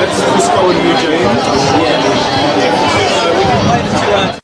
Let's go with Eugene. Yeah. So we can play the 2 hours.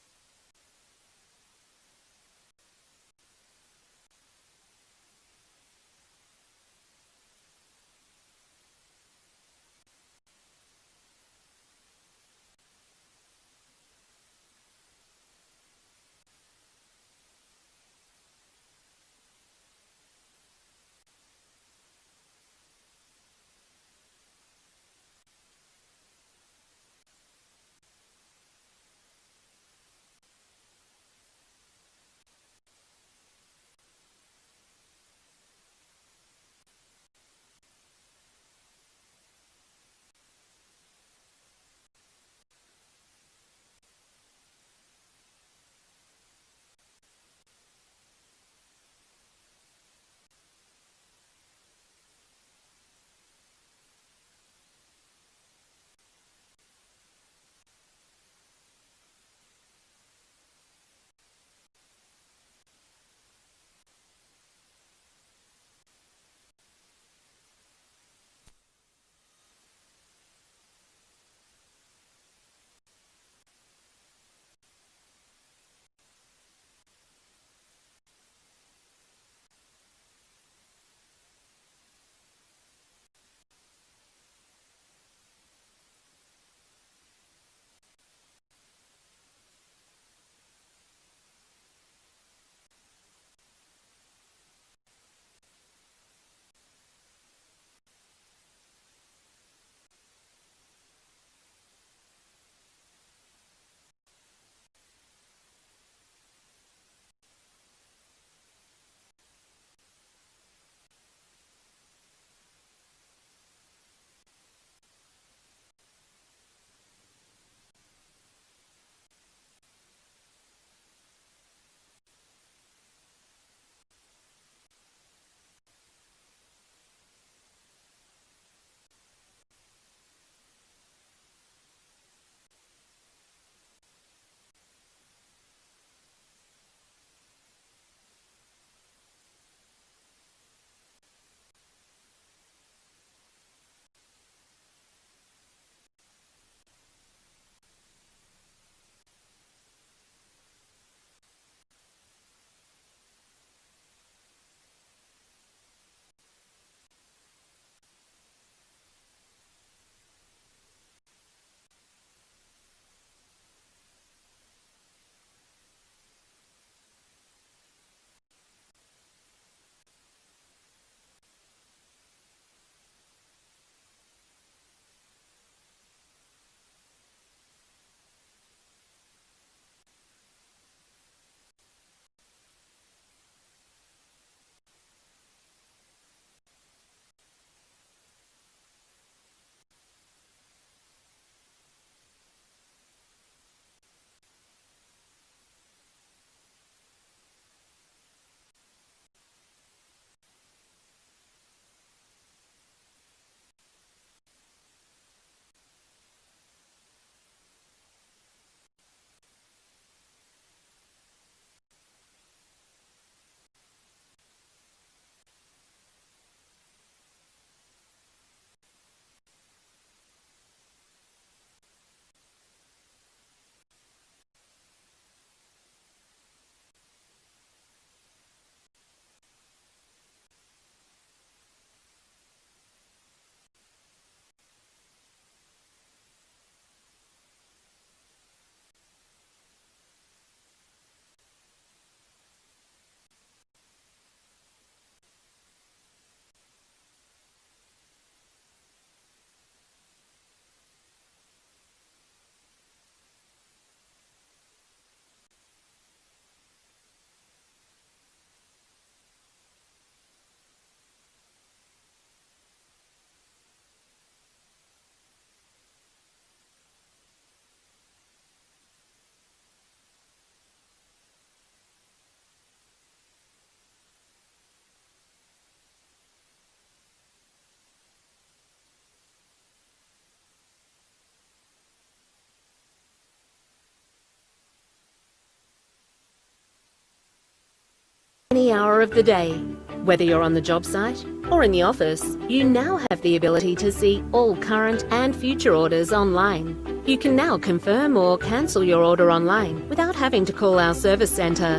Any hour of the day. Whether you're on the job site or in the office, you now have the ability to see all current and future orders online. You can now confirm or cancel your order online without having to call our service centre.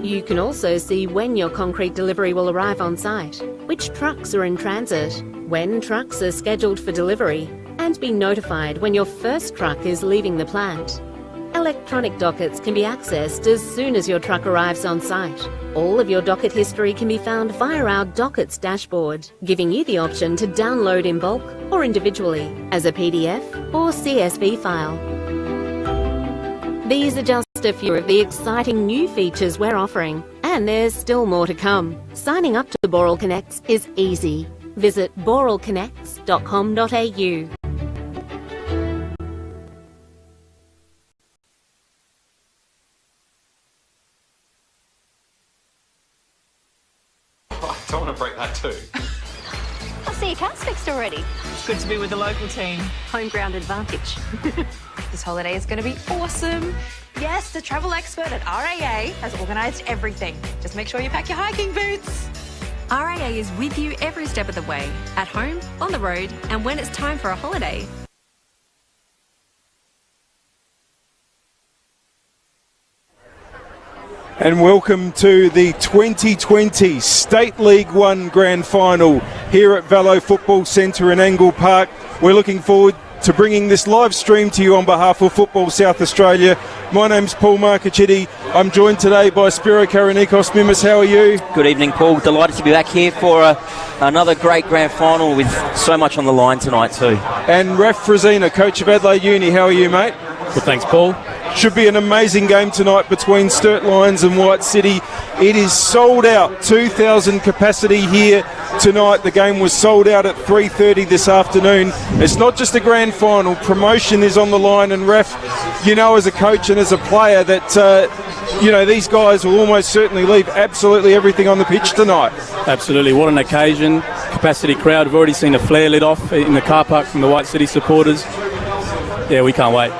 You can also see when your concrete delivery will arrive on site, which trucks are in transit, when trucks are scheduled for delivery, and be notified when your first truck is leaving the plant. Electronic dockets can be accessed as soon as your truck arrives on site. All of your docket history can be found via our Dockets dashboard, giving you the option to download in bulk or individually as a PDF or CSV file. These are just a few of the exciting new features we're offering, and there's still more to come. Signing up to Boral Connects is easy. Visit boralconnects.com.au. I don't want to break that too. I see your car's fixed already. Good to be with the local team. Home ground advantage. This holiday is going to be awesome. Yes, the travel expert at RAA has organised everything. Just make sure you pack your hiking boots. RAA is with you every step of the way, at home, on the road, and when it's time for a holiday. And welcome to the 2020 State League 1 Grand Final here at Vallo Football Centre in Angle Park. We're looking forward to bringing this live stream to you on behalf of Football South Australia. My name's Paul Marcachetti. I'm joined today by Spiro Karanikos. Mimis, how are you? Good evening, Paul. Delighted to be back here for another great grand final with so much on the line tonight too. And Raf Frazina, coach of Adelaide Uni. How are you, mate? Well, thanks, Paul. Should be an amazing game tonight between Sturt Lions and White City. It is sold out, 2,000 capacity here tonight. The game was sold out at 3:30 this afternoon. It's not just a grand final, promotion is on the line, and Raf, you know as a coach and as a player that these guys will almost certainly leave absolutely everything on the pitch tonight. Absolutely, what an occasion. Capacity crowd. We've already seen a flare lit off in the car park from the White City supporters. Yeah, we can't wait.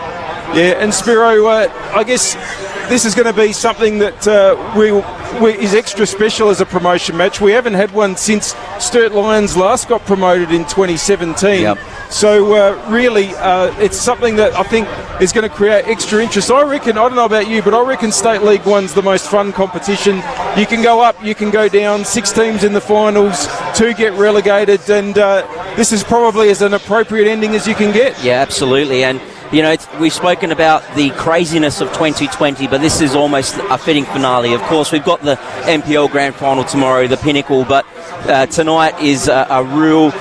Yeah, and Spiro, I guess this is going to be something that is extra special as a promotion match. We haven't had one since Sturt Lions last got promoted in 2017. Yep. So really, it's something that I think is going to create extra interest. I don't know about you, but I reckon State League 1's the most fun competition. You can go up, you can go down, 6 teams in the finals, 2 get relegated, and this is probably as an appropriate ending as you can get. Yeah, absolutely. And we've spoken about the craziness of 2020, but this is almost a fitting finale. Of course, we've got the NPL Grand Final tomorrow, the pinnacle, but tonight is a real...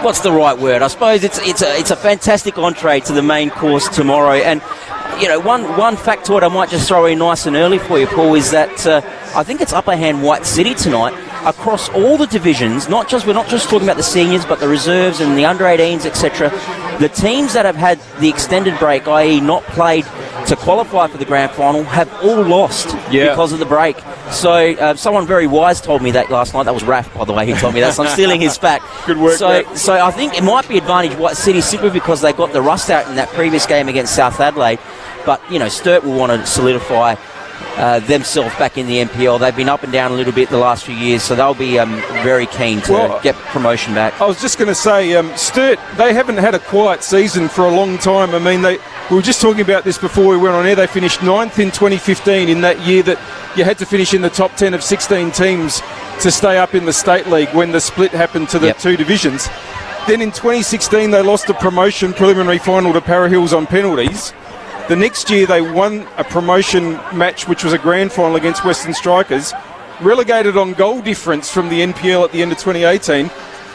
what's the right word? I suppose it's a fantastic entree to the main course tomorrow. And, one factoid I might just throw in nice and early for you, Paul, is that I think it's upper hand White City tonight across all the divisions. We're not just talking about the seniors, but the reserves and the under-18s, etc. The teams that have had the extended break, i.e. not played to qualify for the grand final, have all lost because of the break. So someone very wise told me that last night. That was Raf, by the way, who told me that. So I'm stealing his fact. Good work, So I think it might be advantage White City simply because they got the rust out in that previous game against South Adelaide. But, Sturt will want to solidify themselves back in the NPL. They've been up and down a little bit the last few years, so they'll be very keen to get promotion back. I was just going to say, Sturt, they haven't had a quiet season for a long time. I mean, we were just talking about this before we went on air. They finished 9th in 2015 in that year that you had to finish in the top 10 of 16 teams to stay up in the State League when the split happened to the 2 divisions. Then in 2016, they lost a promotion preliminary final to Para Hills on penalties. The next year they won a promotion match, which was a grand final against Western Strikers, relegated on goal difference from the NPL at the end of 2018.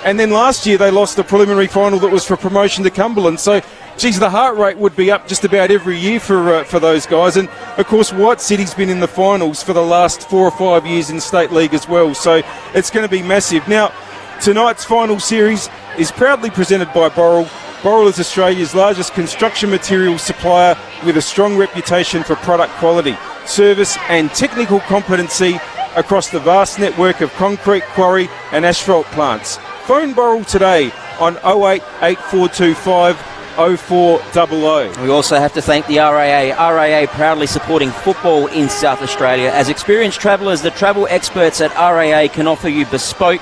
And then last year they lost the preliminary final that was for promotion to Cumberland. So, the heart rate would be up just about every year for those guys. And, of course, White City's been in the finals for the last 4 or 5 years in State League as well. So it's going to be massive. Now, tonight's final series is proudly presented by Boral. Boral is Australia's largest construction materials supplier with a strong reputation for product quality, service and technical competency across the vast network of concrete, quarry and asphalt plants. Phone Boral today on 08 8425 0400. We also have to thank the RAA. RAA proudly supporting football in South Australia. As experienced travellers, the travel experts at RAA can offer you bespoke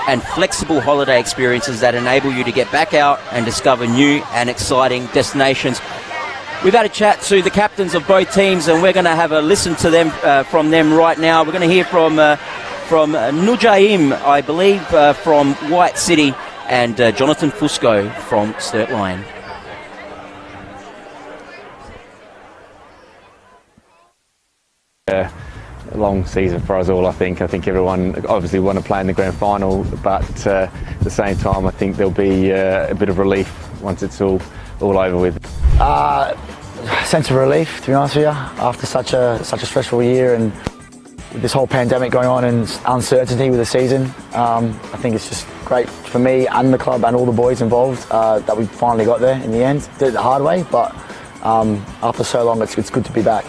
and flexible holiday experiences that enable you to get back out and discover new and exciting destinations. We've had a chat to the captains of both teams, and we're going to have a listen to them from them right now. We're going to hear from Nujaim, I believe, from White City, and Jonathan Fusco from Sturt Lion. A long season for us all, I think. I think everyone obviously want to play in the grand final, but at the same time I think there'll be a bit of relief once it's all over with. Sense of relief, to be honest with you, after such a stressful year, and with this whole pandemic going on and uncertainty with the season. I think it's just great for me and the club and all the boys involved that we finally got there in the end. Did it the hard way, but after so long it's good to be back.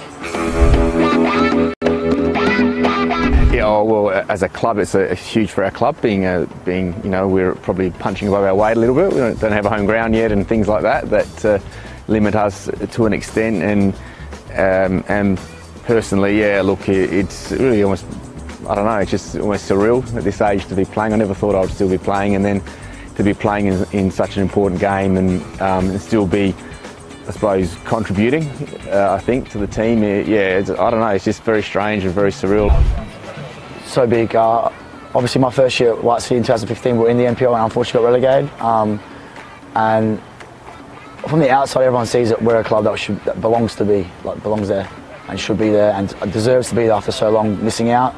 Yeah, well, as a club, it's huge for our club. Being we're probably punching above our weight a little bit. We don't have a home ground yet, and things like that limit us to an extent. And personally, yeah, look, it's really almost, I don't know, it's just almost surreal at this age to be playing. I never thought I would still be playing, and then to be playing in such an important game and still be, I suppose, contributing, I think, to the team. Yeah, I don't know, it's just very strange and very surreal. So big. Obviously my first year at White City in 2015, we were in the NPL and unfortunately got relegated. And from the outside, everyone sees that we're a club that belongs there and should be there and deserves to be there after so long missing out.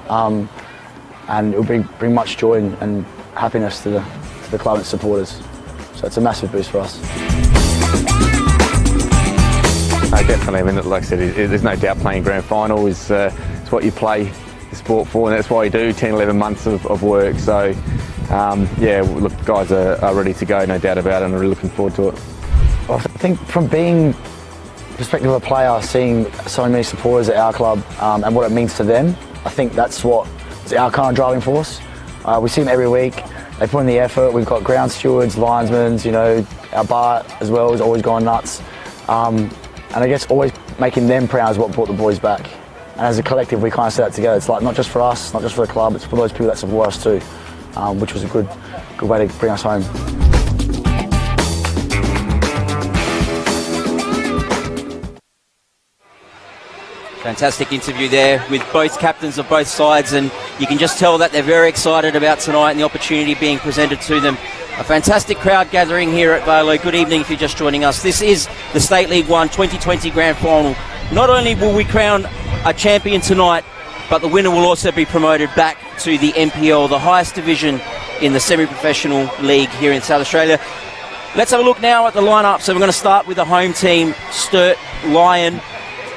And it will bring much joy and happiness to the club and its supporters. So it's a massive boost for us. No, definitely. I mean, like I said, there's no doubt playing grand final is it's what you play the sport for, and that's why you do 10, 11 months of work. So, yeah, look, guys are ready to go, no doubt about it, and I'm really looking forward to it. I think from being perspective of a player, seeing so many supporters at our club and what it means to them, I think that's what is our kind of driving force. We see them every week. They put in the effort. We've got ground stewards, linesmen, our bar as well is always going nuts. And I guess always making them proud is what brought the boys back. And as a collective, we kind of set that together. It's like not just for us, not just for the club, it's for those people that support us too, which was a good way to bring us home. Fantastic interview there with both captains of both sides, and you can just tell that they're very excited about tonight and the opportunity being presented to them. A fantastic crowd gathering here at Valo. Good evening if you're just joining us. This is the State League 1 2020 Grand Final. Not only will we crown a champion tonight, but the winner will also be promoted back to the NPL, the highest division in the semi-professional league here in South Australia. Let's have a look now at the lineup. So we're going to start with the home team, Sturt Lion.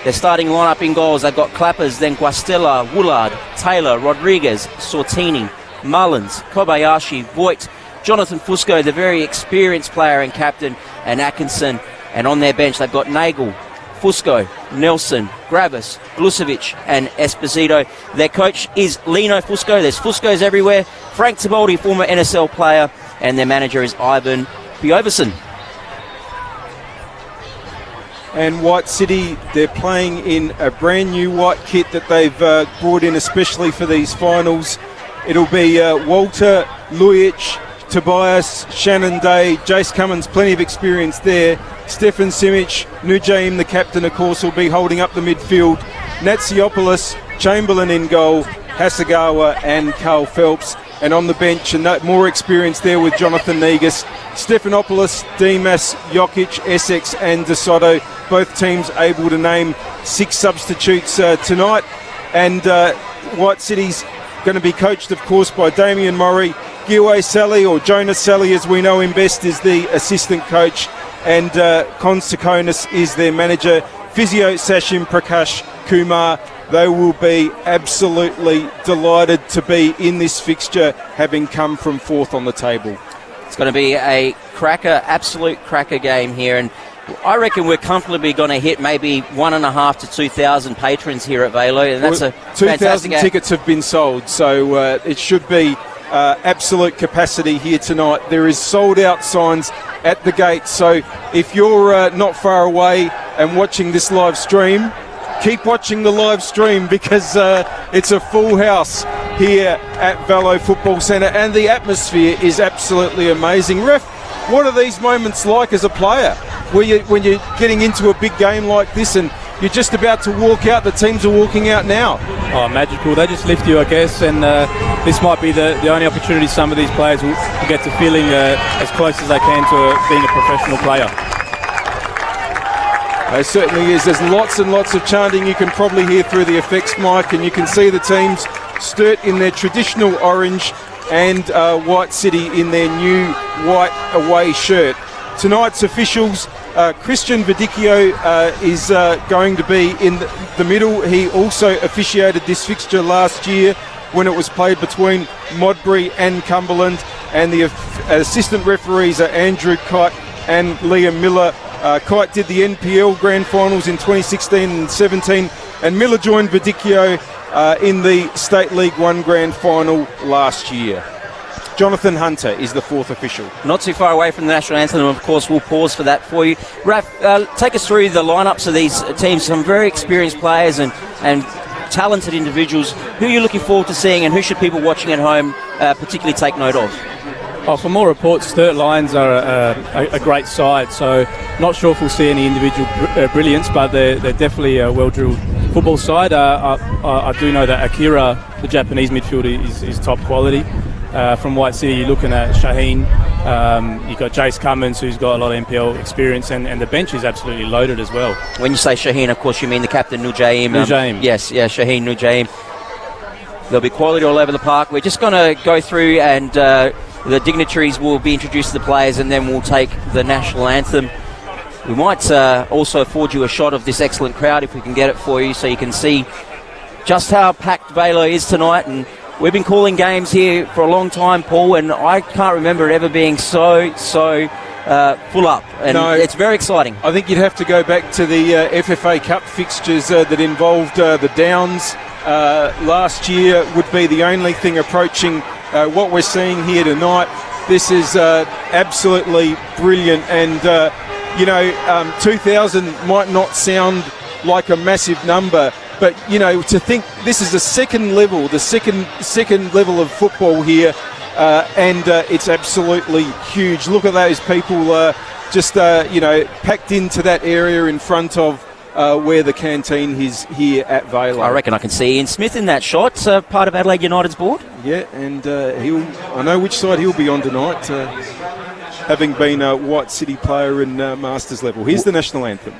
Their starting lineup in goals, they've got Clappers, then Guastella, Woolard, Taylor, Rodriguez, Sortini, Mullins, Kobayashi, Voigt, Jonathan Fusco, the very experienced player and captain, and Atkinson. And on their bench, they've got Nagel, Fusco, Nelson, Gravis, Glusovic, and Esposito. Their coach is Lino Fusco. There's Fuscos everywhere. Frank Tiboldi, former NSL player, and their manager is Ivan Pioverson. And White City, they're playing in a brand new white kit that they've brought in especially for these finals. It'll be Walter, Lujic, Tobias, Shannon Day, Jace Cummins, plenty of experience there. Stefan Simic, Nujaim, the captain, of course, will be holding up the midfield. Natsiopoulos, Chamberlain in goal, Hasegawa and Carl Phelps. And on the bench, more experience there with Jonathan Negus, Stephanopoulos, Dimas, Jokic, Essex and DeSoto. Both teams able to name 6 substitutes tonight. And White City's going to be coached, of course, by Damien Murray. Giwe Sally, or Jonas Sally as we know him best, is the assistant coach. And Con Sakonis is their manager. Physio Sachin Prakash Kumar. They will be absolutely delighted to be in this fixture, having come from 4th on the table. It's going to be a cracker, absolute cracker game here, and I reckon we're comfortably going to hit maybe 1,500 to 2,000 patrons here at Valo, and that's a 2,000 tickets have been sold, so it should be absolute capacity here tonight. There is sold out signs at the gate. So if you're not far away and watching this live stream, keep watching the live stream because it's a full house here at Vallo Football Centre and the atmosphere is absolutely amazing. Ref, what are these moments like as a player when you're getting into a big game like this and you're just about to walk out, the teams are walking out now? Oh, magical. They just lift you, I guess, and this might be the only opportunity some of these players will get to feeling as close as they can to being a professional player. There certainly is. There's lots and lots of chanting you can probably hear through the effects mic, and you can see the teams, Sturt in their traditional orange and White City in their new white away shirt. Tonight's officials, Christian Verdicchio is going to be in the middle. He also officiated this fixture last year when it was played between Modbury and Cumberland, and the assistant referees are Andrew Kite and Liam Miller. Kite did the NPL Grand Finals in 2016 and 17, and Miller joined Verdicchio in the State League 1 Grand Final last year. Jonathan Hunter is the fourth official. Not too far away from the national anthem, of course. We'll pause for that for you. Raf, take us through the lineups of these teams. Some very experienced players and talented individuals. Who are you looking forward to seeing, and who should people watching at home particularly take note of? Oh, for more reports, Sturt Lions are a great side, so not sure if we'll see any individual brilliance, but they're definitely a well-drilled football side. I do know that Akira, the Japanese midfielder, is top quality. From White City, you're looking at Shaheen. You've got Jace Cummins, who's got a lot of NPL experience, and the bench is absolutely loaded as well. When you say Shaheen, of course, you mean the captain, Nujaim. Yes, Shaheen Nujaim. There'll be quality all over the park. We're just going to go through and the dignitaries will be introduced to the players, and then we'll take the national anthem. We might also afford you a shot of this excellent crowd if we can get it for you, so you can see just how packed Vallo is tonight. And we've been calling games here for a long time, Paul, and I can't remember it ever being so full up, and it's very exciting. I think you'd have to go back to the FFA Cup fixtures that involved the Downs last year. Would be the only thing approaching what we're seeing here tonight. This is absolutely brilliant, and 2,000 might not sound like a massive number, but to think this is the second level of football here, and it's absolutely huge. Look at those people just packed into that area in front of where the canteen is here at Vallo. I reckon I can see Ian Smith in that shot, part of Adelaide United's board. Yeah, and I know which side he'll be on tonight, having been a White City player in Masters level. Here's the national anthem.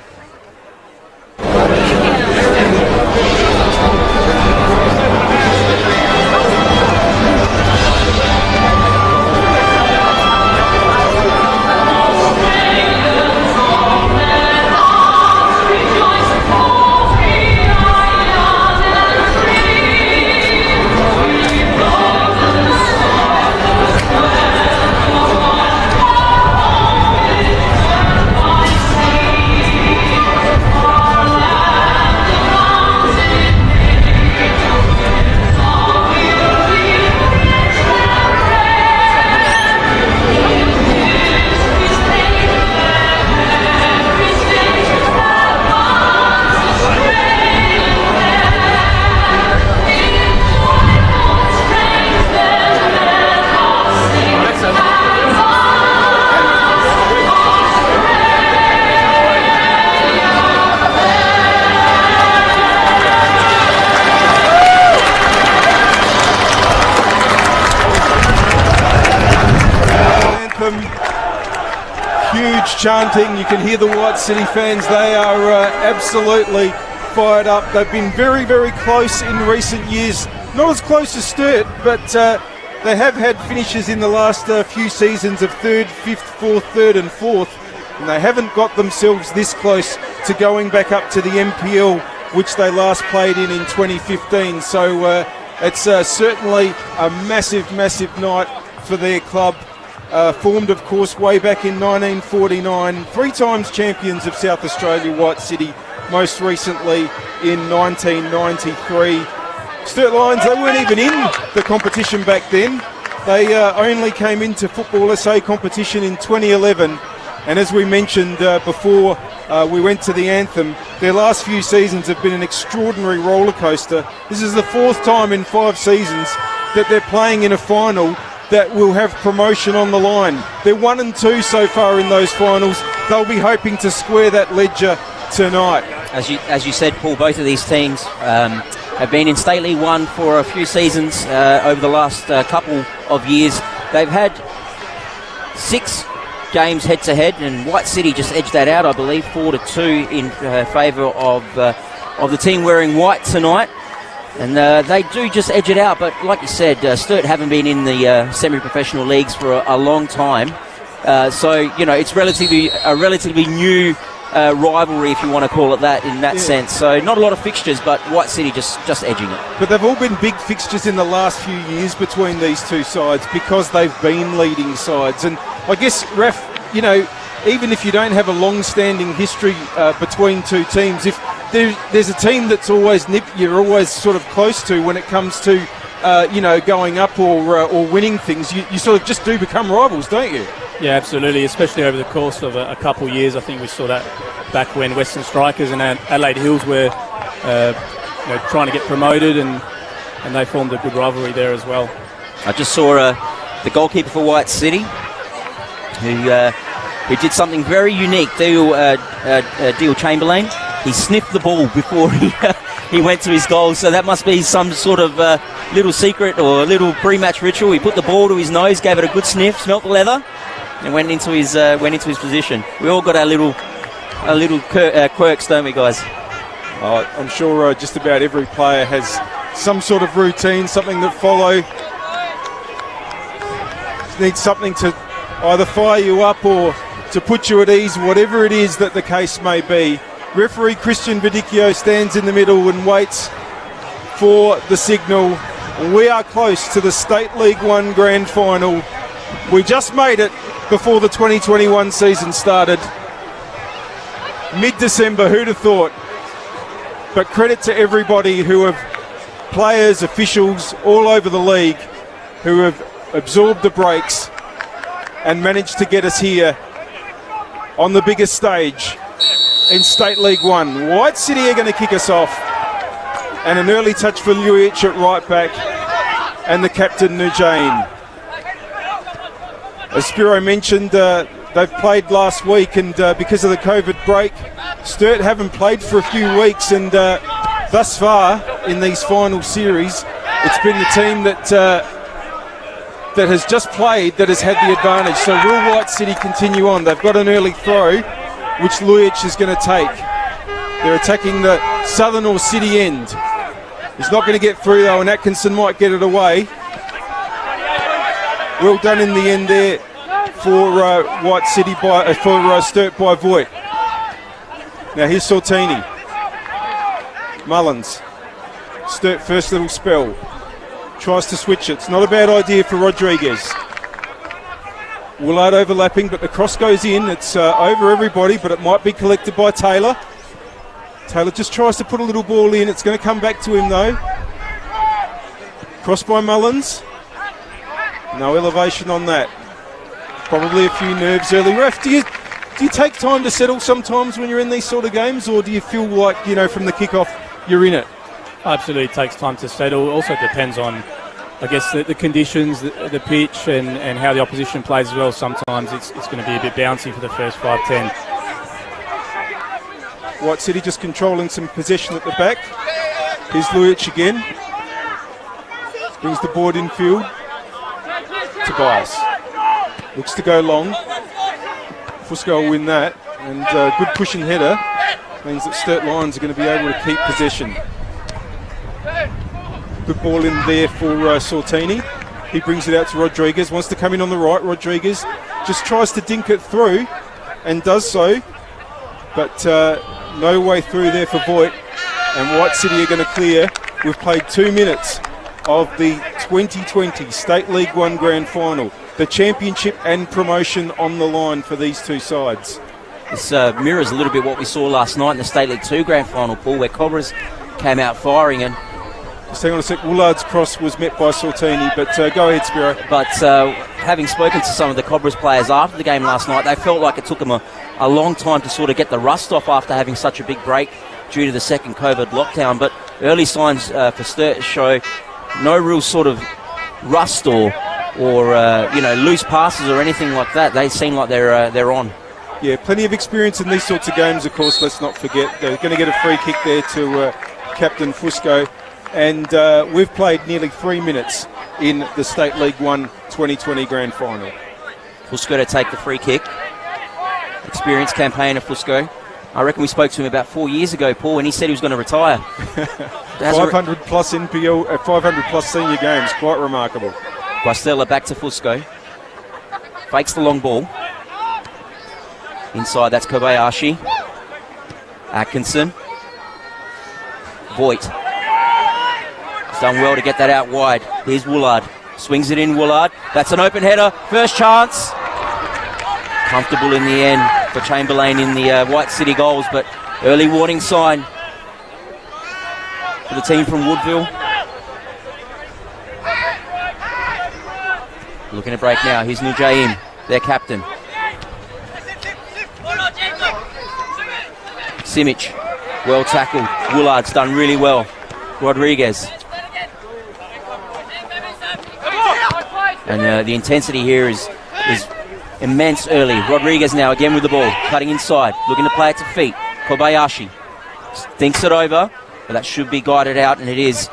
Huge chanting. You can hear the White City fans. They are absolutely fired up. They've been very, very close in recent years. Not as close as Sturt, but they have had finishes in the last few seasons of 3rd, 5th, 4th, 3rd and 4th, and they haven't got themselves this close to going back up to the NPL, which they last played in 2015. So it's certainly a massive, massive night for their club. Formed, of course, way back in 1949. 3 times champions of South Australia, White City, most recently in 1993. Sturt Lions, they weren't even in the competition back then. They only came into Football SA competition in 2011, and as we mentioned before we went to the anthem, their last few seasons have been an extraordinary roller coaster. This is the 4th time in 5 seasons that they're playing in a final that will have promotion on the line. They're 1 and 2 so far in those finals. They'll be hoping to square that ledger tonight. As you said, Paul, both of these teams have been in State League 1 for a few seasons over the last couple of years. They've had 6 games head-to-head, and White City just edged that out, I believe, 4-2 in favour of the team wearing white tonight. And they do just edge it out, but like you said, Sturt haven't been in the semi-professional leagues for a long time. So, you know, it's a relatively new rivalry, if you want to call it that, in that sense. So not a lot of fixtures, but White City just edging it. But they've all been big fixtures in the last few years between these two sides because they've been leading sides. And I guess, Raf, you know, even if you don't have a long-standing history between two teams, if there's a team that's always you're always sort of close to when it comes to, you know, going up or winning things, you sort of just do become rivals, don't you? Yeah, absolutely, especially over the course of a couple of years. I think we saw that back when Western Strikers and Adelaide Hills were trying to get promoted, and they formed a good rivalry there as well. I just saw the goalkeeper for White City, who did something very unique. Deal Chamberlain. He sniffed the ball before he went to his goal, so that must be some sort of little secret or a little pre-match ritual. He put the ball to his nose, gave it a good sniff, smelt the leather, and went into his position. We all got our little quirks, don't we, guys? I'm sure just about every player has some sort of routine, something that follow. Needs something to either fire you up or to put you at ease, whatever it is that the case may be. Referee Christian Vidicchio stands in the middle and waits for the signal. We are close to the State League 1 Grand Final. We just made it before the 2021 season started. Mid-December, who'd have thought? But credit to everybody who have, players, officials, all over the league, who have absorbed the breaks and managed to get us here on the biggest stage in State League 1. White City are going to kick us off, and an early touch for Lujic at right back, and the captain Nujane. As Spiro mentioned, they've played last week, and because of the COVID break, Sturt haven't played for a few weeks, and thus far in these final series, it's been the team that has just played that has had the advantage. So will White City continue on? They've got an early throw, which Lujic is going to take. They're attacking the southern or city end. He's not going to get through though, and Atkinson might get it away. Well done in the end there for White City for Sturt by Voigt. Now here's Sortini. Mullins. Sturt first little spell. Tries to switch it. It's not a bad idea for Rodriguez. Willard overlapping, but the cross goes in. It's over everybody, but it might be collected by Taylor. Taylor just tries to put a little ball in. It's going to come back to him though. Cross by Mullins. No elevation on that. Probably a few nerves early. Ref, do you take time to settle sometimes when you're in these sort of games, or do you feel like, you know, from the kickoff you're in it? Absolutely takes time to settle. Also depends on, I guess, the conditions, the pitch, and how the opposition plays as well. Sometimes it's going to be a bit bouncy for the first 5-10. White City just controlling some possession at the back. Here's Lujic again. Brings the board in field. Tobias looks to go long. Fusco will win that, and good pushing header means that Sturt Lions are going to be able to keep possession. Good ball in there for Sortini. He brings it out to Rodriguez, wants to come in on the right. Rodriguez just tries to dink it through and does so, but no way through there for Voigt, and White City are going to clear. We've played 2 minutes of the 2020 State League 1 Grand Final. The championship and promotion on the line for these two sides. This mirrors a little bit what we saw last night in the State League 2 Grand Final, Paul, where Cobras came out firing, and Just hang on a sec. Woolard's cross was met by Sortini, but go ahead, Spiro. But having spoken to some of the Cobras players after the game last night, they felt like it took them a long time to sort of get the rust off after having such a big break due to the second COVID lockdown. But early signs for Sturt show no real sort of rust or loose passes or anything like that. They seem like they're on. Yeah, plenty of experience in these sorts of games, of course, let's not forget. They're going to get a free kick there to Captain Fusco. And we've played nearly 3 minutes in the State League 1 2020 Grand Final. Fusco to take the free kick. Experienced campaigner Fusco. I reckon we spoke to him about 4 years ago, Paul, and he said he was going to retire. 500 plus NPL, 500 plus senior games, quite remarkable. Guastella back to Fusco. Fakes the long ball. Inside, that's Kobayashi. Atkinson. Voigt. He's done well to get that out wide. Here's Woolard. Swings it in, Woolard. That's an open header. First chance. Comfortable in the end for Chamberlain in the White City goals, but early warning sign for the team from Woodville. Looking to break now. Here's Nujaim, their captain. Simic, well tackled. Woolard's done really well. Rodriguez. And the intensity here is immense early. Rodriguez now again with the ball, cutting inside, looking to play it to feet. Kobayashi thinks it over, but that should be guided out, and it is.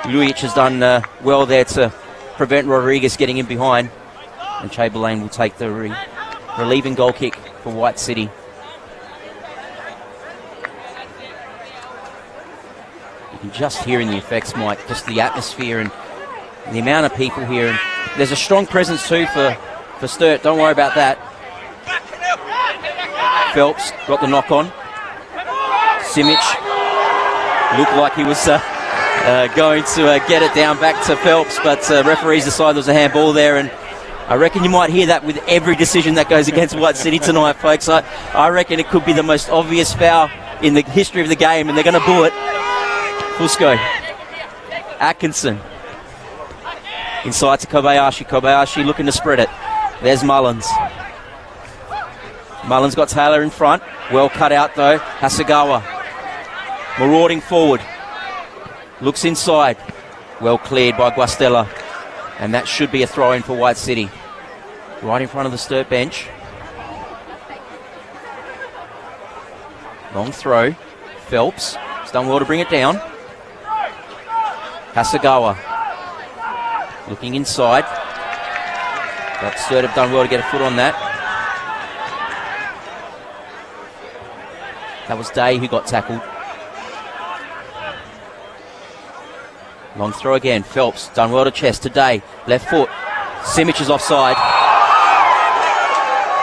Lujic has done well there to prevent Rodriguez getting in behind, and Chamberlain will take the relieving goal kick for White City. You can just hear in the effects, Mike, just the atmosphere and the amount of people here. And there's a strong presence too for Sturt, don't worry about that. Phelps got the knock on. Simic looked like he was going to get it down back to Phelps, but referees decided there was a handball there, and I reckon you might hear that with every decision that goes against White City tonight, folks. I reckon it could be the most obvious foul in the history of the game, and they're going to boo it. Fusco. Atkinson. Inside to Kobayashi. Kobayashi looking to spread it. There's Mullins. Mullins got Taylor in front. Well cut out though. Hasegawa. Marauding forward. Looks inside. Well cleared by Guastella. And that should be a throw-in for White City. Right in front of the Sturt bench. Long throw. Phelps. He's done well to bring it down. Hasegawa. Looking inside. But Sturt have done well to get a foot on that. That was Day who got tackled. Long throw again. Phelps done well to chest to Day. Left foot. Simic is offside.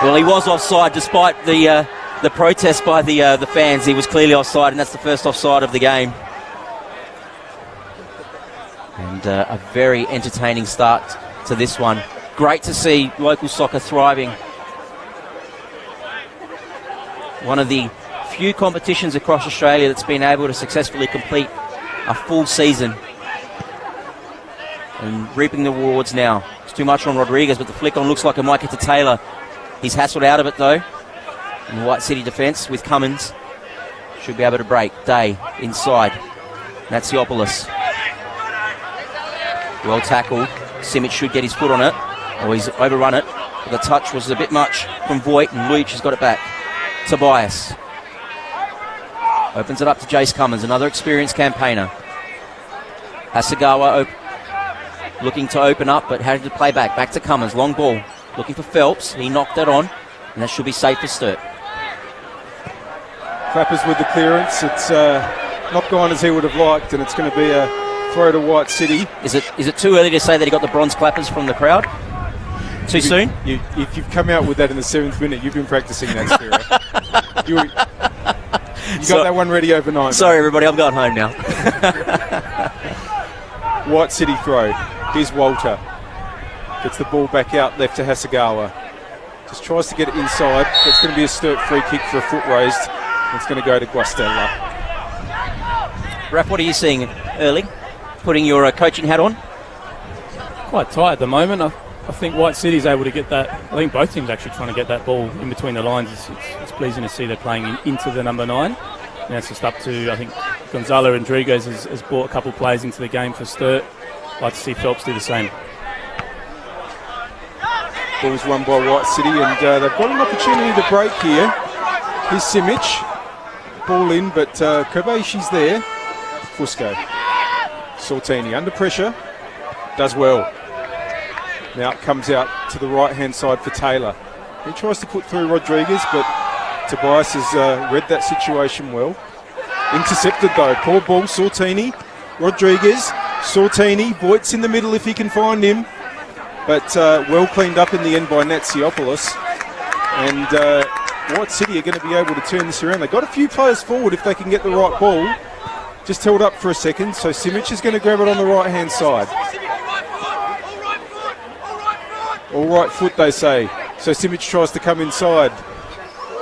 Well, he was offside despite the protest by the fans. He was clearly offside, and that's the first offside of the game. And a very entertaining start to this one. Great to see local soccer thriving. One of the few competitions across Australia that's been able to successfully complete a full season. And reaping the rewards now. It's too much on Rodriguez, but the flick on looks like it might get to Taylor. He's hassled out of it though. In the White City defence with Cummins. Should be able to break. Day inside. Natsiopoulos. Well tackled. Simic should get his foot on it. Or he's overrun it. But the touch was a bit much from Voigt, and Lujic has got it back. Tobias. Opens it up to Jace Cummins, another experienced campaigner. Hasegawa looking to open up, but had to play back. Back to Cummins, long ball. Looking for Phelps. He knocked that on, and that should be safe for Sturt. Clappers with the clearance. It's not gone as he would have liked, and it's going to be a throw to White City. Is it too early to say that he got the bronze clappers from the crowd? Too soon? If you've come out with that in the 7th minute, you've been practicing that, Spiro. you got that one ready overnight. Sorry, everybody, I'm going home now. White City throw. Here's Walter. Gets the ball back out left to Hasegawa. Just tries to get it inside. That's going to be a Sturt free kick for a foot raised. It's going to go to Guastella. Raf, what are you seeing early? putting your coaching hat on? Quite tight at the moment. I think White City's able to get that. I think both teams actually trying to get that ball in between the lines. It's pleasing to see they're playing into the number 9. Now it's just up to, I think, Gonzalo Rodriguez has brought a couple of players into the game for Sturt. I'd like to see Phelps do the same. Ball's won by White City, and they've got an opportunity to break here. Here's Simic. Ball in, but Kobayashi's there. Fusco. Sortini under pressure. Does well. Now it comes out to the right-hand side for Taylor. He tries to put through Rodriguez, but Tobias has read that situation well. Intercepted though. Poor ball. Sortini. Rodriguez. Sortini. Voigt's in the middle if he can find him. But well cleaned up in the end by Natsiopoulos. And White City are going to be able to turn this around. They've got a few players forward if they can get the right ball. Just held up for a second. So Simic is going to grab it on the right-hand side. All right foot, they say. So Simic tries to come inside.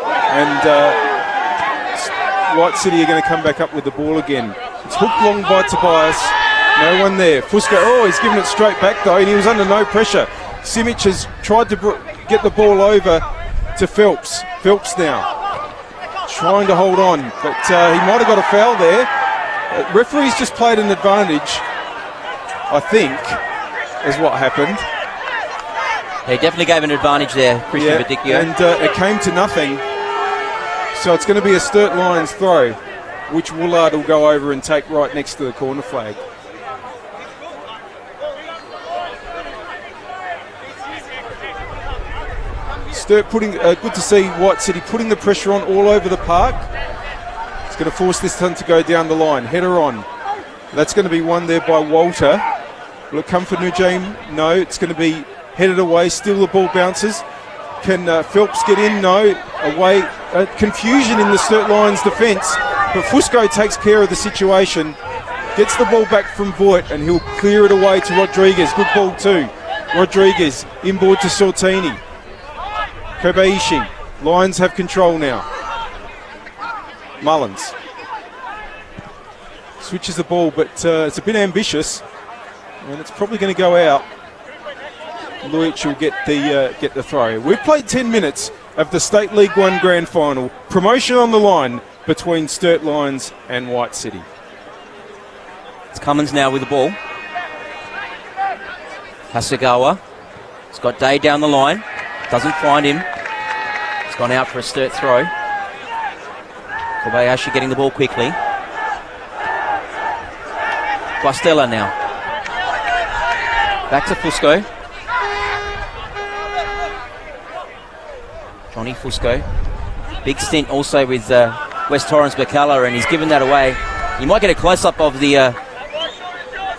And White City are going to come back up with the ball again. It's hooked long by Tobias. No one there. Fusco, he's given it straight back though, and he was under no pressure. Simic has tried to get the ball over to Phelps. Phelps now trying to hold on, but he might have got a foul there. Referee's just played an advantage, I think, is what happened. He definitely gave an advantage there, Christian Badicchio. And it came to nothing. So it's going to be a Sturt Lions throw, which Woolard will go over and take right next to the corner flag. Sturt putting, good to see White City putting the pressure on all over the park. It's going to force this one to go down the line. Header on. That's going to be won there by Walter. Will it come for Nujim? No, it's going to be headed away. Still the ball bounces. Can Phelps get in? No. Away. Confusion in the Sturt Lions defence. But Fusco takes care of the situation. Gets the ball back from Voigt and he'll clear it away to Rodriguez. Good ball too. Rodriguez inboard to Sortini. Kobayashi. Lions have control now. Mullins switches the ball, but it's a bit ambitious and it's probably going to go out. Luic will get the throw. We've played 10 minutes of the State League 1 Grand Final. Promotion on the line between Sturt Lions and White City. It's Cummins now with the ball. Hasegawa. He's got Day down the line. Doesn't find him. He's gone out for a Sturt throw. Kobayashi getting the ball quickly. Guastella now. Back to Fusco. Johnny Fusco. Big stint also with West Torrens Bacala, and he's given that away. You might get a close-up of the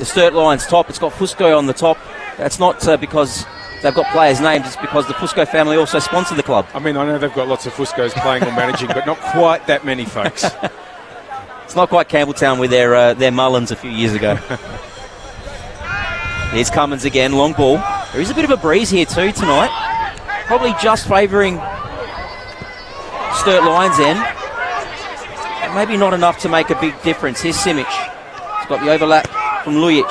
Sturt Lions top. It's got Fusco on the top. That's not because they've got players' names. It's because the Fusco family also sponsor the club. I mean, I know they've got lots of Fuscos playing or managing, but not quite that many, folks. It's not quite Campbelltown with their Mullins a few years ago. Here's Cummins again, long ball. There is a bit of a breeze here too tonight. Probably just favouring Sturt Lions end. Maybe not enough to make a big difference. Here's Simic. He's got the overlap from Lujic.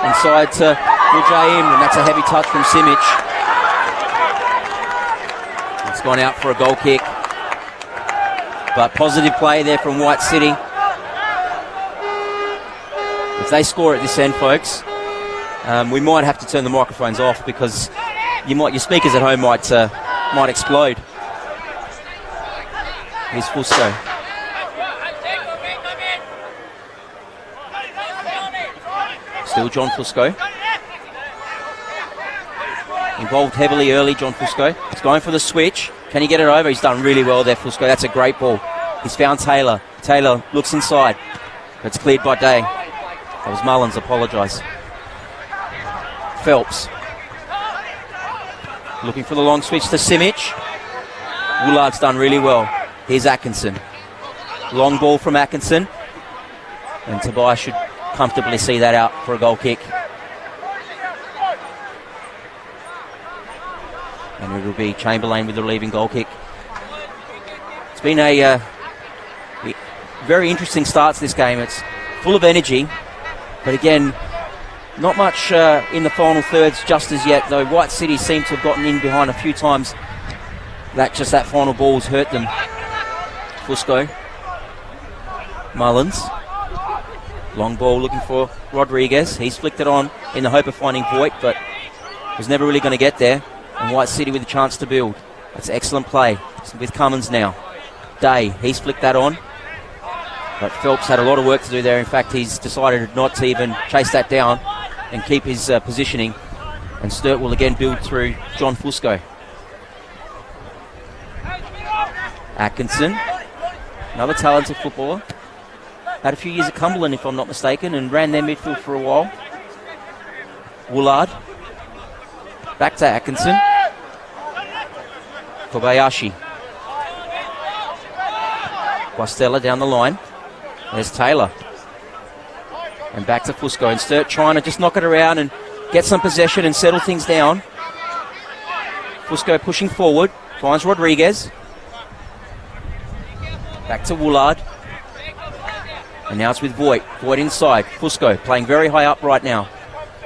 Inside to Mujaim, and that's a heavy touch from Simic. It's gone out for a goal kick. But positive play there from White City. If they score at this end, folks, we might have to turn the microphones off because your speakers at home might explode. Here's Fusco. Still John Fusco. Involved heavily early, John Fusco. He's going for the switch. Can he get it over? He's done really well there, Fusco. That's a great ball. He's found Taylor. Taylor looks inside. It's cleared by Day. That was Mullins, apologise. Phelps. Looking for the long switch to Simic. Woolard's done really well. Here's Atkinson. Long ball from Atkinson. And Tobias should comfortably see that out for a goal kick. And it'll be Chamberlain with the relieving goal kick. It's been a very interesting start to this game. It's full of energy. But again, not much in the final thirds just as yet, though. White City seem to have gotten in behind a few times. That final ball's hurt them. Fusco. Mullins. Long ball looking for Rodriguez. He's flicked it on in the hope of finding Voigt, but was never really going to get there. And White City with a chance to build. That's excellent play with Cummins now. Day, he's flicked that on. But Phelps had a lot of work to do there. In fact, he's decided not to even chase that down and keep his positioning. And Sturt will again build through John Fusco. Atkinson, another talented footballer. Had a few years at Cumberland, if I'm not mistaken, and ran their midfield for a while. Woolard. Back to Atkinson. Kobayashi. Guastella down the line. There's Taylor. And back to Fusco. And Sturt trying to just knock it around and get some possession and settle things down. Fusco pushing forward. Finds Rodriguez. Back to Woolard. And now it's with Voigt. Voigt inside. Fusco playing very high up right now.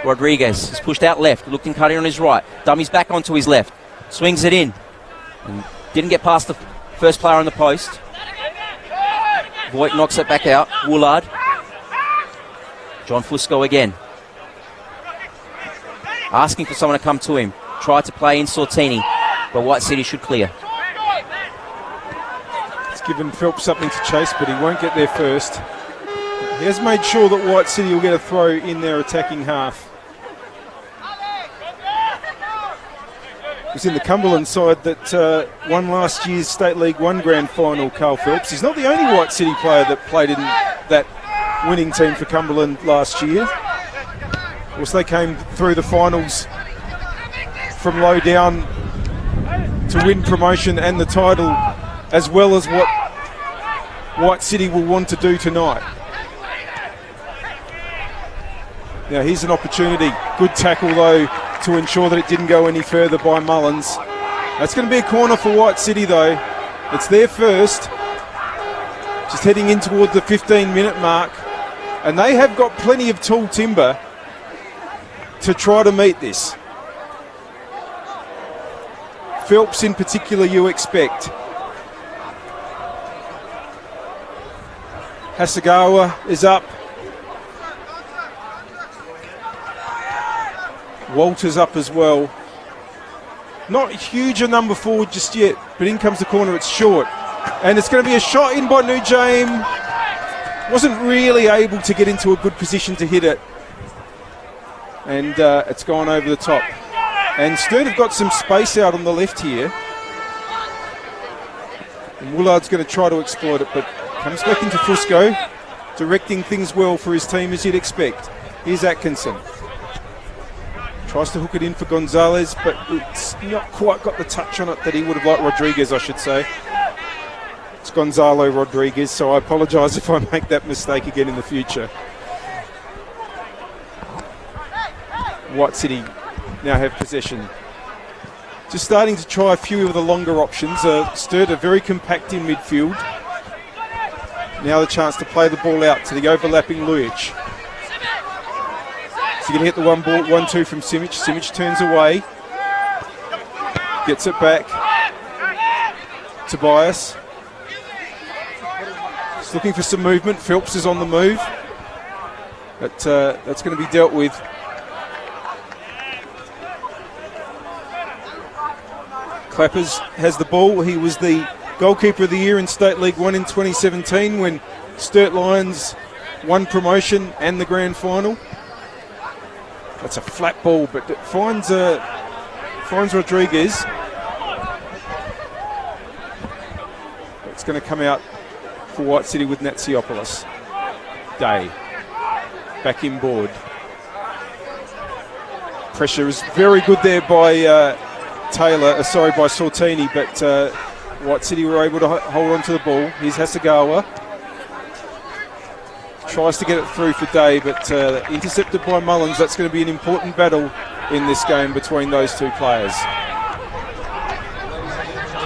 Rodriguez is pushed out left. Looked and cutting on his right. Dummies back onto his left. Swings it in. And didn't get past the first player on the post. Voigt knocks it back out. Woolard. John Fusco again. Asking for someone to come to him. Tried to play in Sortini, but White City should clear. It's given Phelps something to chase, but he won't get there first. He has made sure that White City will get a throw in their attacking half. It was in the Cumberland side that won last year's State League 1 Grand Final, Carl Phelps. He's not the only White City player that played in that winning team for Cumberland last year. Of course, they came through the finals from low down to win promotion and the title, as well as what White City will want to do tonight. Now here's an opportunity. Good tackle though to ensure that it didn't go any further by Mullins. That's going to be a corner for White City though. It's there first. Just heading in toward the 15-minute mark. And they have got plenty of tall timber to try to meet this. Phelps in particular you expect. Hasegawa is up. Walter's up as well. Not huge a number forward just yet, but in comes the corner, it's short. And it's going to be a shot in by Nujame. Wasn't really able to get into a good position to hit it. And it's gone over the top. And Sturt have got some space out on the left here. And Woolard's going to try to exploit it, but comes back into Fusco, directing things well for his team as you'd expect. Here's Atkinson. Tries to hook it in for Gonzalez, but it's not quite got the touch on it that he would have liked. Rodriguez, I should say. It's Gonzalo Rodriguez, so I apologise if I make that mistake again in the future. White City now have possession. Just starting to try a few of the longer options. Sturt are very compact in midfield. Now the chance to play the ball out to the overlapping Lujic. So you're going to get the 1-2 from Simic. Simic turns away. Gets it back. Tobias. Just looking for some movement. Phelps is on the move. But that's going to be dealt with. Clappers has the ball. He was the goalkeeper of the year in State League 1 in 2017 when Sturt Lions won promotion and the grand final. That's a flat ball, but it finds Rodriguez. It's going to come out for White City with Natsiopoulos. Day back inboard. Pressure is very good there by by Sortini, but White City were able to hold on to the ball. Here's Hasegawa. Tries to get it through for Day, but intercepted by Mullins. That's going to be an important battle in this game between those two players.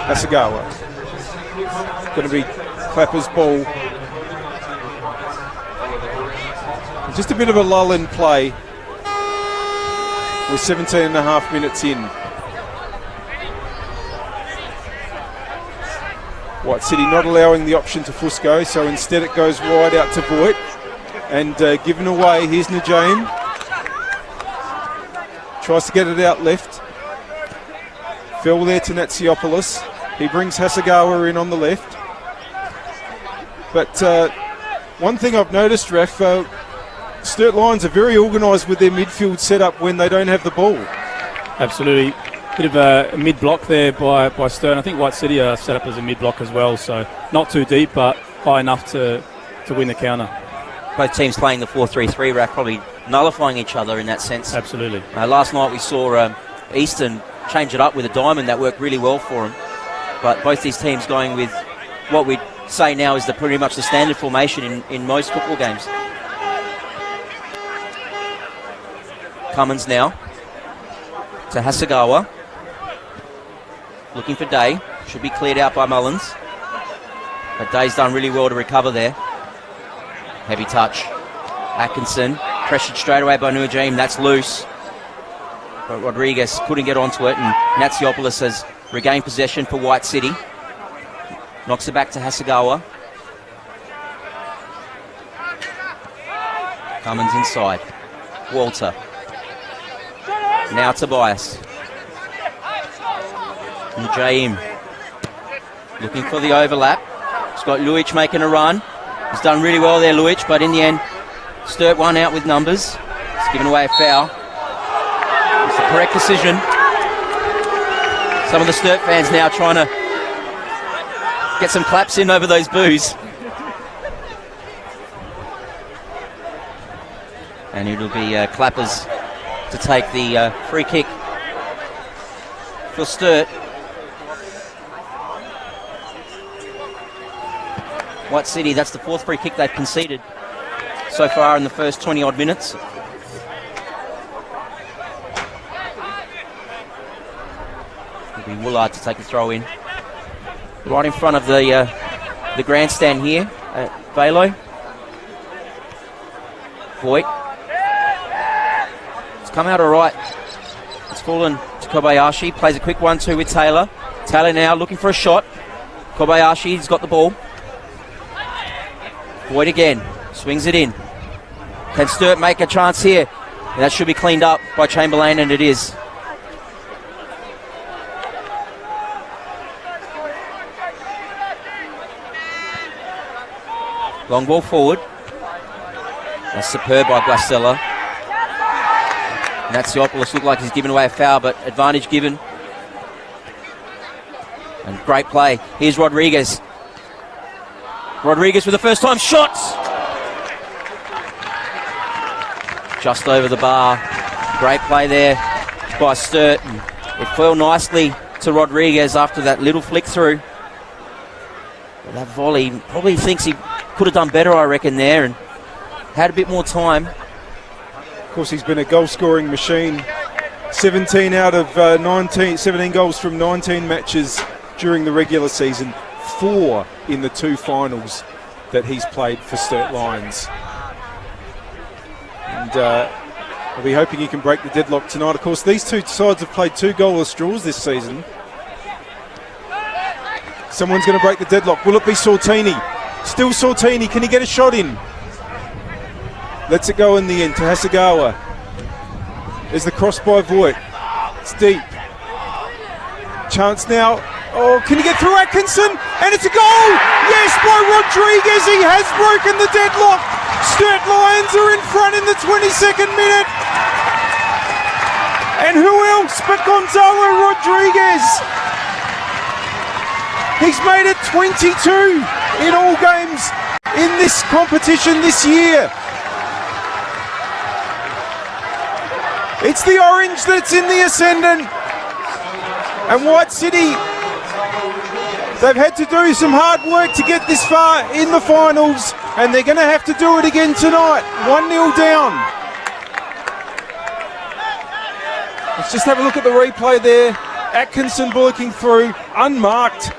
Hasegawa. Going to be Clapper's ball. Just a bit of a lull in play. We're 17 and a half minutes in. White City not allowing the option to Fusco, so instead it goes wide out to Voigt. And given away, here's Najaim. Tries to get it out left. Fell there to Natsiopoulos. He brings Hasegawa in on the left. But one thing I've noticed, Ref, Sturt Lions are very organised with their midfield setup when they don't have the ball. Absolutely. Bit of a mid-block there by Sturt. I think White City are set up as a mid-block as well, so not too deep, but high enough to win the counter. Both teams playing the 4-3-3, Raf, probably nullifying each other in that sense. Absolutely. Last night we saw Eastern change it up with a diamond that worked really well for them. But both these teams going with what we'd say now is pretty much the standard formation in most football games. Cummins now to Hasegawa. Looking for Day. Should be cleared out by Mullins. But Day's done really well to recover there. Heavy touch. Atkinson pressured straight away by Nuajim. That's loose. But Rodriguez couldn't get onto it, and Natsiopoulos has regained possession for White City. Knocks it back to Hasegawa. Cummins inside. Walter. Now Tobias. Nujaim. Looking for the overlap. He's got Luic making a run. He's done really well there, Luic, but in the end, Sturt one out with numbers. He's given away a foul. It's the correct decision. Some of the Sturt fans now trying to get some claps in over those boos. And it'll be clappers to take the free kick for Sturt. White City, that's the fourth free kick they've conceded so far in the first 20-odd minutes. It'll be Woolard to take the throw in. Right in front of the grandstand here at Velo. Voigt. It's come out all right. It's fallen to Kobayashi. Plays a quick 1-2 with Taylor. Taylor now looking for a shot. Kobayashi's got the ball. Voigt again. Swings it in. Can Sturt make a chance here? And that should be cleaned up by Chamberlain, and it is. Long ball forward. That's superb by Guastella. Natsiopoulos looked like he's given away a foul, but advantage given. And great play. Here's Rodriguez. Rodriguez for the first time. Shots! Just over the bar. Great play there by Sturt. It fell nicely to Rodriguez after that little flick through. But that volley, probably thinks he could have done better, I reckon, there, and had a bit more time. Of course, he's been a goal-scoring machine. 17 out of 17 goals from 19 matches during the regular season. 4 in the 2 finals that he's played for Sturt Lions. And I'll be hoping he can break the deadlock tonight. Of course, these two sides have played 2 goalless draws this season. Someone's going to break the deadlock. Will it be Sortini? Still Sortini. Can he get a shot in? Lets it go in the end to Hasegawa. There's the cross by Voigt. It's deep. Chance now. Oh, can he get through Atkinson? And it's a goal! Yes, by Rodriguez. He has broken the deadlock. Sturt Lions are in front in the 22nd minute. And who else but Gonzalo Rodriguez? He's made it 22 in all games in this competition this year. It's the orange that's in the ascendant. And White City, they've had to do some hard work to get this far in the finals, and they're going to have to do it again tonight. 1-0 down. Let's just have a look at the replay there. Atkinson bullocking through, unmarked.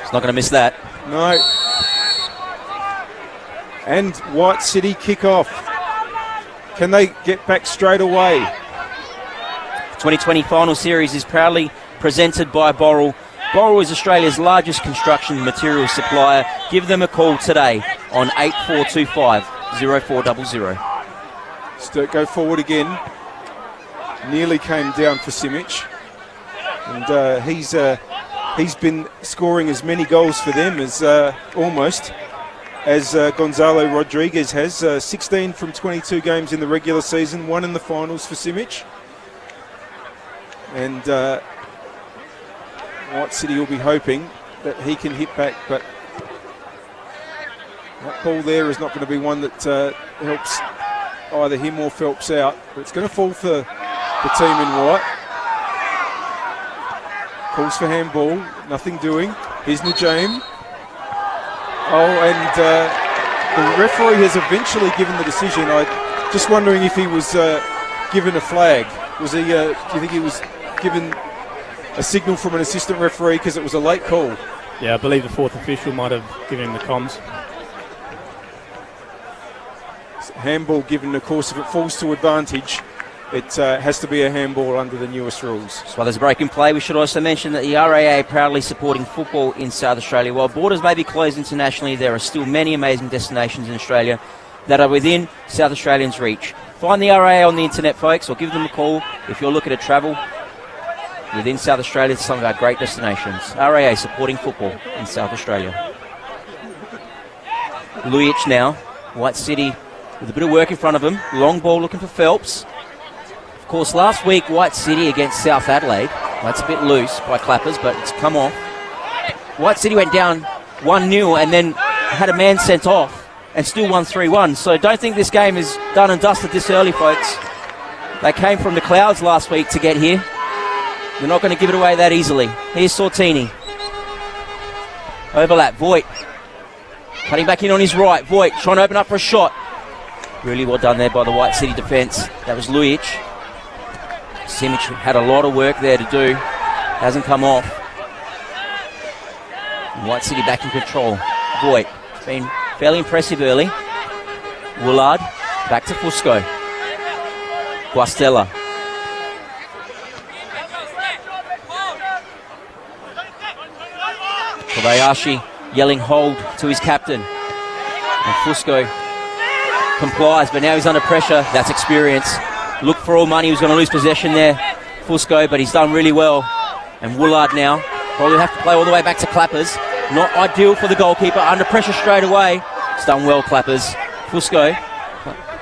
He's not going to miss that. No. And White City kick off. Can they get back straight away? The 2020 final series is proudly presented by Boral. Boral is Australia's largest construction materials supplier. Give them a call today on 8425 0400. Sturt go forward again. Nearly came down for Simic. And he's been scoring as many goals for them as almost as Gonzalo Rodriguez has. 16 from 22 games in the regular season, 1 in the finals for Simic. And White City will be hoping that he can hit back, but that ball there is not going to be one that helps either him or Phelps out. But it's going to fall for the team in white. Calls for handball, nothing doing. Here's Najim. Oh, and the referee has eventually given the decision. I'm just wondering if he was given a flag. Was he? Do you think he was given a signal from an assistant referee because it was a late call? Yeah, I believe the fourth official might have given him the comms. Handball given, of course, if it falls to advantage, it has to be a handball under the newest rules. As well as a break in play, we should also mention that the RAA proudly supporting football in South Australia. While borders may be closed internationally, there are still many amazing destinations in Australia that are within South Australians' reach. Find the RAA on the internet, folks, or give them a call if you're looking to travel within South Australia to some of our great destinations. RAA supporting football in South Australia. Lujic now, White City with a bit of work in front of him. Long ball looking for Phelps. Of course, last week, White City against South Adelaide. That's a bit loose by Clappers, but it's come off. White City went down 1-0 and then had a man sent off and still won 3-1. So don't think this game is done and dusted this early, folks. They came from the clouds last week to get here. They're not going to give it away that easily. Here's Sortini. Overlap, Voigt. Cutting back in on his right. Voigt trying to open up for a shot. Really well done there by the White City defence. That was Lujic. Simic had a lot of work there to do. Hasn't come off. And White City back in control. Voigt. It's been fairly impressive early. Woolard. Back to Fusco. Guastella. Kobayashi yelling hold to his captain. And Fusco complies, but now he's under pressure. That's experience. Look for all money. He was going to lose possession there, Fusco, but he's done really well. And Woolard now probably have to play all the way back to Clappers. Not ideal for the goalkeeper. Under pressure straight away. It's done well, Clappers. Fusco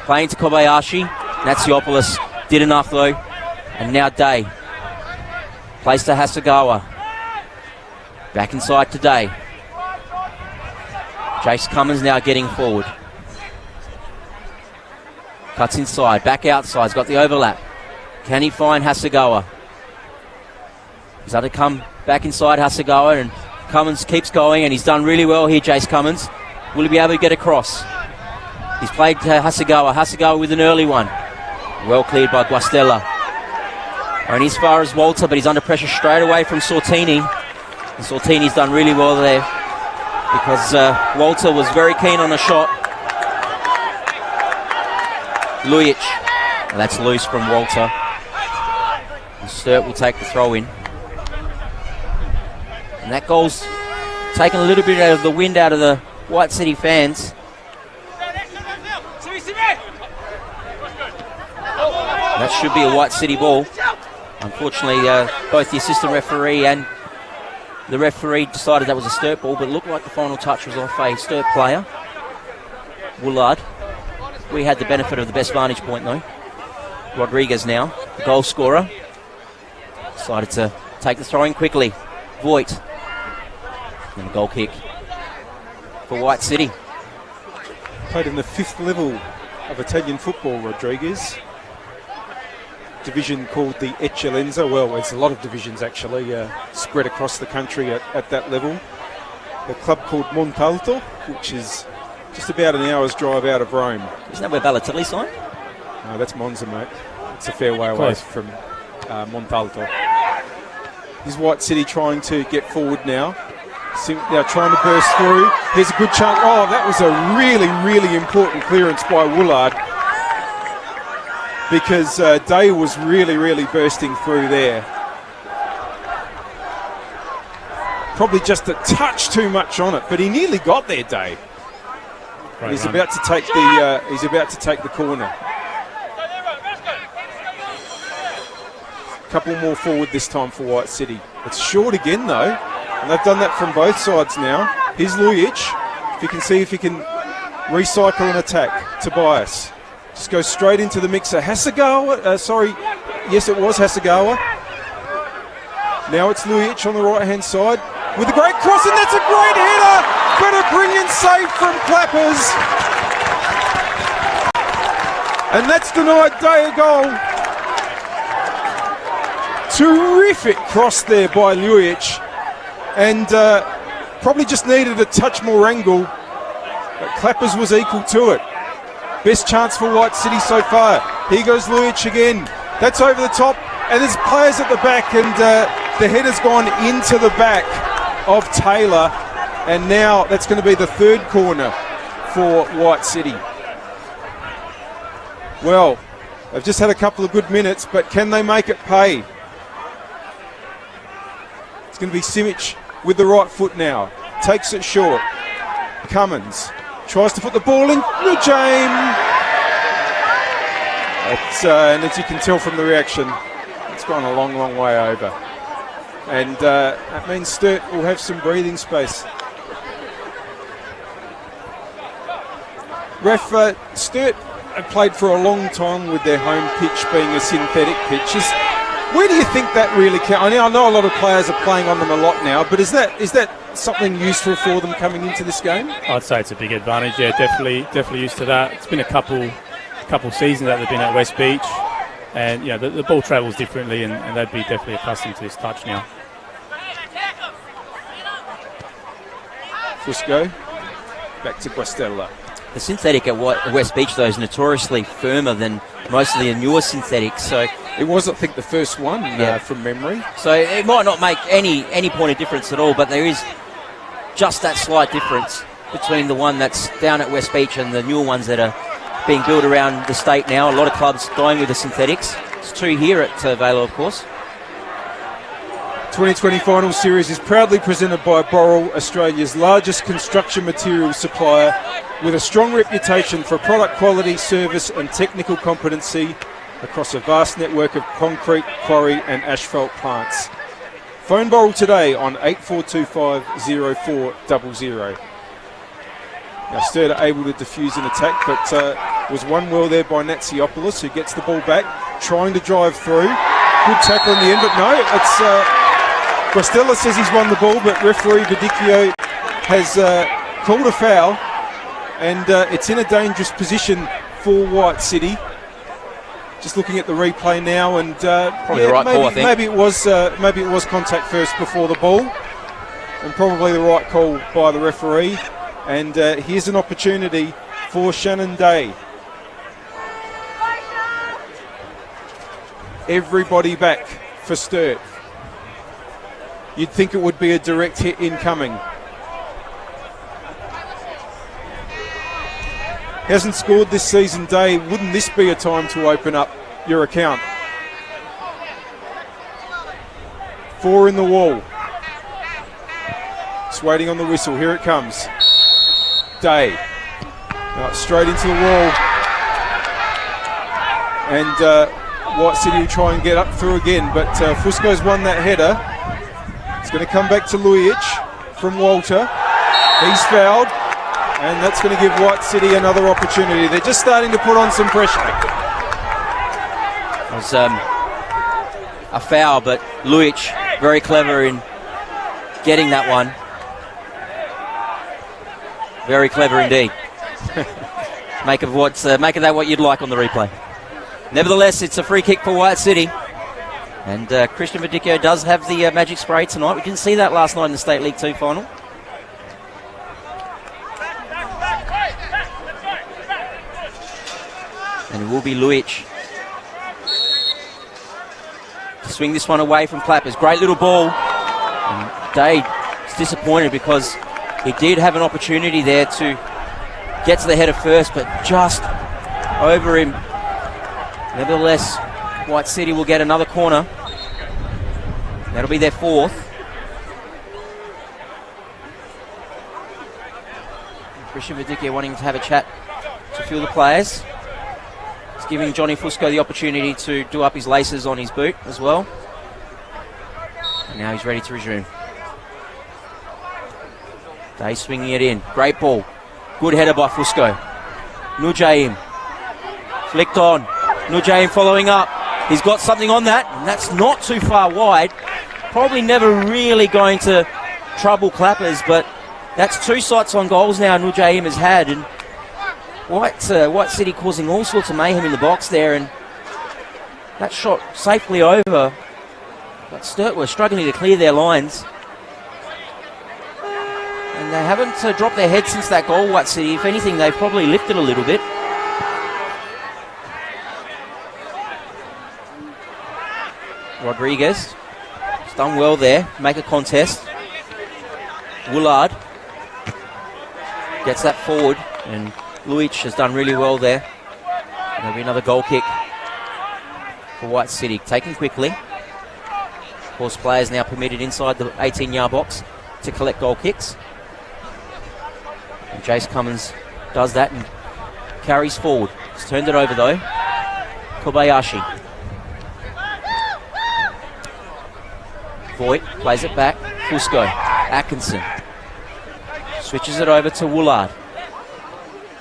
playing to Kobayashi. Natsiopoulos did enough though. And now Day plays to Hasegawa. Back inside to Day. Jace Cummins now getting forward. Cuts inside, back outside, he's got the overlap. Can he find Hasegawa? He's had to come back inside Hasegawa, and Cummins keeps going, and he's done really well here, Jace Cummins. Will he be able to get across? He's played to Hasegawa. Hasegawa with an early one. Well cleared by Guastella. Only as far as Walter, but he's under pressure straight away from Sortini. And Sortini's done really well there because Walter was very keen on a shot. Lujic. And that's loose from Walter. And Sturt will take the throw in. And that goal's taken a little bit out of the wind out of the White City fans. That should be a White City ball. Unfortunately, both the assistant referee and the referee decided that was a Sturt ball, but it looked like the final touch was off a Sturt player. Woolard. We had the benefit of the best vantage point though. Rodriguez now, the goal scorer. Decided to take the throw in quickly. Voigt. And a goal kick for White City. Played in the 5th level of Italian football, Rodriguez. Division called the Eccellenza. Well, there's a lot of divisions actually spread across the country at that level. A club called Montalto, which is just about an hour's drive out of Rome. Isn't that where Balotelli signed? No, that's Monza, mate. It's a fair way away from Montalto. Is White City trying to get forward now? Now trying to burst through. Here's a good chunk. Oh, that was a really, really important clearance by Woolard, because Day was really, really bursting through there. Probably just a touch too much on it, but he nearly got there, Day. He's about to take the corner. Couple more forward this time for White City. It's short again though, and they've done that from both sides now. Here's Lujic. If you can see if he can recycle an attack. Tobias just goes straight into the mixer. Hasegawa, yes, it was Hasegawa. Now it's Lujic on the right-hand side with a great cross, and that's a great header, but a brilliant save from Clappers. And that's denied Day a goal. Terrific cross there by Lujic, and probably just needed a touch more angle, but Clappers was equal to it. Best chance for White City so far. Here goes Lujic again. That's over the top, and there's players at the back, and the header's gone into the back of Taylor, and now that's going to be the third corner for White City. Well, they've just had a couple of good minutes, but can they make it pay? It's going to be Simic with the right foot now. Takes it short. Cummins tries to put the ball in. Nujame. And as you can tell from the reaction, it's gone a long, long way over. And that means Sturt will have some breathing space. Ref, Sturt have played for a long time with their home pitch being a synthetic pitch. Where do you think that really counts? I know a lot of players are playing on them a lot now, but is that something useful for them coming into this game? I'd say it's a big advantage. Yeah, definitely used to that. It's been a couple seasons that they've been at West Beach, and the ball travels differently, and they'd be definitely accustomed to this touch now. Fusco back to Guastella. The synthetic at West Beach, though, is notoriously firmer than most of the newer synthetics. So it was, I think, the first one from memory. So it might not make any point of difference at all, but there is just that slight difference between the one that's down at West Beach and the newer ones that are being built around the state now. A lot of clubs going with the synthetics. It's two here at Velo, of course. 2020 Final Series is proudly presented by Boral, Australia's largest construction materials supplier, with a strong reputation for product quality, service and technical competency across a vast network of concrete, quarry and asphalt plants. Phone Boral today on 8425 0400. Now Sturt are able to defuse an attack, but was won well there by Natsiopoulos, who gets the ball back, trying to drive through. Good tackle in the end, but no, it's Guastella says he's won the ball, but referee Vidicchio has called a foul, and it's in a dangerous position for White City. Just looking at the replay now, and probably the right call, I think. Maybe it was contact first before the ball, and probably the right call by the referee. And here's an opportunity for Shannon Day. Everybody back for Sturt. You'd think it would be a direct hit incoming. Hasn't scored this season, Day. Wouldn't this be a time to open up your account? 4 in the wall. Just waiting on the whistle. Here it comes. Day. Now straight into the wall. And White City will try and get up through again, but Fusco's won that header. It's going to come back to Lujic from Walter. He's fouled, and that's going to give White City another opportunity. They're just starting to put on some pressure. It was a foul, but Lujic very clever in getting that one. Very clever indeed. Make of that what you'd like on the replay. Nevertheless, it's a free kick for White City. And Christian Vidicchio does have the magic spray tonight. We didn't see that last night in the State League 2 final. And it will be Lujic to swing this one away from Clappers. Great little ball. And Day He's disappointed because he did have an opportunity there to get to the header first, but just over him. Nevertheless, White City will get another corner. That'll be their fourth. Christian Vidikia wanting to have a chat to a few of the players. He's giving Johnny Fusco the opportunity to do up his laces on his boot as well. And now he's ready to resume. Day swinging it in. Great ball. Good header by Fusco. Nujaim. Flicked on. Nujaim following up. He's got something on that, and that's not too far wide. Probably never really going to trouble Clappers, but that's 2 shots on goals now Nujaim has had, and White City causing all sorts of mayhem in the box there, and that shot safely over. But Sturt were struggling to clear their lines. And they haven't dropped their head since that goal, White City. If anything, they've probably lifted a little bit. Rodriguez has done well there. Make a contest. Woolard gets that forward, and Luic has done really well there. There'll be another goal kick for White City. Taken quickly. Of course, players now permitted inside the 18-yard box to collect goal kicks. And Jace Cummins does that and carries forward. He's turned it over though. Kobayashi. Voigt plays it back. Fusco. Atkinson. Switches it over to Woolard.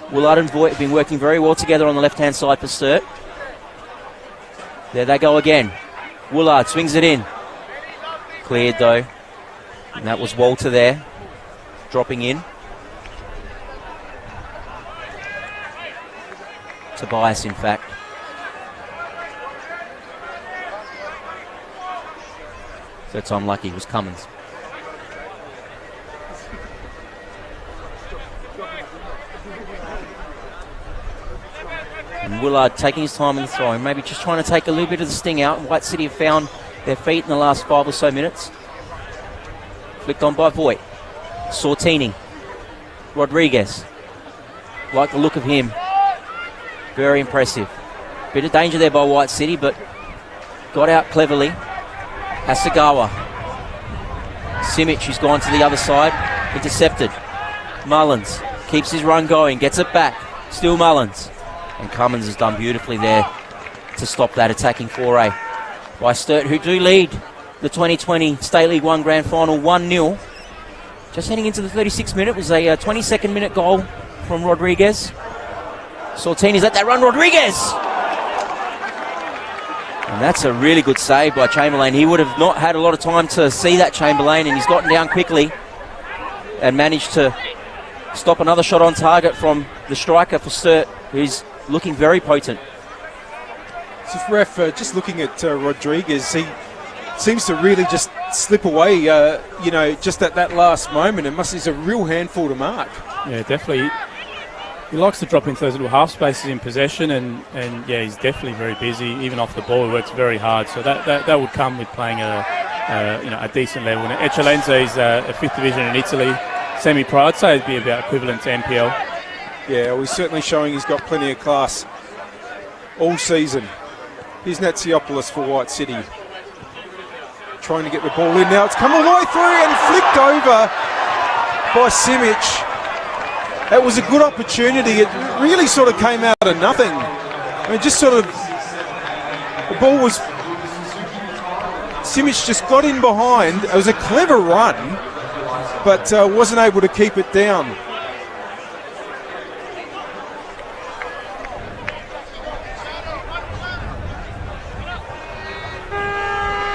Woolard and Voigt have been working very well together on the left-hand side for Sturt. There they go again. Woolard swings it in. Cleared though. And that was Walter there. Dropping in. Tobias, in fact. Third time lucky was Cummins. And Woolard taking his time in the throw, maybe just trying to take a little bit of the sting out. White City have found their feet in the last 5 or so minutes. Flicked on by Voigt. Sortini. Rodriguez. Like the look of him. Very impressive. Bit of danger there by White City, but got out cleverly. Hasagawa. Simic, who's gone to the other side. Intercepted. Mullins keeps his run going, gets it back. Still Mullins. And Cummins has done beautifully there to stop that attacking foray by Sturt, who do lead the 2020 State League 1 Grand Final 1-0. Just heading into the 36th minute was a 22nd minute goal from Rodriguez. Sortini's at that run, Rodriguez! And that's a really good save by Chamberlain. He would have not had a lot of time to see that, Chamberlain, and he's gotten down quickly and managed to stop another shot on target from the striker for Sturt, who's looking very potent. So, ref, just looking at Rodriguez, he seems to really just slip away, just at that last moment. He's a real handful to mark. Yeah, definitely. He likes to drop into those little half spaces in possession, and yeah, he's definitely very busy. Even off the ball, he works very hard. So that would come with playing a decent level. And Eccellenza is a 5th division in Italy, semi-pro. I'd say it'd be about equivalent to NPL. Yeah, well, he's certainly showing he's got plenty of class all season. Here's Natsiopoulos for White City. Trying to get the ball in now. It's come all the way through and flicked over by Simic. That was a good opportunity. It really sort of came out of nothing. I mean, just sort of, the ball was, Simic just got in behind. It was a clever run, but wasn't able to keep it down.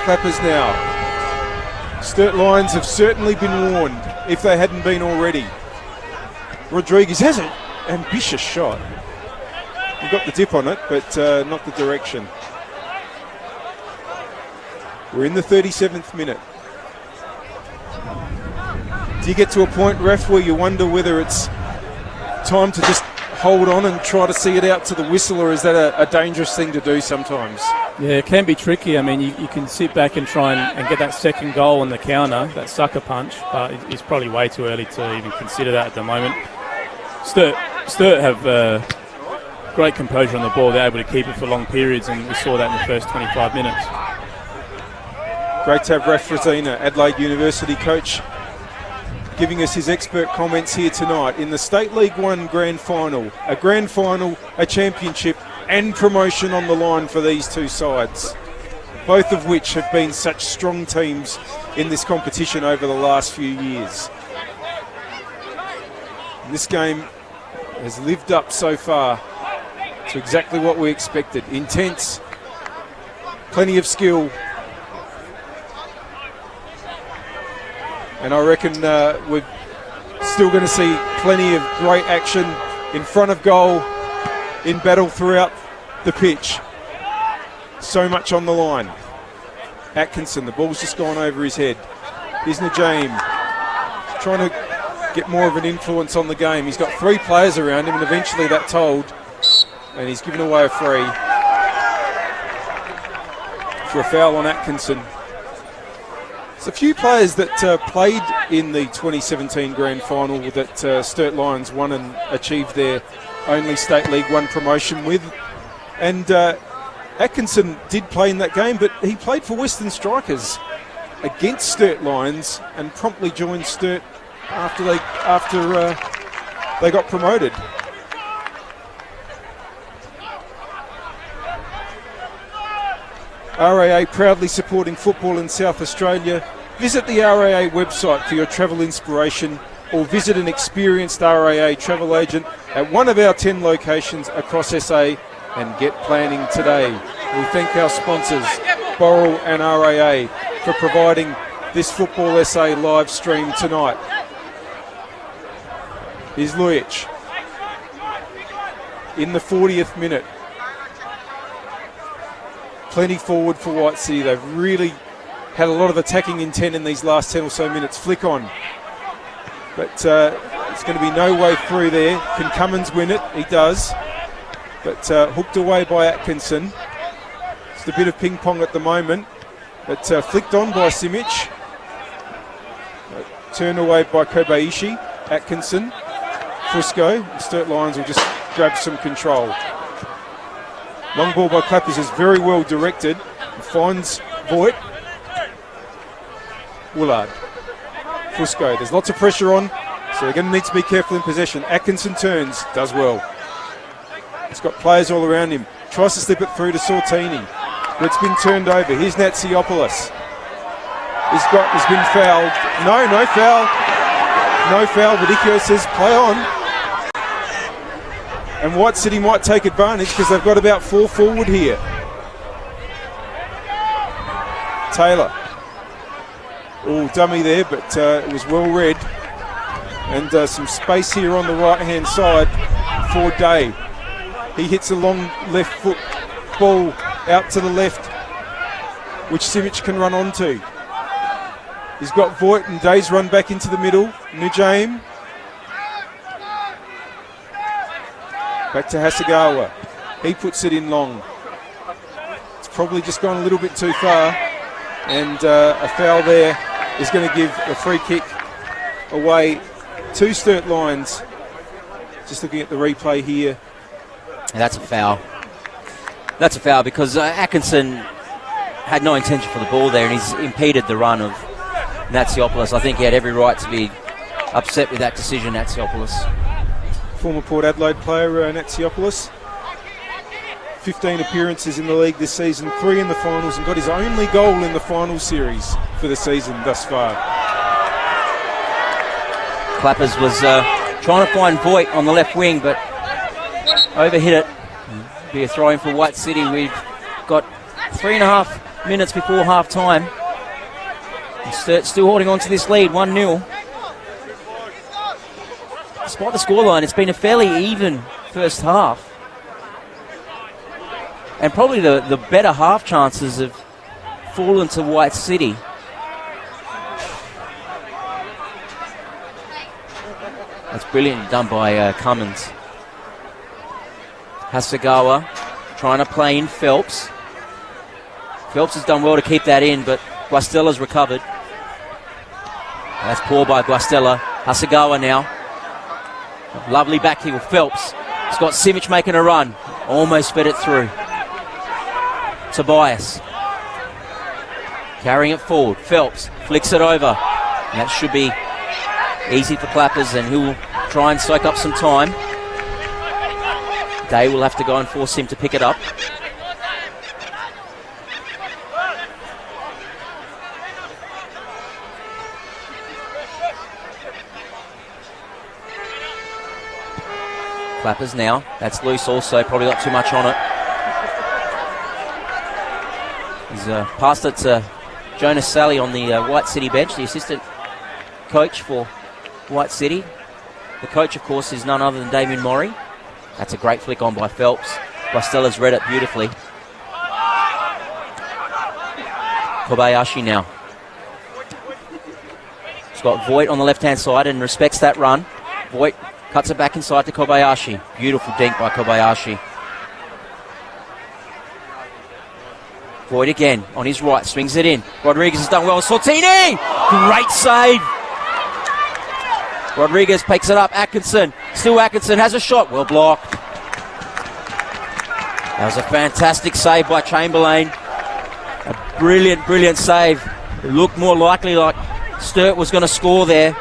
Clappers now. Sturt Lions have certainly been warned, if they hadn't been already. Rodriguez has an ambitious shot. He got the dip on it, but not the direction. We're in the 37th minute. Do you get to a point, ref, where you wonder whether it's time to just hold on and try to see it out to the whistle, or is that a dangerous thing to do sometimes? Yeah, it can be tricky. I mean, you can sit back and try and get that second goal on the counter, that sucker punch, but it's probably way too early to even consider that at the moment. Sturt have great composure on the ball. They're able to keep it for long periods, and we saw that in the first 25 minutes. Great to have Raf Rosina, Adelaide University coach, giving us his expert comments here tonight in the State League 1 Grand Final. A Grand Final, a championship and promotion on the line for these two sides, both of which have been such strong teams in this competition over the last few years. And this game has lived up so far to exactly what we expected. Intense, plenty of skill, and I reckon we're still going to see plenty of great action in front of goal, in battle throughout the pitch. So much on the line. Atkinson, the ball's just gone over his head. Here's Najim, trying to get more of an influence on the game. He's got 3 players around him, and eventually that told, and he's given away a free for a foul on Atkinson. There's a few players that played in the 2017 Grand Final that Sturt Lions won and achieved their only State League 1 promotion with. And Atkinson did play in that game, but he played for Western Strikers against Sturt Lions and promptly joined Sturt after they got promoted. RAA proudly supporting football in South Australia. Visit the RAA website for your travel inspiration, or visit an experienced RAA travel agent at one of our 10 locations across SA and get planning today. We thank our sponsors, Boral and RAA, for providing this Football SA live stream tonight. Here's Lujic in the 40th minute. Plenty forward for White City. They've really had a lot of attacking intent in these last 10 or so minutes. Flick on. But it's going to be no way through there. Can Cummins win it? He does. But hooked away by Atkinson. Just a bit of ping pong at the moment. But flicked on by Simic. Turned away by Kobayashi. Atkinson. Fusco. Sturt Lions will just grab some control. Long ball by Clappers is very well directed. Finds Voigt. Woolard. Fusco. There's lots of pressure on, so they're going to need to be careful in possession. Atkinson turns. Does well. He's got players all around him. Tries to slip it through to Sortini. But it's been turned over. Here's Natsiopoulos. He's been fouled. No foul. No foul. Vidicchio says play on. And White City might take advantage because they've got about 4 forward here. Taylor. Oh, dummy there, but it was well read. And some space here on the right-hand side for Day. He hits a long left foot ball out to the left, which Simic can run onto. He's got Voigt and Day's run back into the middle. Nujame. Back to Hasegawa. He puts it in long. It's probably just gone a little bit too far. And a foul there is going to give a free kick away to Sturt Lions. Just looking at the replay here. That's a foul. That's a foul because Atkinson had no intention for the ball there, and he's impeded the run of Natsiopoulos. I think he had every right to be upset with that decision, Natsiopoulos. Former Port Adelaide player, Natsiopoulos. 15 appearances in the league this season, 3 in the finals, and got his only goal in the final series for the season thus far. Clappers was trying to find Voigt on the left wing, but overhit it. Be a throw-in for White City. We've got 3.5 minutes before half-time. Still holding on to this lead, 1-0. Despite the scoreline, it's been a fairly even first half. And probably the better half chances have fallen to White City. That's brilliant done by Cummins. Hasegawa trying to play in Phelps. Phelps has done well to keep that in, but Guastella's recovered. That's poor by Guastella. Hasegawa now. Lovely back heel. Phelps. He's got Simic making a run. Almost fed it through. Tobias. Carrying it forward. Phelps flicks it over. And that should be easy for Clappers, and he'll try and soak up some time. Day will have to go and force him to pick it up. Clappers now. That's loose also. Probably got too much on it. He's passed it to Jonas Sally on the White City bench, the assistant coach for White City. The coach, of course, is none other than Damien Maury. That's a great flick on by Phelps. Guastella's read it beautifully. Kobayashi now. He's got Voigt on the left-hand side and respects that run. Voigt cuts it back inside to Kobayashi. Beautiful dink by Kobayashi. Voigt again on his right, swings it in. Rodriguez has done well. Sortini! Great save! Rodriguez picks it up. Atkinson. Still Atkinson has a shot. Well blocked. That was a fantastic save by Chamberlain. A brilliant, brilliant save. It looked more likely like Sturt was going to score there.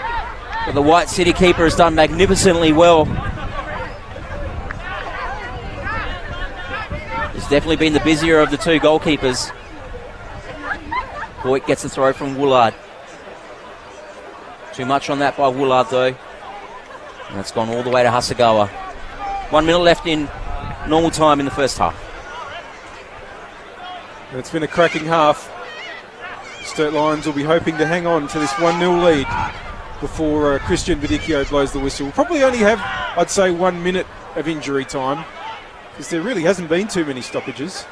But the White City keeper has done magnificently well. He's definitely been the busier of the two goalkeepers. Voigt gets the throw from Woolard. Too much on that by Woolard though. And that's gone all the way to Hasegawa. 1 minute left in normal time in the first half. It's been a cracking half. Sturt Lions will be hoping to hang on to this 1-0 lead before Christian Vidicchio blows the whistle. We'll probably only have, I'd say, 1 minute of injury time, because there really hasn't been too many stoppages.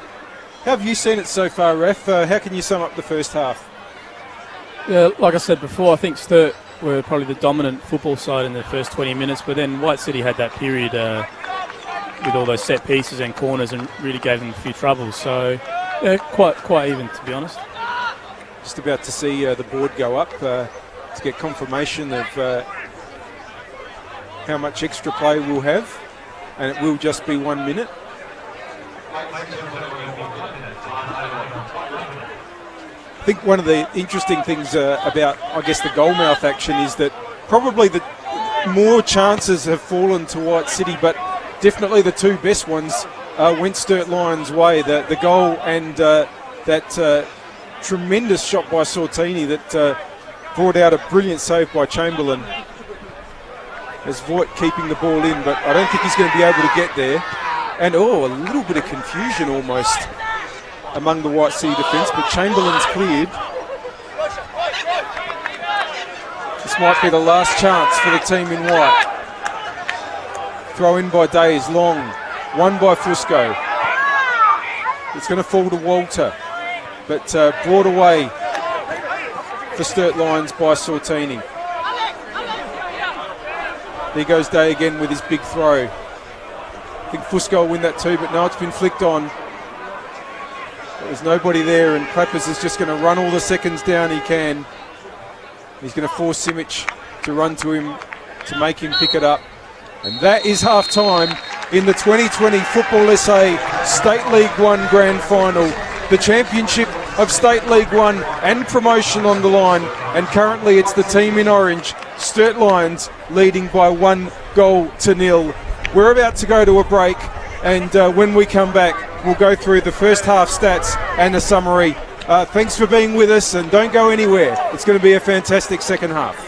How have you seen it so far, Ref? How can you sum up the first half? Yeah, like I said before, I think Sturt were probably the dominant football side in the first 20 minutes, but then White City had that period with all those set pieces and corners and really gave them a few troubles. So, yeah, quite even, to be honest. Just about to see the board go up to get confirmation of how much extra play we'll have, and it will just be 1 minute. I think one of the interesting things about, I guess, the goalmouth action is that probably the more chances have fallen to White City, but definitely the two best ones went Sturt Lions' way. The goal and that tremendous shot by Sortini that brought out a brilliant save by Chamberlain. As Voigt keeping the ball in, but I don't think he's going to be able to get there. And a little bit of confusion almost among the White City defence, but Chamberlain's cleared. This might be the last chance for the team in white. Throw in by Days, long. One by Fusco. It's going to fall to Walter, but brought away for Sturt Lions by Sortini. There goes Day again with his big throw. I think Fusco will win that too, but no, it's been flicked on. There's nobody there, and Clappers is just going to run all the seconds down he can. He's going to force Simic to run to him to make him pick it up. And that is half-time in the 2020 Football SA State League 1 Grand Final. The championship of State League 1 and promotion on the line. And currently it's the team in orange, Sturt Lions, leading by 1-0. We're about to go to a break, and when we come back, we'll go through the first half stats and a summary. Thanks for being with us, and don't go anywhere. It's going to be a fantastic second half.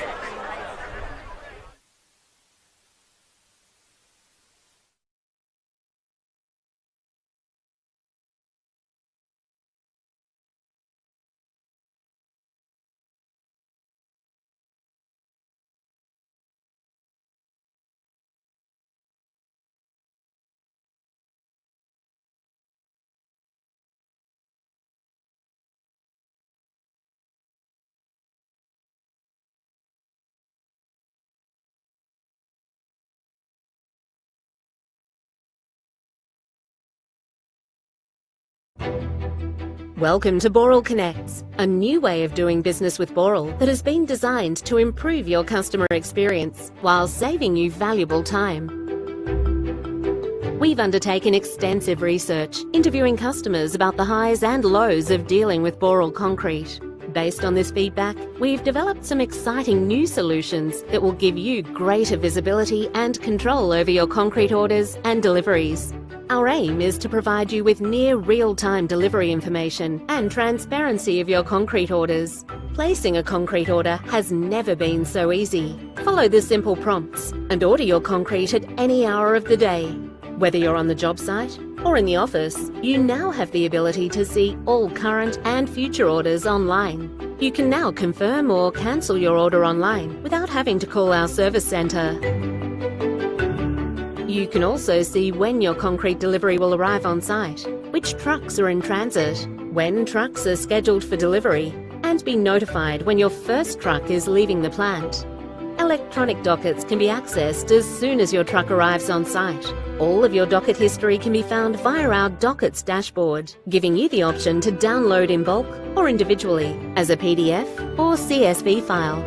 Welcome to Boral Connects, a new way of doing business with Boral that has been designed to improve your customer experience while saving you valuable time. We've undertaken extensive research, interviewing customers about the highs and lows of dealing with Boral Concrete. Based on this feedback, we've developed some exciting new solutions that will give you greater visibility and control over your concrete orders and deliveries. Our aim is to provide you with near real-time delivery information and transparency of your concrete orders. Placing a concrete order has never been so easy. Follow the simple prompts and order your concrete at any hour of the day. Whether you're on the job site or in the office, you now have the ability to see all current and future orders online. You can now confirm or cancel your order online without having to call our service centre. You can also see when your concrete delivery will arrive on site, which trucks are in transit, when trucks are scheduled for delivery, and be notified when your first truck is leaving the plant. Electronic dockets can be accessed as soon as your truck arrives on site. All of your docket history can be found via our Dockets dashboard, giving you the option to download in bulk or individually as a PDF or CSV file.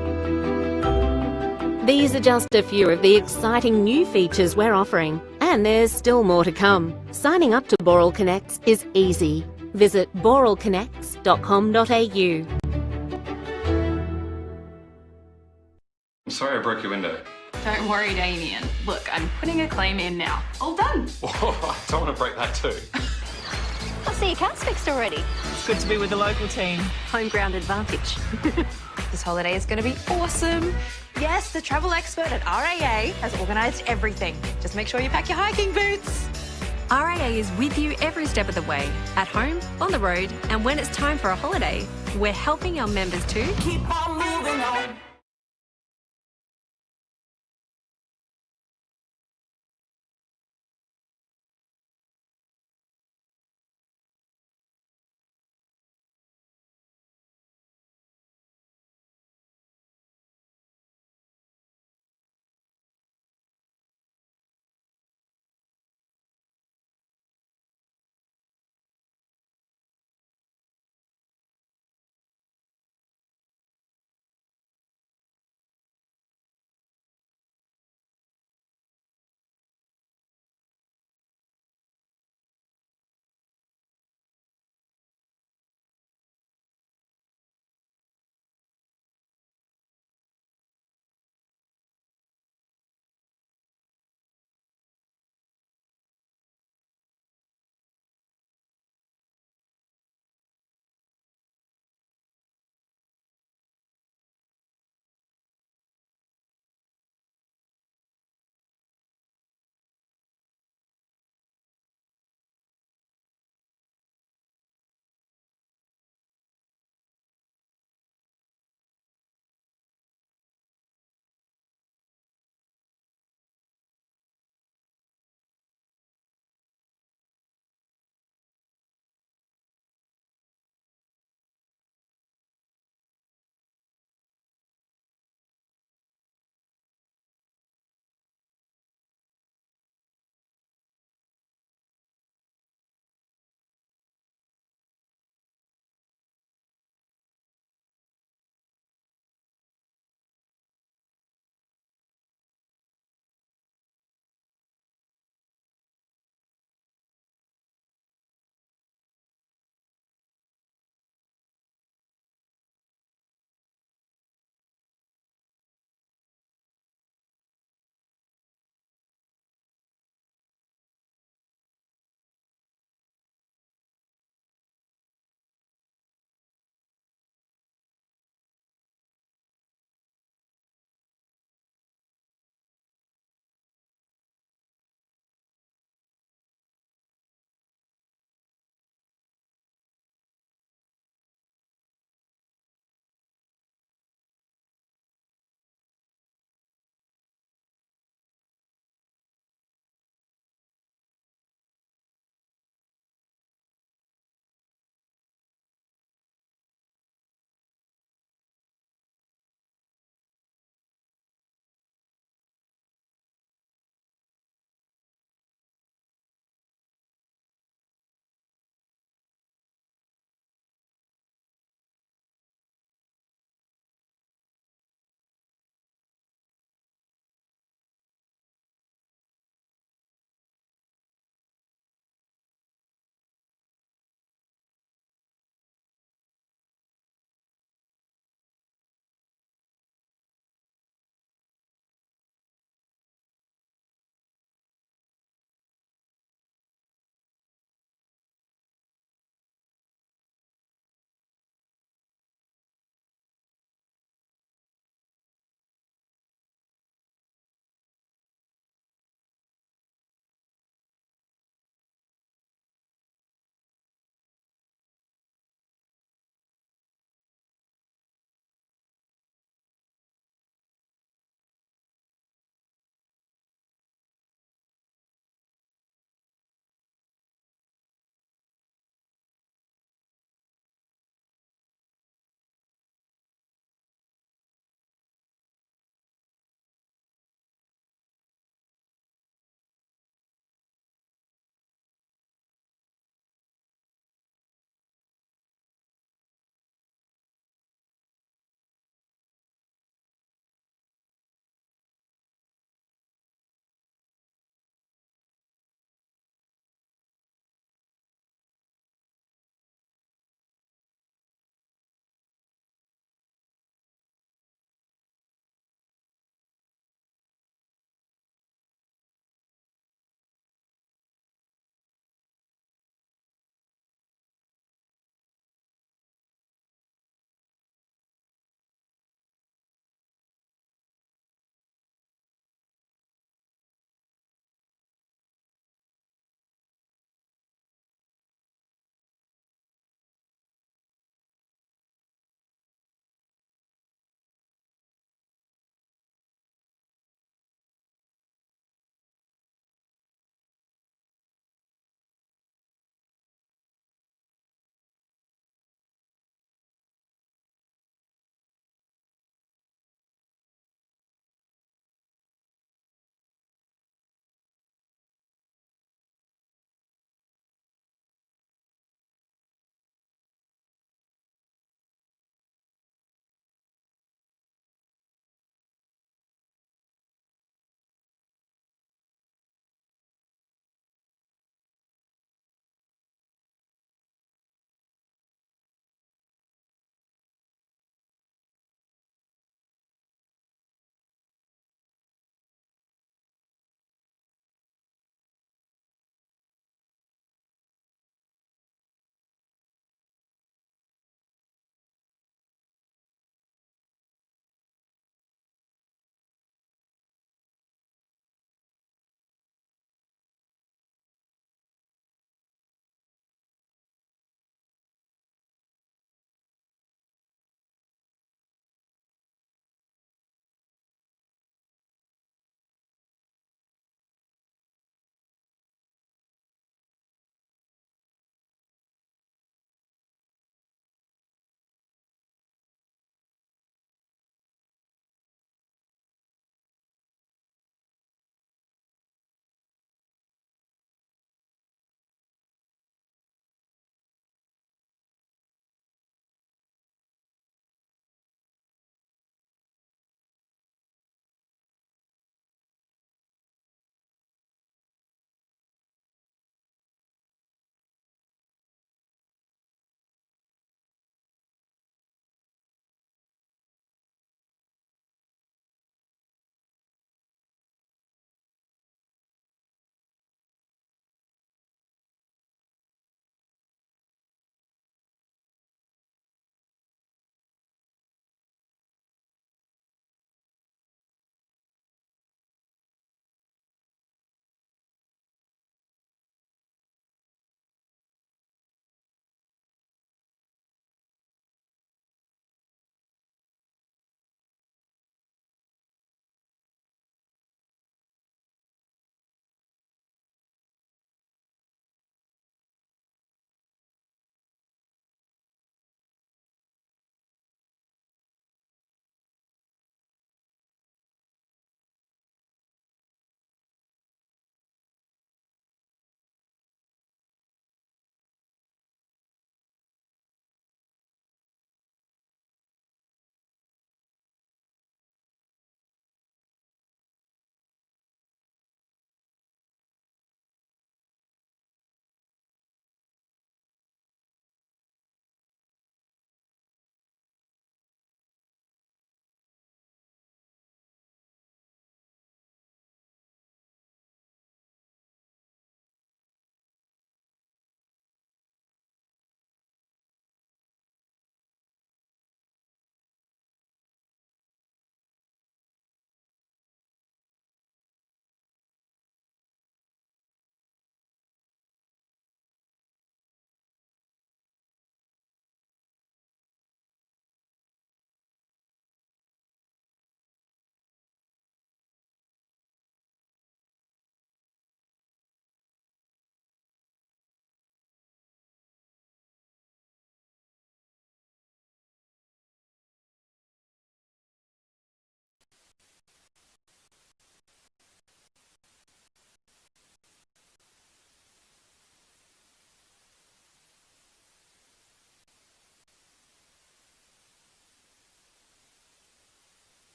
These are just a few of the exciting new features we're offering, and there's still more to come. Signing up to Boral Connects is easy. Visit boralconnects.com.au. I'm sorry I broke your window. Don't worry, Damien. Look, I'm putting a claim in now. All done. Oh, I don't want to break that too. I see your car's fixed already. It's good to be with the local team. Home ground advantage. This holiday is going to be awesome. Yes, the travel expert at RAA has organised everything. Just make sure you pack your hiking boots. RAA is with you every step of the way, at home, on the road, and when it's time for a holiday, we're helping our members to keep on moving on.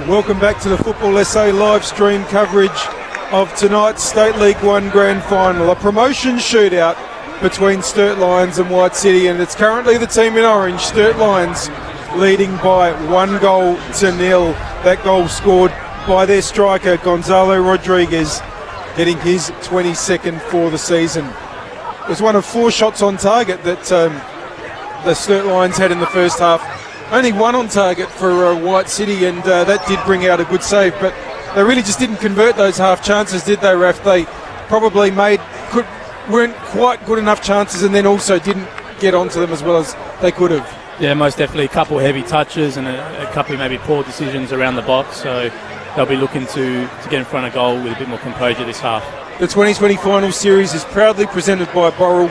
Welcome back to the Football SA live stream coverage of tonight's State League 1 Grand Final. A promotion shootout between Sturt Lions and White City, and it's currently the team in orange, Sturt Lions, leading by 1-0. That goal scored by their striker, Gonzalo Rodriguez, getting his 22nd for the season. It was one of 4 shots on target that the Sturt Lions had in the first half. Only 1 on target for White City, and that did bring out a good save, but they really just didn't convert those half chances, did they, Raf? They probably weren't quite good enough chances, and then also didn't get onto them as well as they could have. Yeah, most definitely a couple of heavy touches and a couple of maybe poor decisions around the box, so they'll be looking to get in front of goal with a bit more composure this half. The 2020 final series is proudly presented by Boral.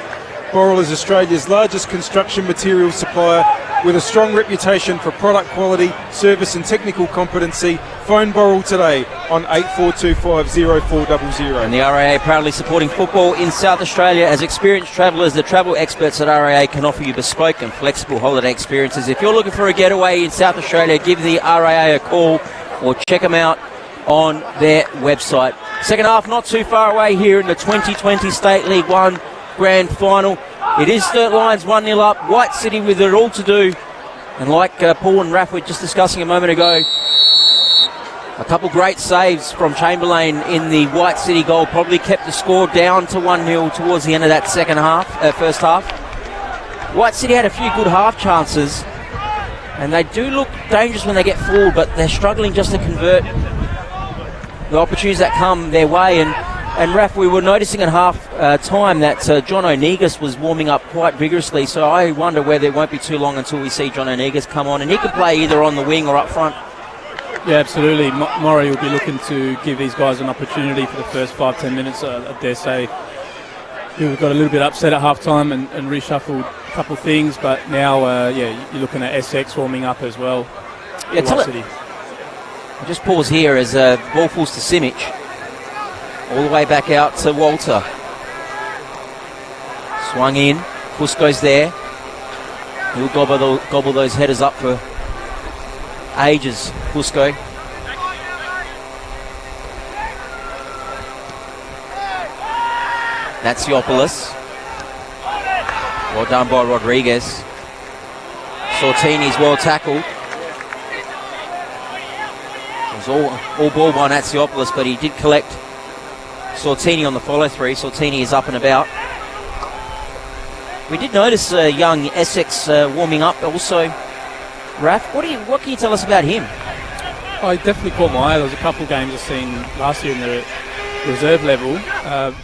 Boral is Australia's largest construction materials supplier with a strong reputation for product quality, service and technical competency. Phone Boral today on 8425 0400. And the RAA proudly supporting football in South Australia. As experienced travellers, the travel experts at RAA can offer you bespoke and flexible holiday experiences. If you're looking for a getaway in South Australia, give the RAA a call or check them out on their website. Second half not too far away here in the 2020 State League 1 Grand Final. It is Sturt Lions 1-0 up, White City with it all to do, and like Paul and Raph were just discussing a moment ago, a couple great saves from Chamberlain in the White City goal probably kept the score down to 1-0 towards the end of that first half. White City had a few good half chances, and they do look dangerous when they get forward, but they're struggling just to convert the opportunities that come their way. And Raph, we were noticing at half time that John O'Negus was warming up quite vigorously, so I wonder whether it won't be too long until we see John O'Negus come on, and he could play either on the wing or up front. Yeah, absolutely. Murray will be looking to give these guys an opportunity for the first 5-10 minutes. I dare say he got a little bit upset at half time and reshuffled a couple of things, but now, you're looking at SX warming up as well. Yeah, I'll just pause here as ball falls to Simic. All the way back out to Walter. Swung in. Fusco's there. He'll gobble those headers up for ages, Fusco. That's Yopoulos. Well done by Rodriguez. Sortini's well tackled. It was all ball by Natsiopoulos, but he did collect Sortini on the follow-through. Sortini is up and about. We did notice young Essex warming up also. Raph, what can you tell us about him? I definitely caught my eye. There was a couple of games I've seen last year in the reserve level.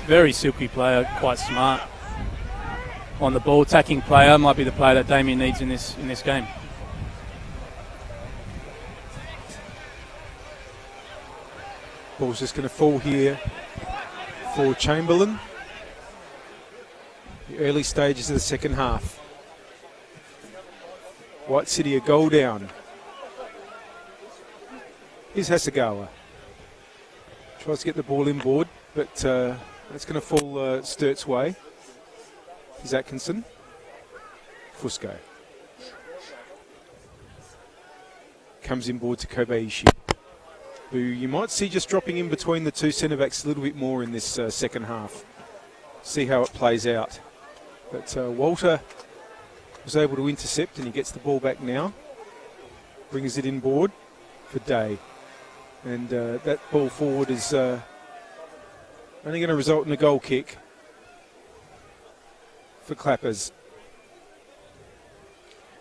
Very silky player, quite smart. On the ball, attacking player, might be the player that Damien needs in this game. Ball's just going to fall here for Chamberlain. The early stages of the second half. White City a goal down. Here's Hasegawa. Tries to get the ball inboard, but that's going to fall Sturt's way. Here's Atkinson. Fusco. Comes inboard to Kobayashi, who you might see just dropping in between the two centre-backs a little bit more in this second half. See how it plays out. But Walter was able to intercept, and he gets the ball back now. Brings it inboard for Day. And that ball forward is only going to result in a goal kick for Clappers.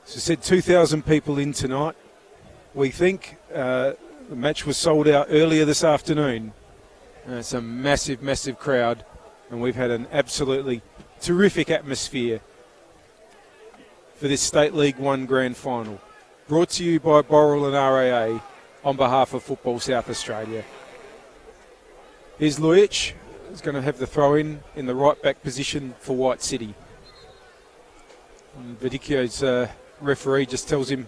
So said 2,000 people in tonight. We think the match was sold out earlier this afternoon. It's a massive, massive crowd, and we've had an absolutely terrific atmosphere for this State League 1 Grand Final. Brought to you by Boral and RAA on behalf of Football South Australia. Here's Lujic. He's going to have the throw-in the right back position for White City. And Vidicchio's referee just tells him,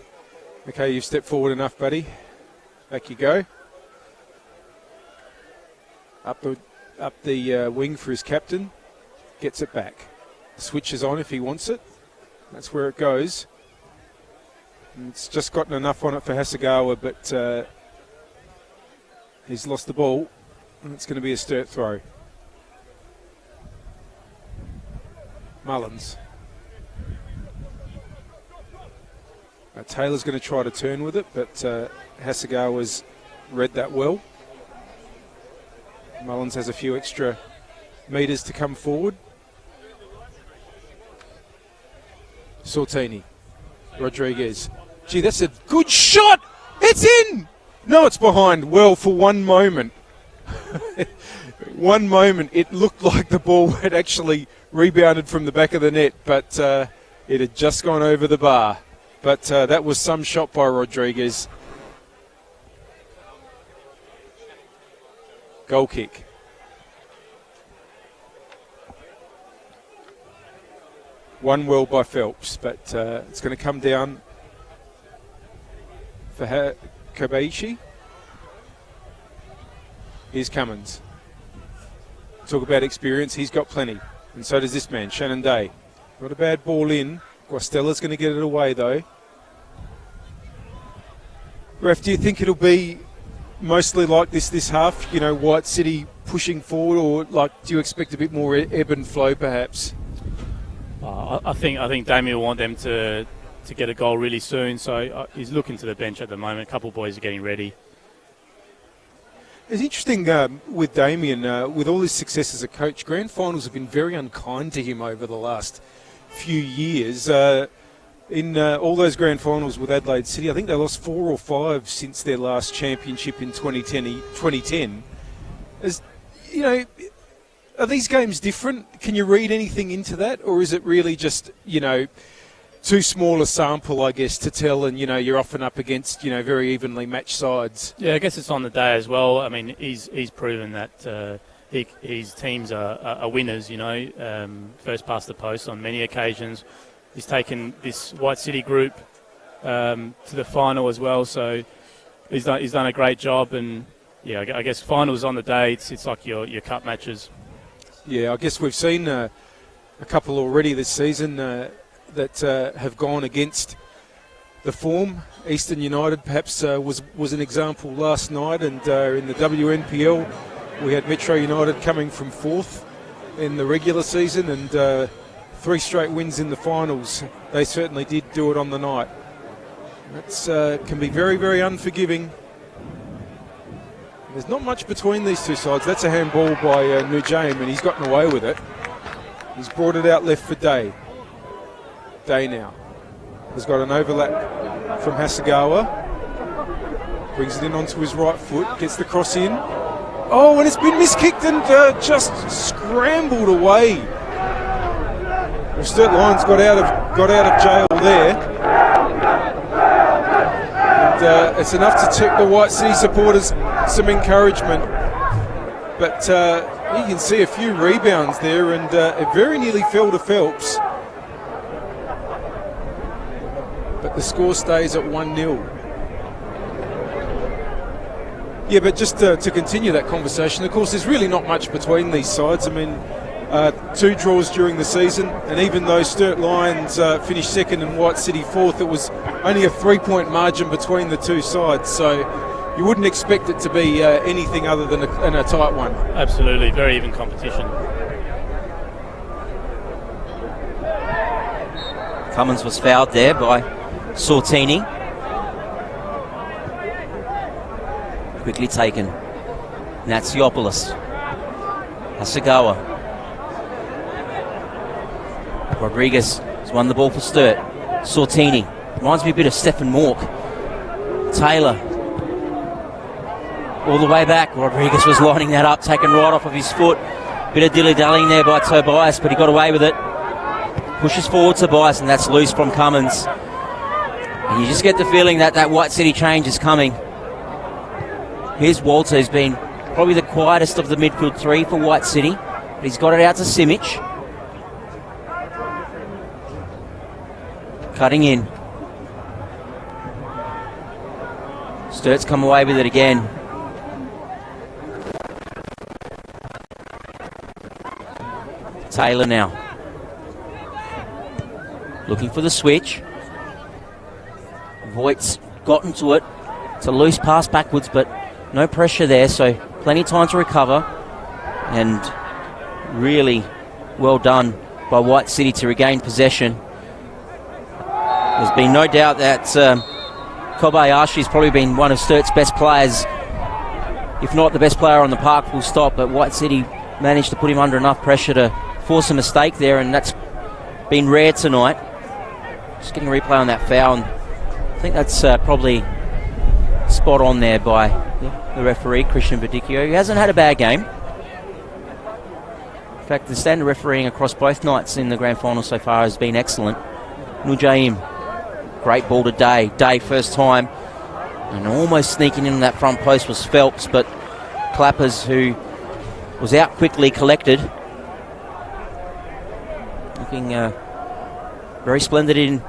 okay, you've stepped forward enough, buddy. Back you go. Up the wing for his captain. Gets it back. Switches on if he wants it. That's where it goes. And it's just gotten enough on it for Hasegawa, but He's lost the ball, and it's going to be a Sturt throw. Mullins. Taylor's going to try to turn with it, but Hasegawa's read that well. Mullins has a few extra metres to come forward. Sortini. Rodriguez. Gee, that's a good shot! It's in! No, it's behind. Well, for one moment. One moment, it looked like the ball had actually rebounded from the back of the net, but it had just gone over the bar. But that was some shot by Rodriguez. Goal kick. Won well by Phelps, but it's going to come down for Kobayashi. Here's Cummins. Talk about experience, he's got plenty. And so does this man, Shannon Day. Not a bad ball in. Guastella's going to get it away, though. Ref, do you think it'll be mostly like this half? You know, White City pushing forward, or do you expect a bit more ebb and flow, perhaps? I think Damien will want them to get a goal really soon, so he's looking to the bench at the moment. A couple of boys are getting ready. It's interesting with Damien, with all his success as a coach, grand finals have been very unkind to him over the last few years. In all those grand finals with Adelaide City, I think they lost 4 or 5 since their last championship in 2010. As you know, are these games different? Can you read anything into that, or is it really just, you know, too small a sample, I guess, to tell, and, you know, you're often up against, you know, very evenly matched sides? Yeah, I guess it's on the day as well. I mean, he's proven that his teams are winners, you know, first past the post on many occasions. He's taken this White City group to the final as well, so he's done a great job. And yeah, I guess finals on the day, it's like your cup matches. Yeah, I guess we've seen a couple already this season that have gone against the form. Eastern United perhaps was an example last night, and in the WNPL we had Metro United coming from 4th in the regular season, and 3 straight wins in the finals. They certainly did do it on the night. That can be very, very unforgiving. There's not much between these two sides. That's a handball by Nujame, and he's gotten away with it. He's brought it out left for Day. Day now has got an overlap from Hasegawa. Brings it in onto his right foot, gets the cross in. Oh, and it's been miskicked and just scrambled away. Well, Sturt Lions got out of jail there. And it's enough to take the White City supporters some encouragement. But you can see a few rebounds there, and it very nearly fell to Phelps. But the score stays at 1-0. Yeah, but just to continue that conversation, of course, there's really not much between these sides. I mean, 2 draws during the season, and even though Sturt Lions finished 2nd and White City 4th, it was only a 3-point margin between the two sides. So you wouldn't expect it to be anything other than a tight one. Absolutely, very even competition. Cummins was fouled there by Sortini. Quickly taken. Natsiopoulos. Hasegawa. Rodriguez has won the ball for Sturt. Sortini. Reminds me a bit of Stephen Mork. Taylor. All the way back. Rodriguez was lining that up, taken right off of his foot. Bit of dilly-dallying there by Tobias, but he got away with it. Pushes forward Tobias, and that's loose from Cummins. And you just get the feeling that that White City change is coming. Here's Walter, who's been probably the quietest of the midfield 3 for White City. But he's got it out to Simic. Cutting in. Sturt's come away with it again. Taylor now. Looking for the switch. Voigt's gotten to it. It's a loose pass backwards, but No pressure there, so plenty of time to recover. And really well done by White City to regain possession. There's been no doubt that Kobayashi's probably been one of Sturt's best players, if not the best player on the park, full stop, but White City managed to put him under enough pressure to force a mistake there, and that's been rare tonight. Just getting a replay on that foul, and I think that's probably spot on there by the referee, Christian Badicchio. He hasn't had a bad game. In fact, the standard refereeing across both nights in the grand final so far has been excellent. Nujaim, great ball to Day. Day first time, and almost sneaking in that front post was Phelps, but Clappers, who was out quickly, collected. Looking very splendid in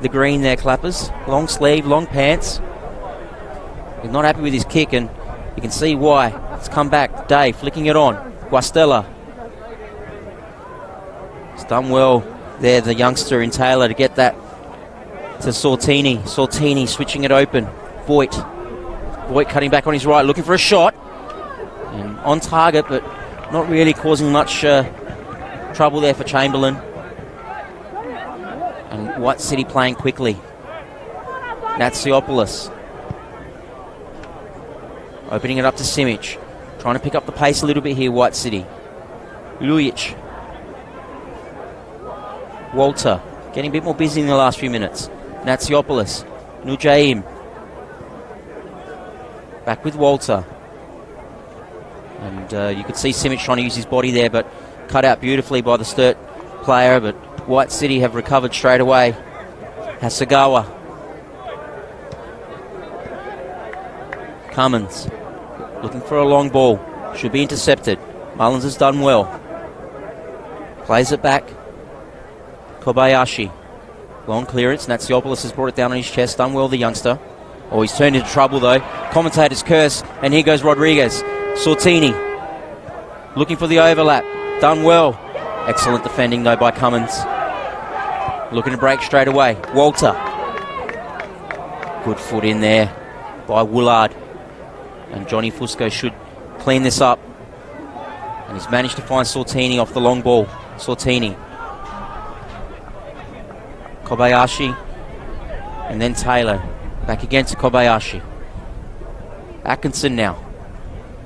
the green there, Clappers. Long sleeve, long pants. He's not happy with his kick, and you can see why. It's come back. Day flicking it on. Guastella. It's done well there, the youngster in Taylor, to get that to Sortini. Sortini switching it open. Voigt cutting back on his right, looking for a shot. And on target, but not really causing much trouble there for Chamberlain. And White City playing quickly. Natsiopoulos. Opening it up to Simic. Trying to pick up the pace a little bit here, White City. Lujic. Walter. Getting a bit more busy in the last few minutes. Natsiopoulos. Nujaim. Back with Walter. And you could see Simic trying to use his body there, but cut out beautifully by the Sturt player. But White City have recovered straight away. Hasegawa. Cummins. Looking for a long ball. Should be intercepted. Mullins has done well. Plays it back. Kobayashi. Long clearance. Natsiopoulos has brought it down on his chest. Done well, the youngster. Oh, he's turned into trouble, though. Commentator's curse. And here goes Rodriguez. Sortini. Looking for the overlap. Done well. Excellent defending, though, by Cummins. Looking to break straight away. Walter. Good foot in there by Woolard. And Johnny Fusco should clean this up. And he's managed to find Sortini off the long ball. Sortini. Kobayashi. And then Taylor. Back again to Kobayashi. Atkinson now.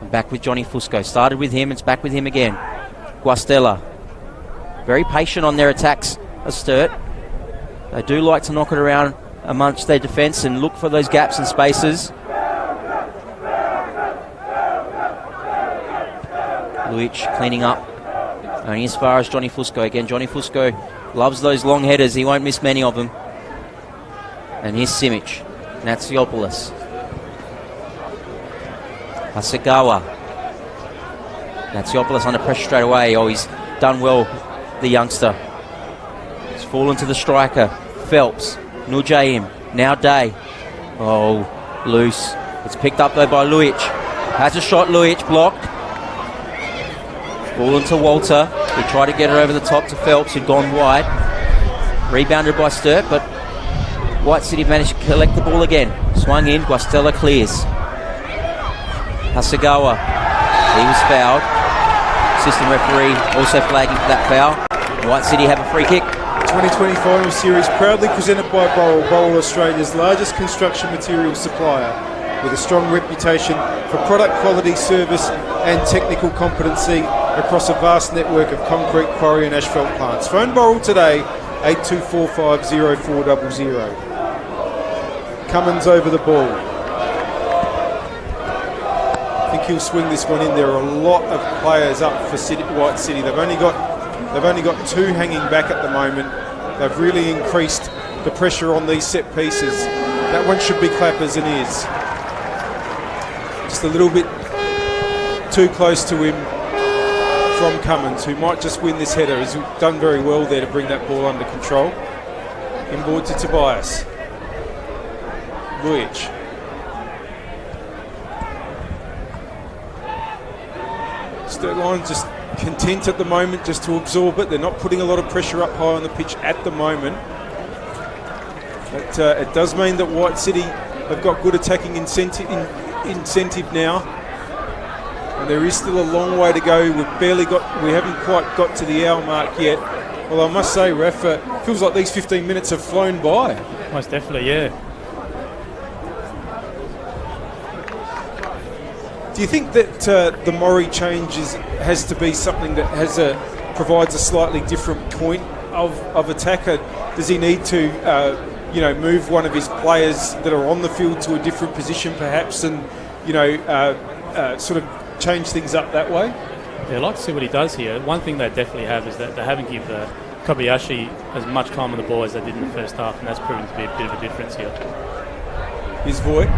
And back with Johnny Fusco. Started with him, it's back with him again. Guastella. Very patient on their attacks, Sturt. They do like to knock it around amongst their defence and look for those gaps and spaces. Lujic cleaning up. Only as far as Johnny Fusco. Again, Johnny Fusco loves those long headers. He won't miss many of them. And here's Simic. Natsiopoulos. Hasegawa. Natsiopoulos under pressure straight away. Oh, he's done well, the youngster. He's fallen to the striker. Phelps. Nujaim. Now Day. Oh, loose. It's picked up though by Lujic. Has a shot, Lujic blocked. Ball into Walter. He tried to get it over the top to Phelps, who'd gone wide. Rebounded by Sturt, but White City managed to collect the ball again. Swung in, Guastella clears. Hasegawa. He was fouled. Assistant referee also flagging for that foul. White City have a free kick. 2020 final series proudly presented by Boral. Boral, Australia's largest construction materials supplier, with a strong reputation for product quality, service and technical competency across a vast network of concrete, quarry and asphalt plants. Phone Boral today, 82450400. Cummins over the ball. I think he'll swing this one in. There are a lot of players up for White City. They've only got two hanging back at the moment. They've really increased the pressure on these set pieces. That one should be Clappers and is. Just a little bit too close to him from Cummins, who might just win this header. He's done very well there to bring that ball under control. Inboard to Tobias. Lujic. Sturt Lions just content at the moment just to absorb it. They're not putting a lot of pressure up high on the pitch at the moment. But it does mean that White City have got good attacking incentive now. And there is still a long way to go. We haven't quite got to the hour mark yet. Well, I must say, Ref, it feels like these 15 minutes have flown by. Most definitely, yeah. Do you think that the Murray change has to be something that provides a slightly different point of attack? Does he need to, move one of his players that are on the field to a different position, perhaps, and sort of change things up that way? Yeah, I'd like to see what he does here. One thing they definitely have is that they haven't given Kobayashi as much time on the ball as they did in the first half, and that's proven to be a bit of a difference here. Here's Voigt.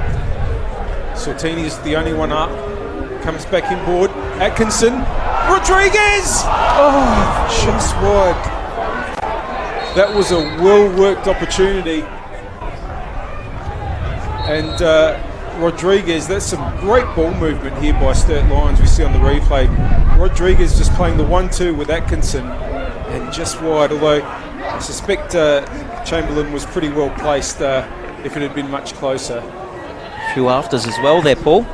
Sortini is the only one up. Comes back inboard. Atkinson. Rodriguez! Oh, just wide. That was a well-worked opportunity. And Rodriguez, that's some great ball movement here by Sturt Lions we see on the replay. Rodriguez just playing the 1-2 with Atkinson and just wide, although I suspect Chamberlain was pretty well placed if it had been much closer. A few afters as well there, Paul.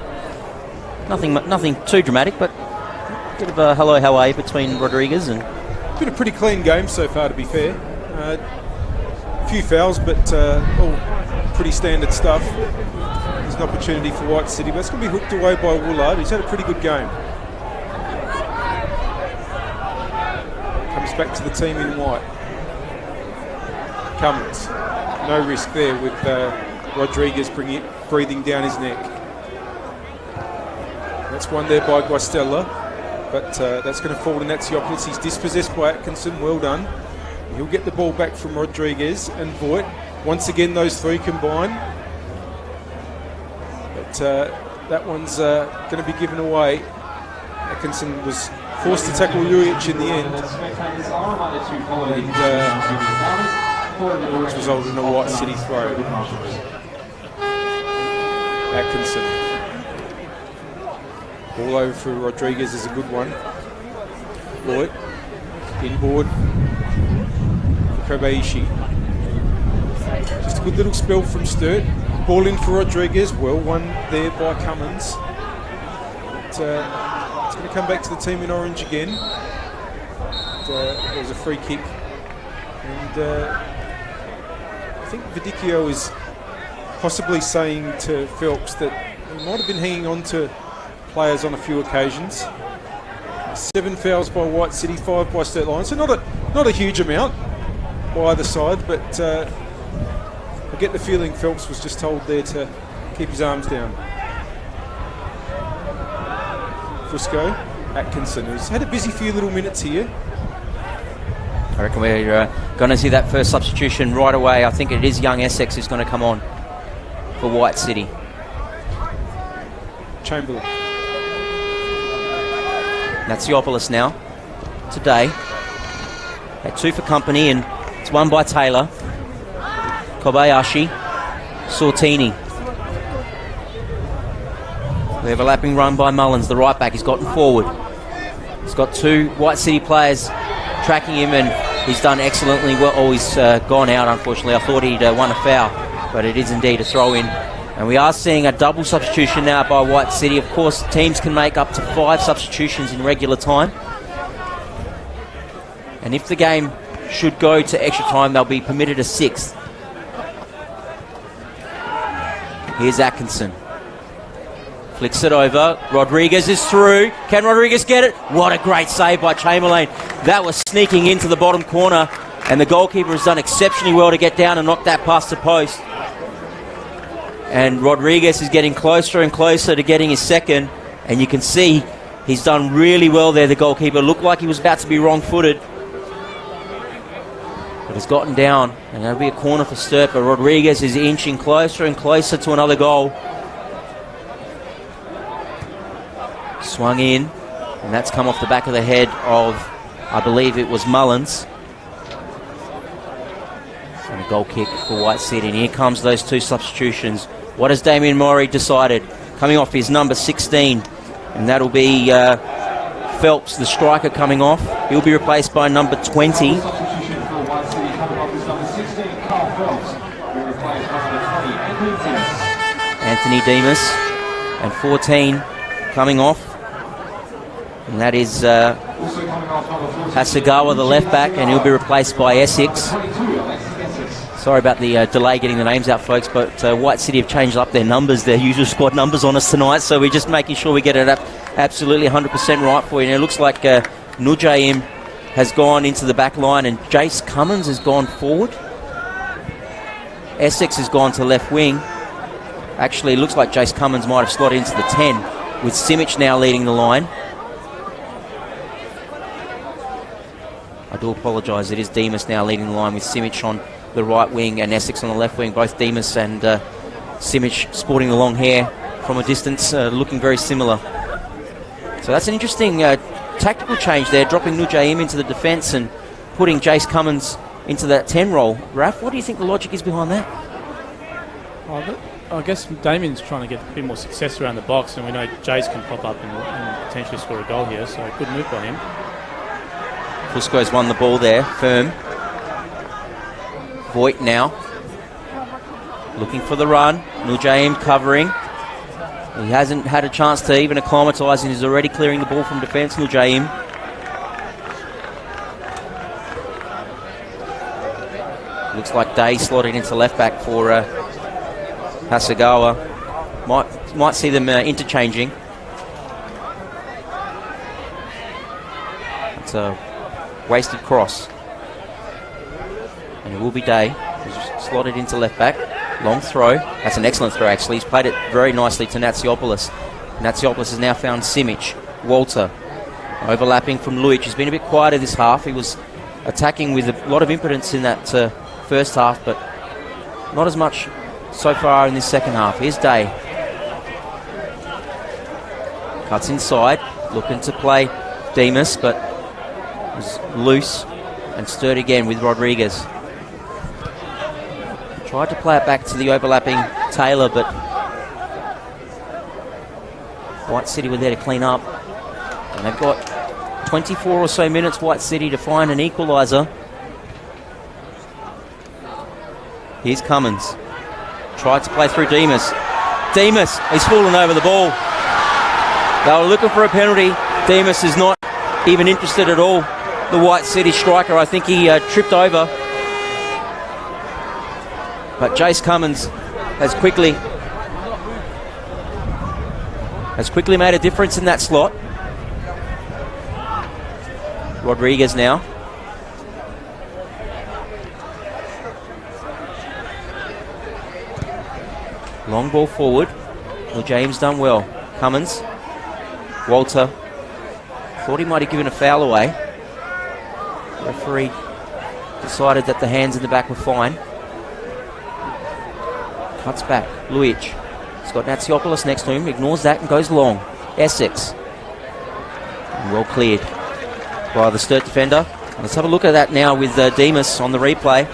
Nothing too dramatic, but a bit of a hello, how are you between Rodriguez and... Been a pretty clean game so far, to be fair. A few fouls, but all pretty standard stuff. There's an opportunity for White City, but it's going to be hooked away by Woolard. He's had a pretty good game. Comes back to the team in white. Cummins. No risk there with Rodriguez breathing down his neck. That's one there by Guastella, but that's going to fall in Natsiopoulos. He's dispossessed by Atkinson. Well done. He'll get the ball back from Rodriguez and Voigt. Once again, those three combine. But that one's going to be given away. Atkinson was forced to tackle Juric in the end. And which resulted in a White City throw. Atkinson. Ball over for Rodriguez is a good one. Voigt. Inboard. Kobayashi. Just a good little spell from Sturt. Ball in for Rodriguez. Well won there by Cummins. But, it's going to come back to the team in orange again. There was a free kick. And I think Vidicchio is possibly saying to Phelps that he might have been hanging on to players on a few occasions. 7 fouls by White City, 5 by Sturt Lions. So not a huge amount by either side, but I get the feeling Phelps was just told there to keep his arms down. Frisco, Atkinson, who's had a busy few little minutes here. I reckon we're going to see that first substitution right away. I think it is young Essex who's going to come on for White City. Chamberlain. Natsiopoulos now, today. Had 2 for company, and it's 1 by Taylor. Kobayashi. Sortini. The overlapping run by Mullins, the right back. He's gotten forward. He's got 2 White City players tracking him, and he's done excellently well. Oh, he's gone out, unfortunately. I thought he'd won a foul, but it is indeed a throw-in. And we are seeing a double substitution now by White City. Of course, teams can make up to 5 substitutions in regular time. And if the game should go to extra time, they'll be permitted a 6th. Here's Atkinson. Flicks it over. Rodriguez is through. Can Rodriguez get it? What a great save by Chamberlain. That was sneaking into the bottom corner, and the goalkeeper has done exceptionally well to get down and knock that past the post. And Rodriguez is getting closer and closer to getting his second, and you can see he's done really well there, the goalkeeper. Looked like he was about to be wrong-footed, but has gotten down, and that'll be a corner for Sturt, but Rodriguez is inching closer and closer to another goal. Swung in, and that's come off the back of the head of, I believe it was Mullins. And a goal kick for White City, and here comes those 2 substitutions. What has Damien Murray decided? Coming off his number 16, and that'll be Phelps, the striker, coming off. He'll be replaced by number 20. Anthony Demas. And 14 coming off. And that is Hasegawa, the left back, and he'll be replaced by Essex. Sorry about the delay getting the names out, folks, but White City have changed up their numbers, their usual squad numbers on us tonight, so we're just making sure we get it up absolutely 100% right for you. And it looks like Nujaim has gone into the back line and Jace Cummins has gone forward. Essex has gone to left wing. Actually, it looks like Jace Cummins might have slotted into the 10, with Simic now leading the line. I do apologise, it is Demas now leading the line with Simic on the right wing and Essex on the left wing. Both Demas and Simic sporting the long hair from a distance, looking very similar. So that's an interesting tactical change there, dropping Nujaim into the defence and putting Jace Cummins into that 10 role. Raph, what do you think the logic is behind that? I guess Damien's trying to get a bit more success around the box, and we know Jace can pop up and potentially score a goal here, so a good move by him. Fusco's won the ball there, firm. Voigt now looking for the run. Nujaim covering. He hasn't had a chance to even acclimatise and he's already clearing the ball from defence. Nujaim. Looks like Day slotted into left back for Hasegawa. Might see them interchanging. It's a wasted cross. And it will be Day, who's slotted into left back. Long throw. That's an excellent throw, actually. He's played it very nicely to Natsiopoulos. Natsiopoulos has now found Simic. Walter overlapping from Luic. He's been a bit quieter this half. He was attacking with a lot of impotence in that first half, but not as much so far in this second half. Here's Day. Cuts inside, looking to play Demas, but was loose and Sturt again with Rodriguez. Tried to play it back to the overlapping Taylor, but White City were there to clean up. And they've got 24 or so minutes, White City, to find an equaliser. Here's Cummins. Tried to play through Demas. Demas, he's fallen over the ball. They were looking for a penalty. Demas is not even interested at all. The White City striker, I think he tripped over. But Jace Cummins has quickly made a difference in that slot. Rodriguez now. Long ball forward. Well, James done well. Cummins. Walter. Thought he might have given a foul away. Referee decided that the hands in the back were fine. Cuts back. Luic. He's got Natsiopoulos next to him. Ignores that and goes long. Essex. And well cleared by the Sturt defender. Let's have a look at that now with Demas on the replay.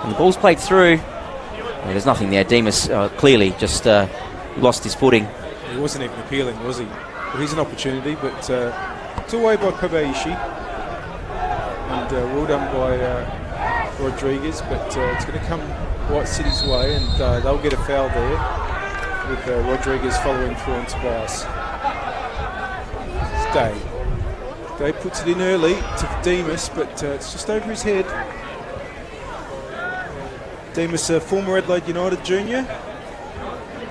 And the ball's played through. Well, there's nothing there. Demas clearly just lost his footing. He wasn't even appealing, was he? Well, here's an opportunity, but it's away by Kobayashi. And well done by Rodriguez, but it's going to come White City's way, and they'll get a foul there with Rodriguez following through on Tobias. It's Day. Day puts it in early to Demas, but it's just over his head. Demas, a former Adelaide United junior.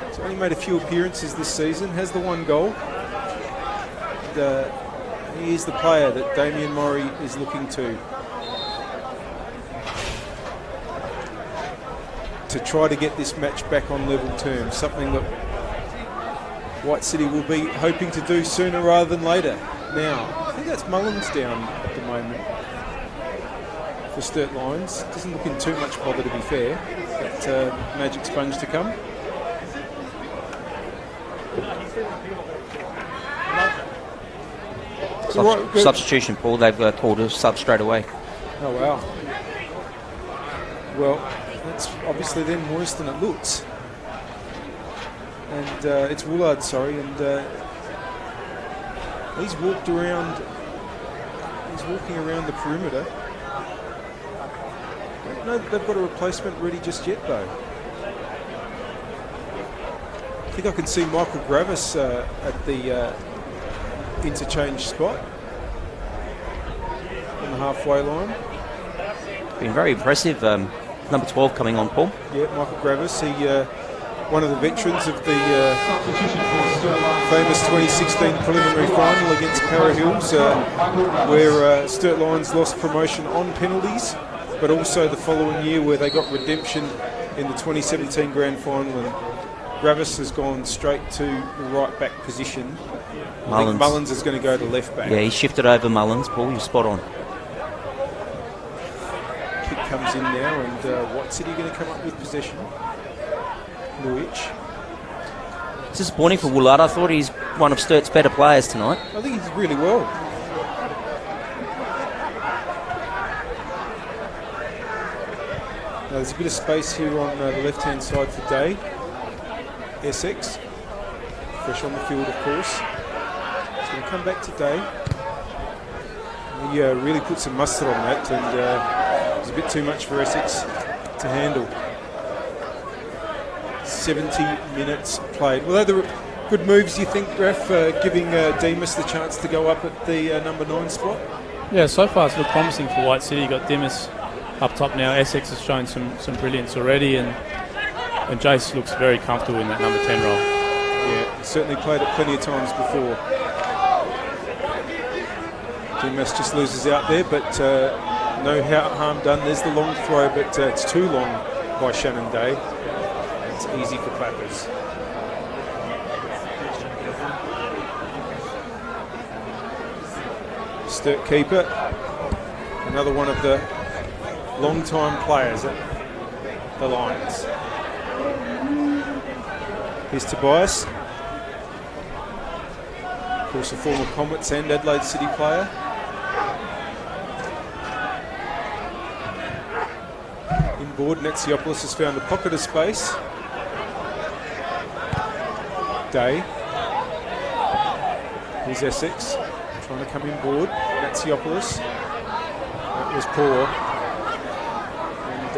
He's only made a few appearances this season, has the one goal. And, he is the player that Damien Murray is looking to try to get this match back on level terms, something that White City will be hoping to do sooner rather than later. Now, I think that's Mullins down at the moment for Sturt Lions. Doesn't look in too much bother, to be fair. That magic sponge to come. Substitution, Paul. They've called a sub straight away. Oh, wow. Well, that's obviously then worse than it looks. And it's Woolard, sorry, and he's walking around the perimeter. I don't know that they've got a replacement ready just yet, though. think I can see Michael Gravis at the interchange spot on the halfway line. Been very impressive. Number 12 coming on, Paul. Yeah, Michael Gravis. He one of the veterans of the famous 2016 preliminary final against Para Hills, where Sturt Lions lost promotion on penalties, but also the following year where they got redemption in the 2017 grand final, and Gravis has gone straight to the right back position. I think Mullins is going to go to left back. Yeah, he shifted over Mullins. Paul, you're spot on. Kick comes in now, and White City going to come up with possession. Luich. It's disappointing for Woolard. I thought he's one of Sturt's better players tonight. I think he's really well. Now, there's a bit of space here on the left-hand side for Day. Essex, fresh on the field, of course. He's going to come back to Day. He really put some mustard on that, and it was a bit too much for Essex to handle. 70 minutes played. Well, there were good moves, you think, Ref, giving Demas the chance to go up at the number 9 spot? Yeah, so far it's looked promising for White City. You've got Demas up top now. Essex has shown some brilliance already, and Jace looks very comfortable in that number 10 role. Yeah, certainly played it plenty of times before. Demas just loses out there, but no harm done. There's the long throw, but it's too long by Shannon Day. It's easy for clappers. Sturt keeper, another one of the long-time players at the Lions. Here's Tobias, of course a former Comets and Adelaide City player. Inboard, Netsiopoulos has found a pocket of space. Day. Here's Essex trying to come inboard. Netsiopoulos. That was poor. And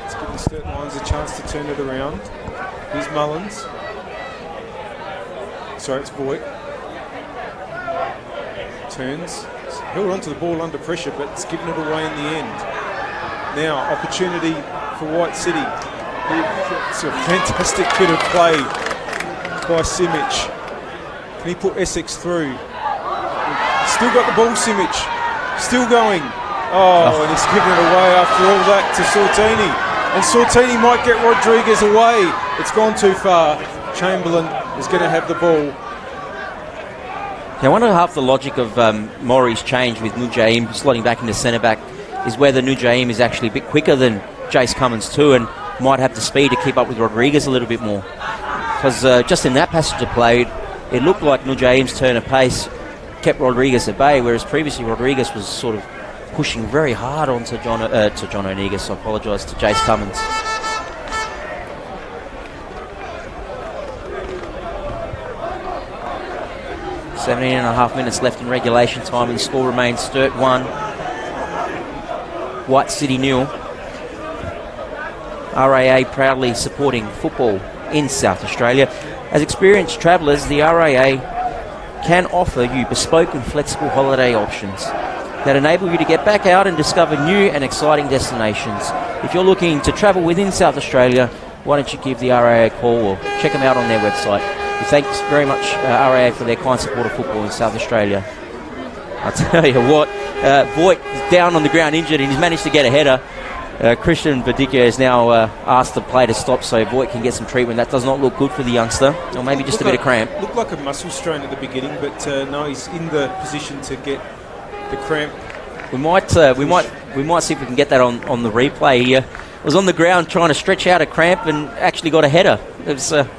it's giving the Sturt Lions a chance to turn it around. Here's Mullins. Sorry, it's Voigt. Turns. It's held onto the ball under pressure, but it's given it away in the end. Now, opportunity for White City. It's a fantastic bit of play by Simic. Can he put Essex through? Still got the ball, Simic. Still going. Oh, and he's given it away after all that to Sortini. And Sortini might get Rodriguez away. It's gone too far. Chamberlain is going to have the ball. Yeah, I wonder half the logic of Maury's change with Nujaim slotting back into centre-back is whether Nujaim is actually a bit quicker than Jace Cummins too, and might have the speed to keep up with Rodriguez a little bit more. Because just in that passage of play, it looked like Nujaim's turn of pace kept Rodriguez at bay, whereas previously Rodriguez was sort of pushing very hard onto John O'Negus. I apologise, to Jace Cummins. Seventeen and a half minutes left in regulation time, and the score remains Sturt 1, White City 0. RAA proudly supporting football in South Australia. As experienced travellers, the RAA can offer you bespoke and flexible holiday options that enable you to get back out and discover new and exciting destinations. If you're looking to travel within South Australia, why don't you give the RAA a call or check them out on their website. We thank very much RAA for their kind support of football in South Australia. I'll tell you what, Voigt is down on the ground injured and he's managed to get a header. Christian Badicchio has now asked the play to stop so Voigt can get some treatment. That does not look good for the youngster, or maybe just a bit of cramp. Looked like a muscle strain at the beginning, but no, he's in the position to get the cramp. We might see if we can get that on the replay. He was on the ground trying to stretch out a cramp and actually got a header. It was a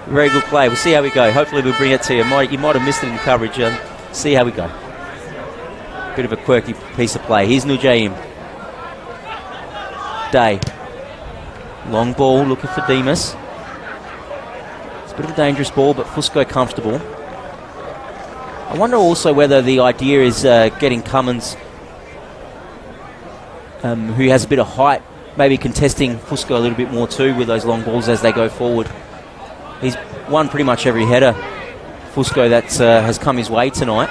very good play. We'll see how we go. Hopefully we'll bring it to you. You might have missed it in the coverage. See how we go. Bit of a quirky piece of play. Here's Nujaim. Day. Long ball looking for Demas. It's a bit of a dangerous ball, but Fusco comfortable. I wonder also whether the idea is getting Cummins, who has a bit of height, maybe contesting Fusco a little bit more too with those long balls as they go forward. He's won pretty much every header, Fusco, that has come his way tonight.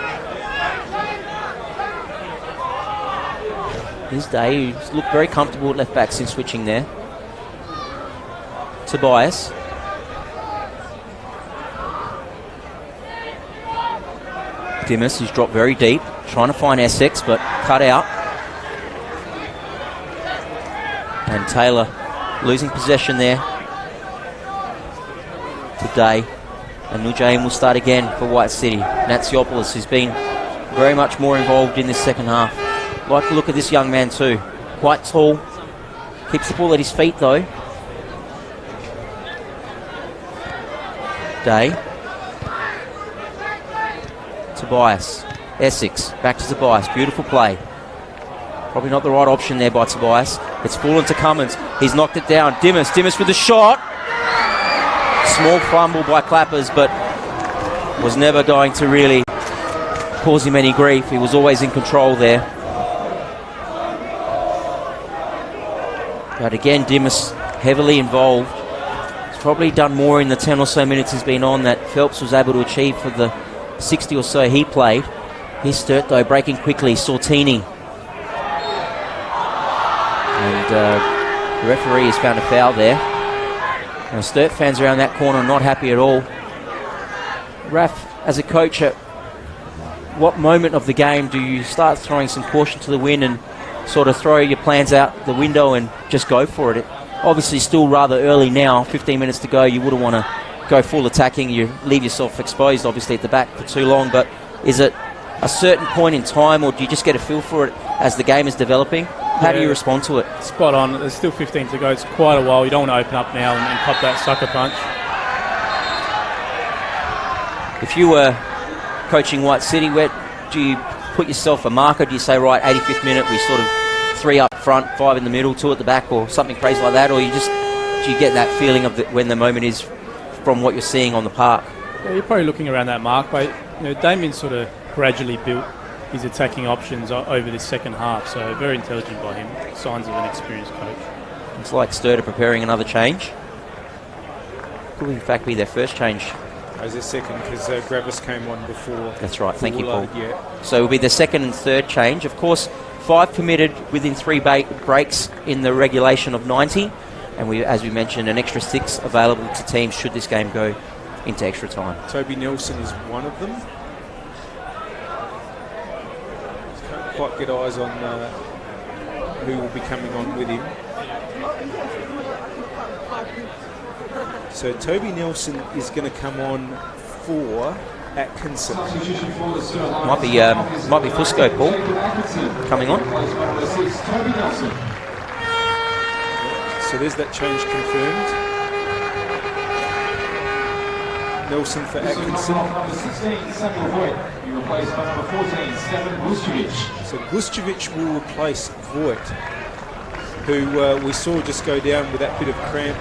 His day, he's looked very comfortable at left back since switching there. Tobias. Dimas, who's dropped very deep, trying to find Essex, but cut out. And Taylor losing possession there today. And Nujaim will start again for White City. Natsiopoulos has been very much more involved in this second half. Like to look at this young man too. Quite tall. Keeps the ball at his feet though. Day. Tobias. Essex. Back to Tobias. Beautiful play. Probably not the right option there by Tobias. It's fallen to Cummins. He's knocked it down. Dimas with the shot. Small fumble by Clappers, but was never going to really cause him any grief. He was always in control there. But again, Dimas heavily involved. He's probably done more in the 10 or so minutes he's been on that Phelps was able to achieve for the 60 or so he played. Here's Sturt though, breaking quickly. Sortini. And the referee has found a foul there. Now Sturt fans around that corner are not happy at all. Raf, as a coach, at what moment of the game do you start throwing some caution to the wind and sort of throw your plans out the window and just go for it? Obviously still rather early now, 15 minutes to go. You wouldn't want to go full attacking. You leave yourself exposed obviously at the back for too long, but is it a certain point in time, or do you just get a feel for it as the game is developing? How do you respond to it? Spot on. There's still 15 to go. It's quite a while. You don't want to open up now and pop that sucker punch. If you were coaching White City, where do you put yourself a marker? Do you say, right, 85th minute, we sort of 3 up front, 5 in the middle, 2 at the back, or something crazy like that? Or do you get that feeling of when the moment is from what you're seeing on the park? Yeah, you're probably looking around that mark, but Damien sort of gradually built his attacking options over this second half, so very intelligent by him. Signs of an experienced coach. It's like Sturt are preparing another change. Could in fact be their first change. As their second, because Gravis came on before. That's right, thank you, Paul. Yeah. So it will be the second and third change. Of course, 5 permitted within 3 breaks in the regulation of 90, and as we mentioned, an extra 6 available to teams should this game go into extra time. Toby Nelson is one of them. Can't quite get eyes on who will be coming on with him. So Toby Nelson is going to come on for Atkinson. Might be Fusco, Paul, coming on. So there's that change confirmed. Nelson for Atkinson. So Guscevic will replace Voigt, who we saw just go down with that bit of cramp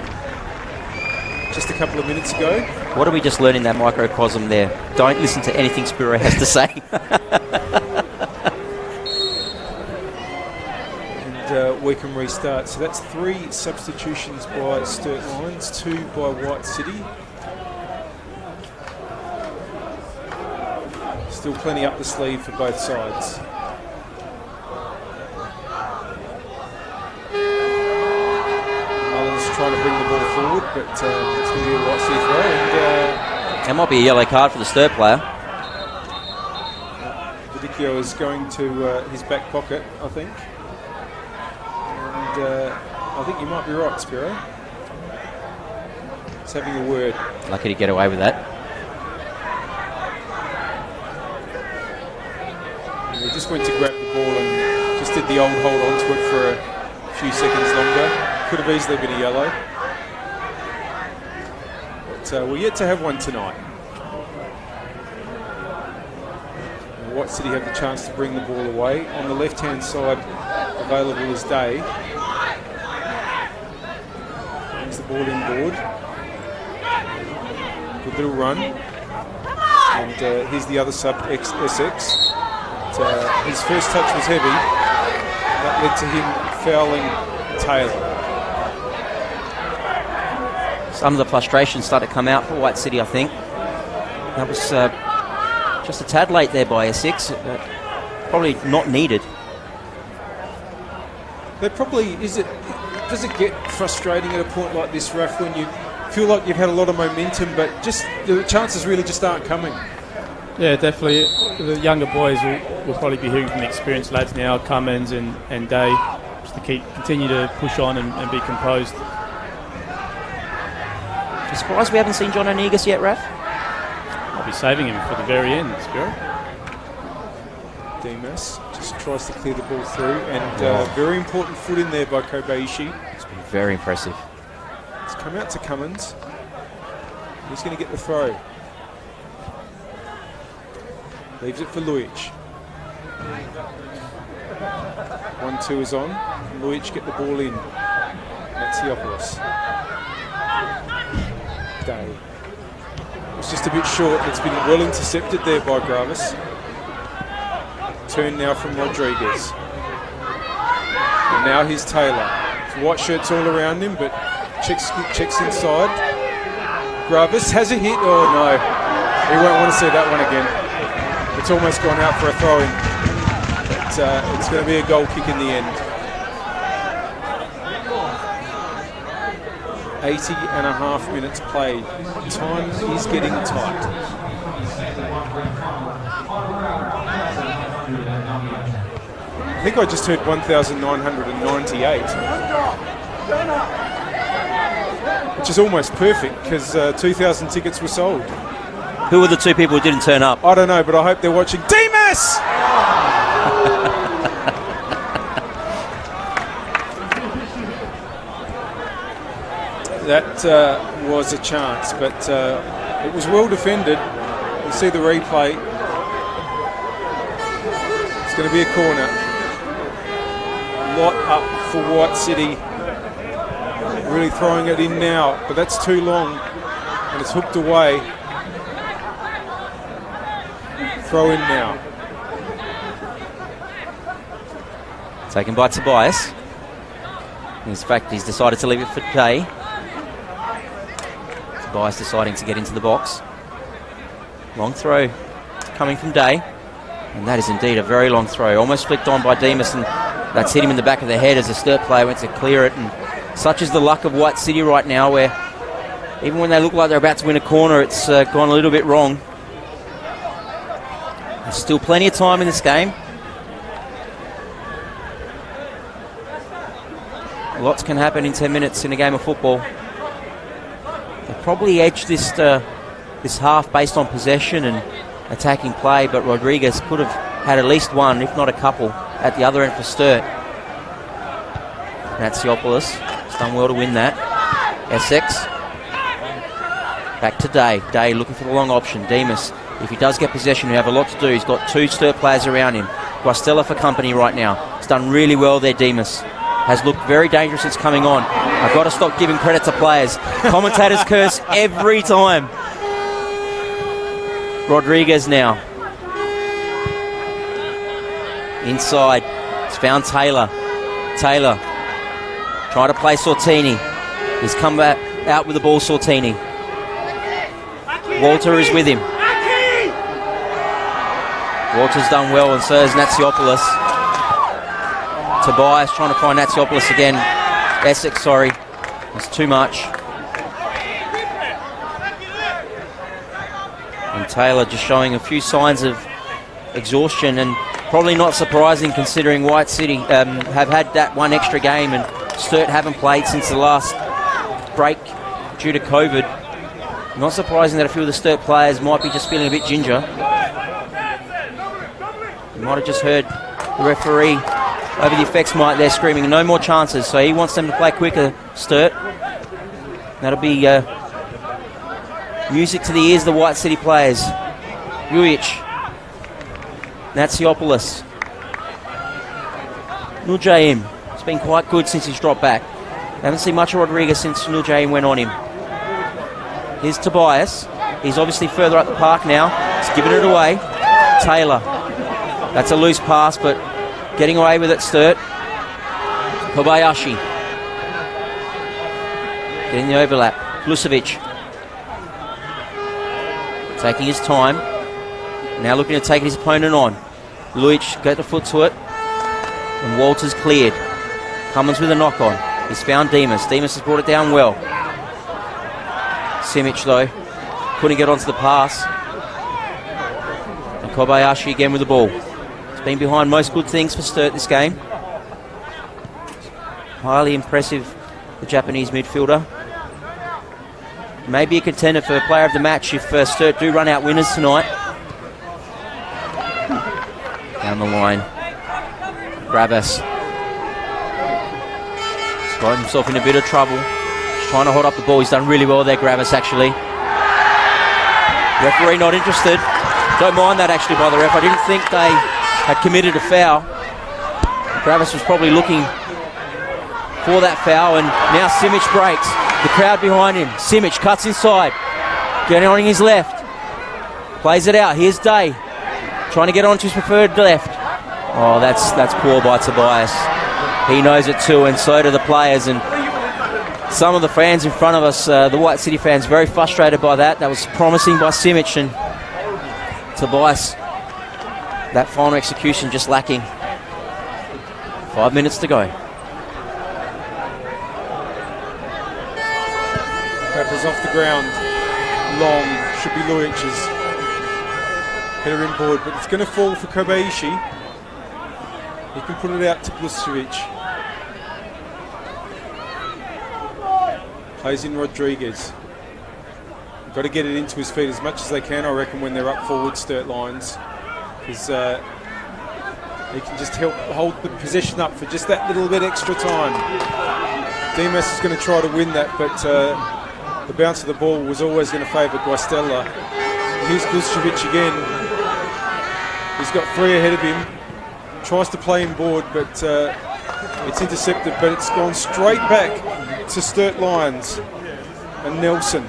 just a couple of minutes ago. What are we just learning that microcosm there? Don't listen to anything Spiro has to say. And we can restart. So that's 3 substitutions by Sturt Lions, 2 by White City. Still plenty up the sleeve for both sides. Trying to bring the ball forward, but it's going to be a White City throw. And that might be a yellow card for the Sturt player. Vidicchio is going to his back pocket, I think. And I think you might be right, Spiro. He's having a word. Lucky to get away with that. And he just went to grab the ball and just did the old hold on to it for a few seconds longer. Could have easily been a yellow. But we're yet to have one tonight. And White City have the chance to bring the ball away. On the left-hand side, available is Day. Brings the ball inboard. Good little run. And here's the other sub, Essex. But, his first touch was heavy. That led to him fouling Taylor. some of the frustration started to come out for White City, I think. That was just a tad late there by Essex. Probably not needed. Does it get frustrating at a point like this, Raf, when you feel like you've had a lot of momentum, but just the chances really just aren't coming? Yeah, definitely. The younger boys will probably be hearing from the experienced lads now, Cummins and Day, just to continue to push on and be composed. I'm surprised we haven't seen John O'Negus yet, Raf. I'll be saving him for the very end, Spiro. Demas just tries to clear the ball through, and very important foot in there by Kobayashi. It's been very impressive. It's come out to Cummins. He's going to get the throw. Leaves it for Lujic. 1-2 is on. Lujic get the ball in. Matsiopoulos. Day. It's just a bit short. It's been well intercepted there by Gravis. Turn now from Rodriguez. And now here's Taylor. It's white shirts all around him, but checks inside. Gravis has a hit. Oh no. He won't want to see that one again. It's almost gone out for a throw-in. But it's going to be a goal kick in the end. 80.5 minutes played. Time is getting tight. I think I just heard 1,998. Which is almost perfect, because 2,000 tickets were sold. Who were the two people who didn't turn up? I don't know, but I hope they're watching. Demas! That was a chance, but it was well defended. You see the replay. It's going to be a corner. Lot up for White City. Really throwing it in now, but that's too long, and it's hooked away. Throw in now. Taken by Tobias. In fact, he's decided to leave it for Day. Tobias deciding to get into the box. Long throw coming from Day. And that is indeed a very long throw. Almost flicked on by Demas, and that's hit him in the back of the head as a Sturt player went to clear it. And such is the luck of White City right now, where even when they look like they're about to win a corner, it's gone a little bit wrong. There's still plenty of time in this game. Lots can happen in 10 minutes in a game of football. They probably edged this half based on possession and attacking play, but Rodriguez could have had at least one, if not a couple, at the other end for Sturt. Matsiopoulos has done well to win that. Essex. Back to Day. Day looking for the long option. Demas, if he does get possession, he'll have a lot to do. He's got two Sturt players around him. Guastella for company right now. He's done really well there, Demas. Has looked very dangerous since coming on. I've got to stop giving credit to players. Commentators curse every time. Rodriguez now. Inside. It's found Taylor. Taylor trying to play Sortini. He's come back out with the ball, Sortini. Walter is with him. Walter's done well, and so is Natsiopoulos. Tobias trying to find Natsiopoulos again. Essex, sorry. It's too much. And Taylor just showing a few signs of exhaustion, and probably not surprising considering White City have had that one extra game and Sturt haven't played since the last break due to COVID. Not surprising that a few of the Sturt players might be just feeling a bit ginger. You might have just heard the referee over the effects mic there screaming no more chances, so he wants them to play quicker, Sturt. That'll be music to the ears of the White City players. Lujic. Natsiopoulos. Nurjaim. It's been quite good since he's dropped back. Haven't seen much of Rodriguez since Nurjaim went on him. Here's Tobias. He's obviously further up the park now. He's giving it away. Taylor. That's a loose pass, but getting away with it, Sturt. Kobayashi. Getting the overlap. Glusovic taking his time. Now looking to take his opponent on. Luic got the foot to it. And Walters cleared. Cummins with a knock on. He's found Demas. Demas has brought it down well. Simic though couldn't get onto the pass. And Kobayashi again with the ball. He's been behind most good things for Sturt this game. Highly impressive, the Japanese midfielder. Maybe a contender for player of the match if Sturt do run out winners tonight. Down the line. Gravis. He's got himself in a bit of trouble. He's trying to hold up the ball. He's done really well there, Gravis, actually. Referee not interested. Don't mind that, actually, by the ref. I didn't think they had committed a foul. Gravis was probably looking for that foul, and now Simic breaks. The crowd behind him. Simic cuts inside. Getting on his left. Plays it out. Here's Day. Trying to get on to his preferred left. Oh, that's poor by Tobias. He knows it too, and so do the players. And some of the fans in front of us, the White City fans, very frustrated by that. That was promising by Simic, and Tobias, that final execution just lacking. 5 minutes to go. Peppers off the ground. Long. Should be Luic's header inboard, but it's going to fall for Kobayashi. He can put it out to Glusovic. Plays in Rodriguez. Got to get it into his feet as much as they can, I reckon, when they're up forward, Sturt lines. Because he can just help hold the possession up for just that little bit extra time. Demas is going to try to win that, but the bounce of the ball was always going to favour Guastella. Here's Glusovic again. He's got 3 ahead of him. Tries to play inboard, but it's intercepted, but it's gone straight back to Sturt Lions and Nelson.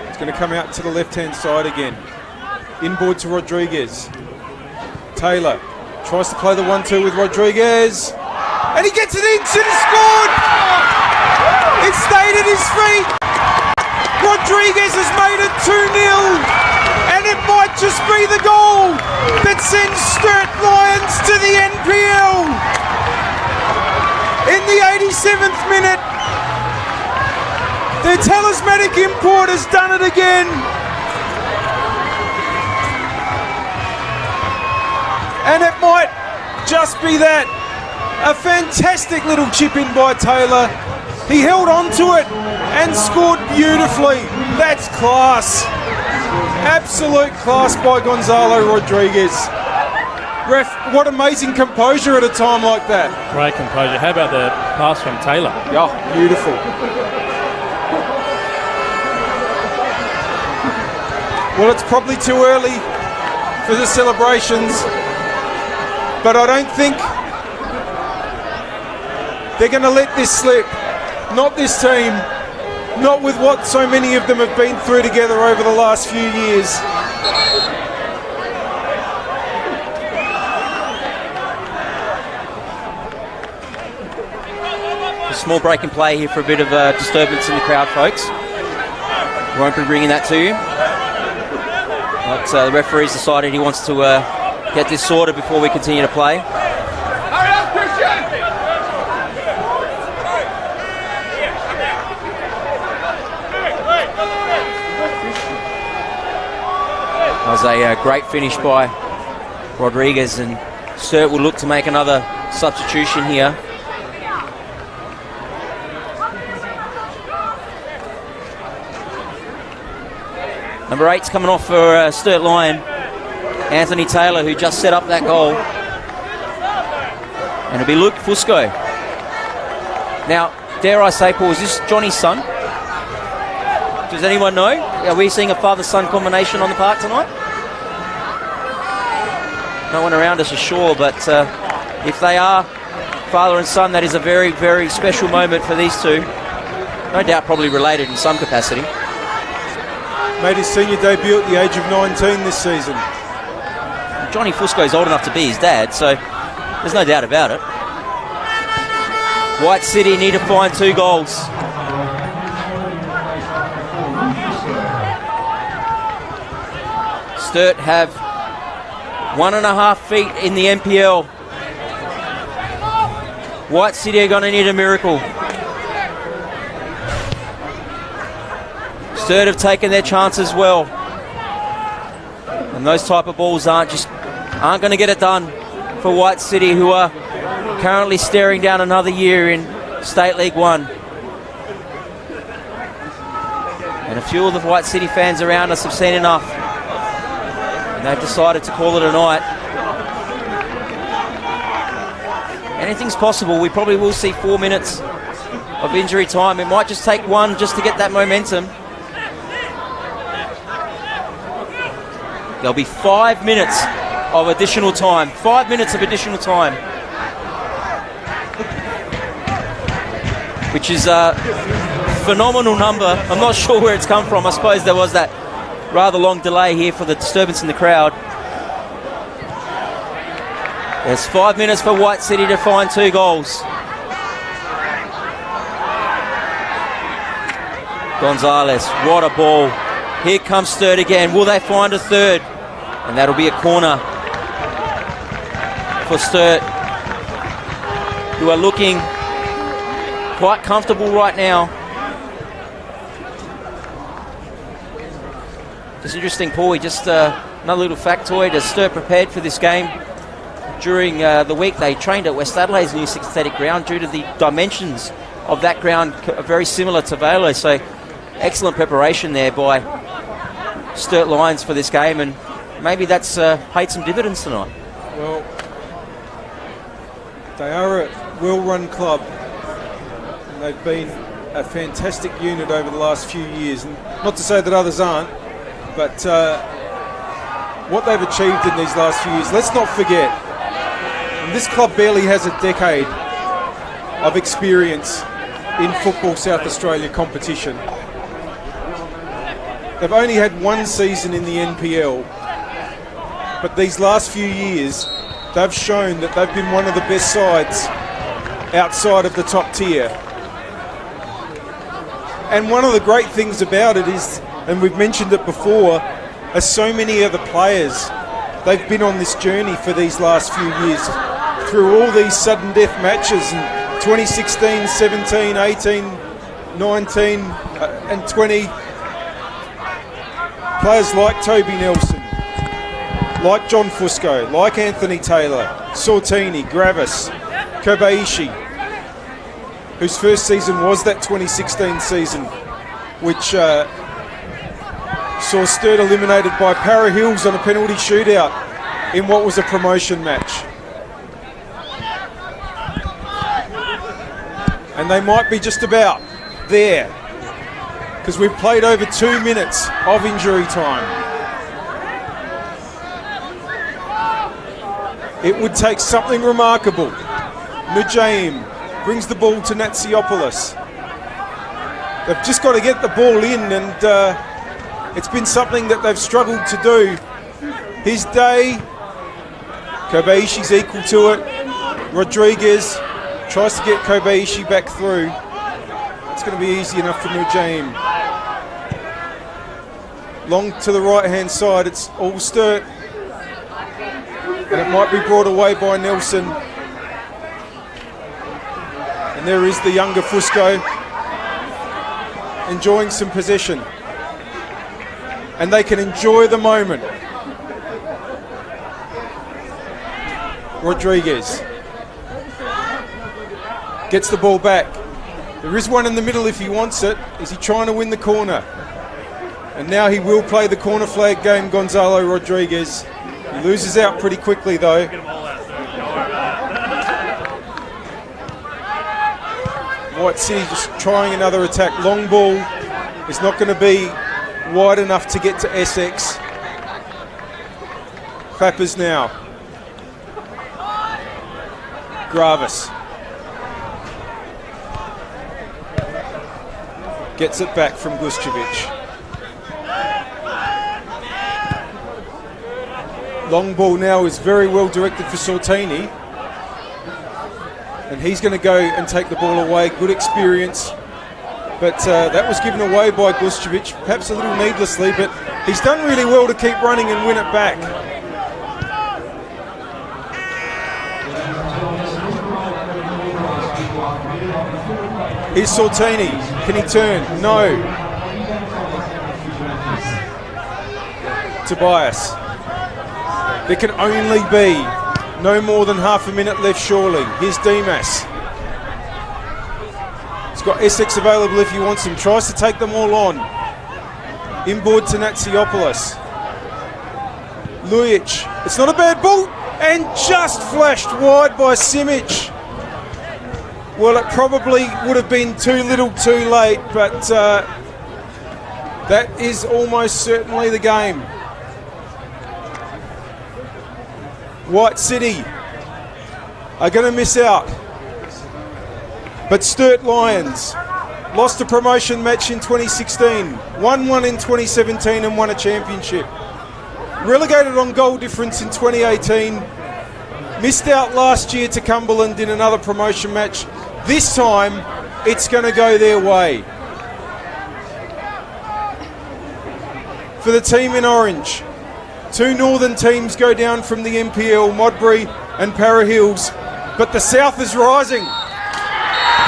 It's going to come out to the left-hand side again. Inboard to Rodriguez. Taylor tries to play the 1-2 with Rodriguez. And he gets it in, and he scored! It stayed at his feet. Rodriguez has made it 2-0. And it might just be the goal that sends Sturt Lions to the NPL. In the 87th minute, their talismanic import has done it again. And it might just be that. A fantastic little chip in by Taylor. He held on to it and scored beautifully. That's class. Absolute class by Gonzalo Rodriguez. Ref, what amazing composure at a time like that. Great composure. How about the pass from Taylor? Yeah, beautiful. Well, it's probably too early for the celebrations, but I don't think they're going to let this slip. Not this team. Not with what so many of them have been through together over the last few years. A small break in play here for a bit of disturbance in the crowd, folks. Won't be bringing that to you. But the referee's decided he wants to get this sorted before we continue to play. That was a great finish by Rodriguez, and Sturt will look to make another substitution here. Number 8's coming off for Sturt Lion, Anthony Taylor, who just set up that goal. And it'll be Luke Fusco. Now, dare I say, Paul, is this Johnny's son? Does anyone know? Are we seeing a father-son combination on the park tonight? No one around us is sure, but if they are father and son, that is a very, very special moment for these two. No doubt probably related in some capacity. Made his senior debut at the age of 19 this season. Johnny Fusco is old enough to be his dad, so there's no doubt about it. White City need to find 2 goals. Sturt have 1.5 feet in the NPL. White City are going to need a miracle. Sturt have taken their chances well. And those type of balls aren't going to get it done for White City, who are currently staring down another year in State League 1. And a few of the White City fans around us have seen enough. And they've decided to call it a night. Anything's possible. We probably will see 4 minutes of injury time. It might just take one just to get that momentum. There'll be 5 minutes of additional time. 5 minutes of additional time. Which is a phenomenal number. I'm not sure where it's come from. I suppose there was that rather long delay here for the disturbance in the crowd. There's 5 minutes for White City to find 2 goals. Gonzalez, what a ball. Here comes Sturt again. Will they find a third? And that'll be a corner for Sturt, who are looking quite comfortable right now. Just interesting, Paulie, just another little factoid. As Sturt prepared for this game during the week, they trained at West Adelaide's new synthetic ground due to the dimensions of that ground very similar to Velo. So excellent preparation there by Sturt Lions for this game, and maybe that's paid some dividends tonight. Well, they are a well-run club, and they've been a fantastic unit over the last few years. And not to say that others aren't, but what they've achieved in these last few years, let's not forget, and this club barely has a decade of experience in Football South Australia competition. They've only had 1 season in the NPL, but these last few years they've shown that they've been one of the best sides outside of the top tier. And one of the great things about it is, and we've mentioned it before, as so many of the players, they've been on this journey for these last few years through all these sudden death matches in 2016, 17, 18, 19 and 20. Players like Toby Nelson, like John Fusco, like Anthony Taylor, Sortini, Gravis, Kobayashi, whose first season was that 2016 season, which saw Sturt eliminated by Para Hills on a penalty shootout in what was a promotion match. And they might be just about there, because we've played over 2 minutes of injury time. It would take something remarkable. Nujaim brings the ball to Natsiopoulos. They've just got to get the ball in, and it's been something that they've struggled to do. His day, Kobayashi's equal to it. Rodriguez tries to get Kobayashi back through. It's going to be easy enough for Nujaim. Long to the right-hand side, it's all Sturt. And it might be brought away by Nelson. And there is the younger Fusco enjoying some possession. And they can enjoy the moment. Rodriguez gets the ball back. There is one in the middle if he wants it. Is he trying to win the corner? And now he will play the corner flag game, Gonzalo Rodriguez. He loses out pretty quickly though. White City just trying another attack. Long ball is not going to be wide enough to get to Essex. Clappers now. Gravis gets it back from Guscevic. Long ball now is very well directed for Sortini. and he's going to go and take the ball away. Good experience. But that was given away by Guscevic, perhaps a little needlessly, but he's done really well to keep running and win it back. Here's Sortini. Can he turn? No. Tobias. There can only be no more than half a minute left, surely. Here's Dimas. He's got Essex available if he wants him. Tries to take them all on. Inboard to Natsiopoulos. Lujic. It's not a bad ball. And just flashed wide by Simic. Well, it probably would have been too little too late, but that is almost certainly the game. White City are going to miss out. But Sturt Lions lost a promotion match in 2016, won one in 2017 and won a championship. Relegated on goal difference in 2018, missed out last year to Cumberland in another promotion match. This time, it's going to go their way. For the team in orange, two northern teams go down from the NPL, Modbury and Para Hills, but the south is rising.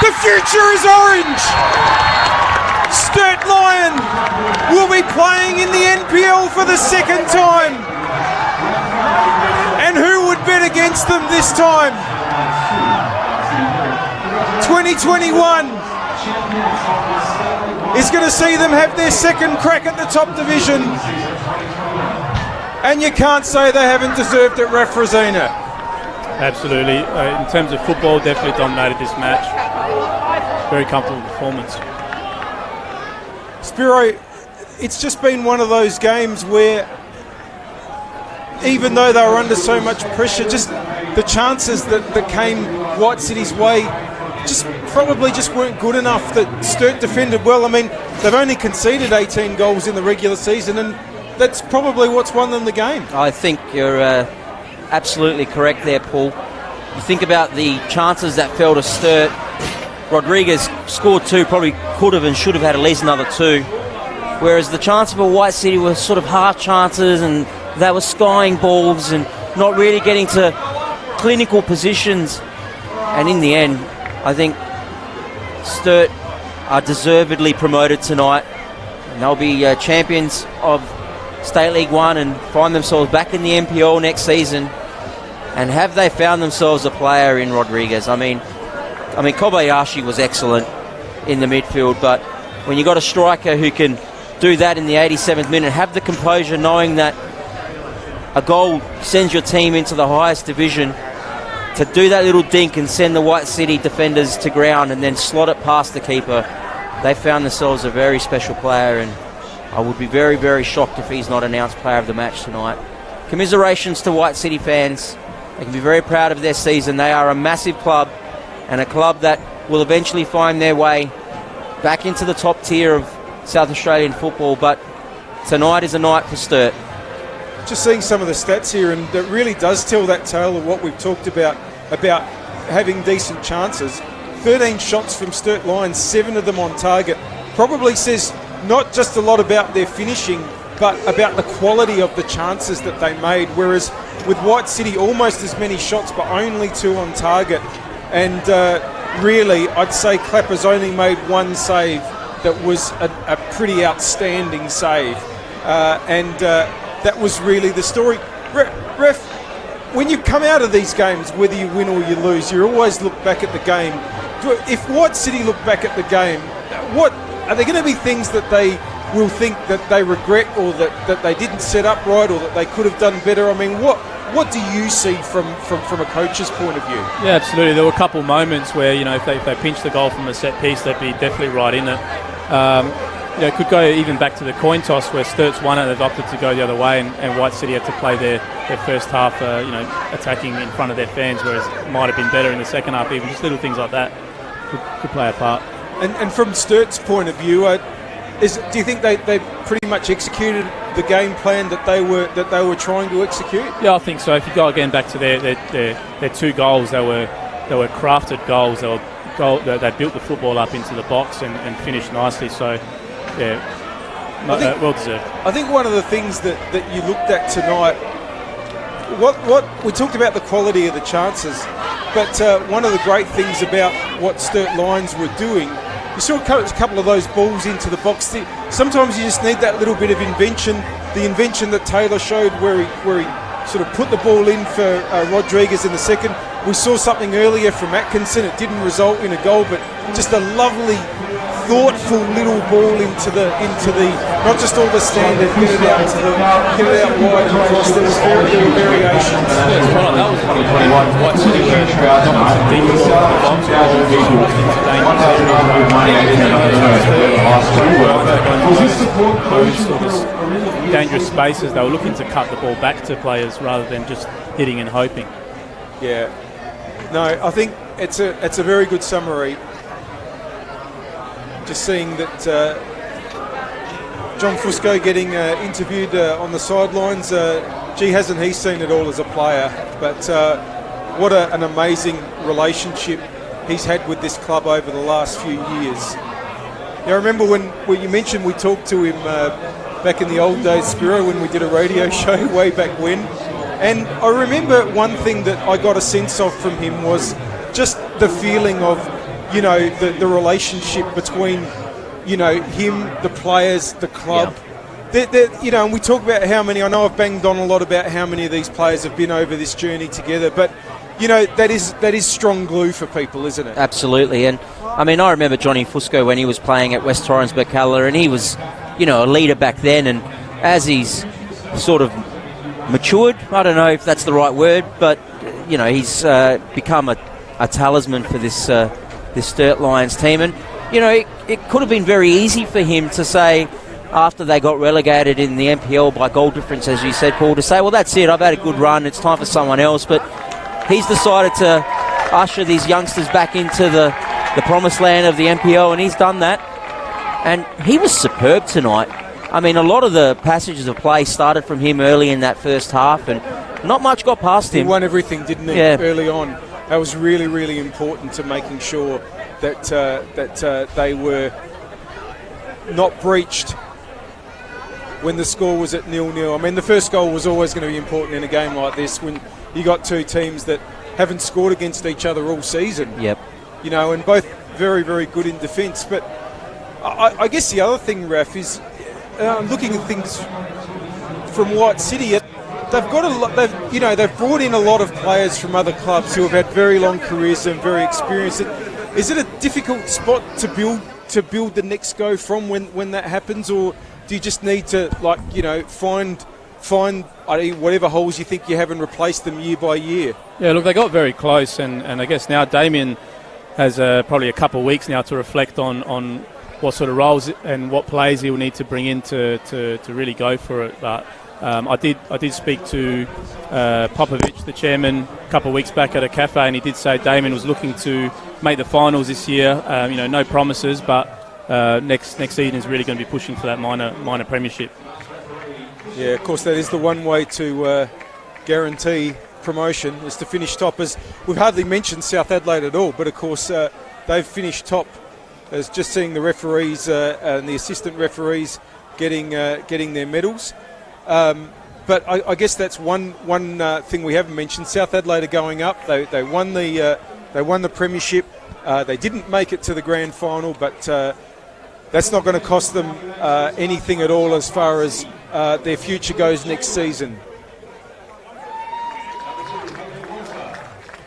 The future is orange! Sturt Lion will be playing in the NPL for the second time. And who would bet against them this time? 2021 is going to see them have their second crack at the top division. And you can't say they haven't deserved it, Raf Rosina. Absolutely. In terms of football, definitely dominated this match. Very comfortable performance. Spiro, it's just been one of those games where even though they were under so much pressure, just the chances that came White City's way probably weren't good enough. That Sturt defended well. I mean, they've only conceded 18 goals in the regular season, and that's probably what's won them the game. I think you're absolutely correct there, Paul. You think about the chances that fell to Sturt. Rodriguez scored two, probably could have and should have had at least another two. Whereas the chances for White City were sort of half chances, and they were skying balls and not really getting to clinical positions. And in the end, I think Sturt are deservedly promoted tonight. And they'll be champions of State League 1 and find themselves back in the NPL next season. And have they found themselves a player in Rodriguez? I mean, Kobayashi was excellent in the midfield, but when you got a striker who can do that in the 87th minute, have the composure knowing that a goal sends your team into the highest division, to do that little dink and send the White City defenders to ground and then slot it past the keeper, they found themselves a very special player, and I would be very, very shocked if he's not announced player of the match tonight. Commiserations to White City fans. They can be very proud of their season. They are a massive club, and a club that will eventually find their way back into the top tier of South Australian football, but tonight is a night for Sturt. Just seeing some of the stats here, and it really does tell that tale of what we've talked about having decent chances. 13 shots from Sturt Lions, 7 of them on target. Probably says not just a lot about their finishing, but about the quality of the chances that they made, whereas with White City, almost as many shots, but only 2 on target. And really, I'd say Clapper's only made one save that was a pretty outstanding save. That was really the story. Ref, when you come out of these games, whether you win or you lose, you always look back at the game. If White City look back at the game, what are there going to be things that they will think that they regret, or that they didn't set up right, or that they could have done better? I mean, what do you see from a coach's point of view? Yeah, absolutely. There were a couple of moments where, if they pinched the goal from a set piece, they'd be definitely right in it. It could go even back to the coin toss where Sturt's won it, they've opted to go the other way, and White City had to play their first half, attacking in front of their fans, whereas it might have been better in the second half. Even just little things like that could play a part. And from Sturt's point of view, do you think they pretty much executed the game plan that they were trying to execute? Yeah, I think so. If you go again back to their 2 goals, they were crafted goals. They built the football up into the box and finished nicely. So, yeah, well deserved. I think one of the things that you looked at tonight, what we talked about the quality of the chances, but one of the great things about what Sturt Lions were doing, you saw a couple of those balls into the box. Sometimes you just need that little bit of invention. The invention that Taylor showed, where he sort of put the ball in for Rodriguez in the second. We saw something earlier from Atkinson. It didn't result in a goal, but just a lovely, thoughtful little ball into the not just all the standard, get it out wide and across. There was variations. That was one of the White City where deep dangerous spaces. They were looking to cut the ball back to players rather than just hitting and hoping. Yeah. No, I think it's a very good summary. Just seeing that John Fusco getting interviewed on the sidelines. Hasn't he seen it all as a player? But what an amazing relationship he's had with this club over the last few years. Now, I remember when you mentioned we talked to him back in the old days, Spiro, when we did a radio show way back when. And I remember one thing that I got a sense of from him was just the feeling of, the relationship between, him, the players, the club. Yeah. And we talk about how many, I know I've banged on a lot about how many of these players have been over this journey together, but, that is strong glue for people, isn't it? Absolutely. And, I remember Johnny Fusco when he was playing at West Torrens Bacala, and he was, a leader back then, and as he's sort of matured, I don't know if that's the right word, but he's become a talisman for this Sturt Lions team. And it could have been very easy for him to say, after they got relegated in the NPL by goal difference, as you said, Paul, to say, well, that's it, I've had a good run, it's time for someone else. But he's decided to usher these youngsters back into the promised land of the NPL, and he's done that. And he was superb tonight. A lot of the passages of play started from him early in that first half, and not much got past him. He won everything, didn't he, early on? That was really, really important to making sure that they were not breached when the score was at 0-0. The first goal was always going to be important in a game like this when you got two teams that haven't scored against each other all season. Yep. And both very, very good in defence. But I guess the other thing, Raf, is looking at things from White City. They've got a lot. They've brought in a lot of players from other clubs who have had very long careers and very experienced. Is it a difficult spot to build the next go from when that happens, or do you just need to find whatever holes you think you have and replace them year by year? Yeah, look, they got very close, and I guess now Damien has probably a couple of weeks now to reflect on what sort of roles and what players he will need to bring in to really go for it. But I did speak to Popovic, the chairman, a couple of weeks back at a cafe, and he did say Damien was looking to make the finals this year. No promises, but next season is really going to be pushing for that minor premiership. Yeah, of course, that is the one way to guarantee promotion, is to finish top. As we've hardly mentioned South Adelaide at all, but of course they've finished top. As just seeing the referees and the assistant referees getting their medals. But I guess that's one thing we haven't mentioned. South Adelaide are going up. They won the premiership. They didn't make it to the grand final, but that's not going to cost them anything at all as far as their future goes next season.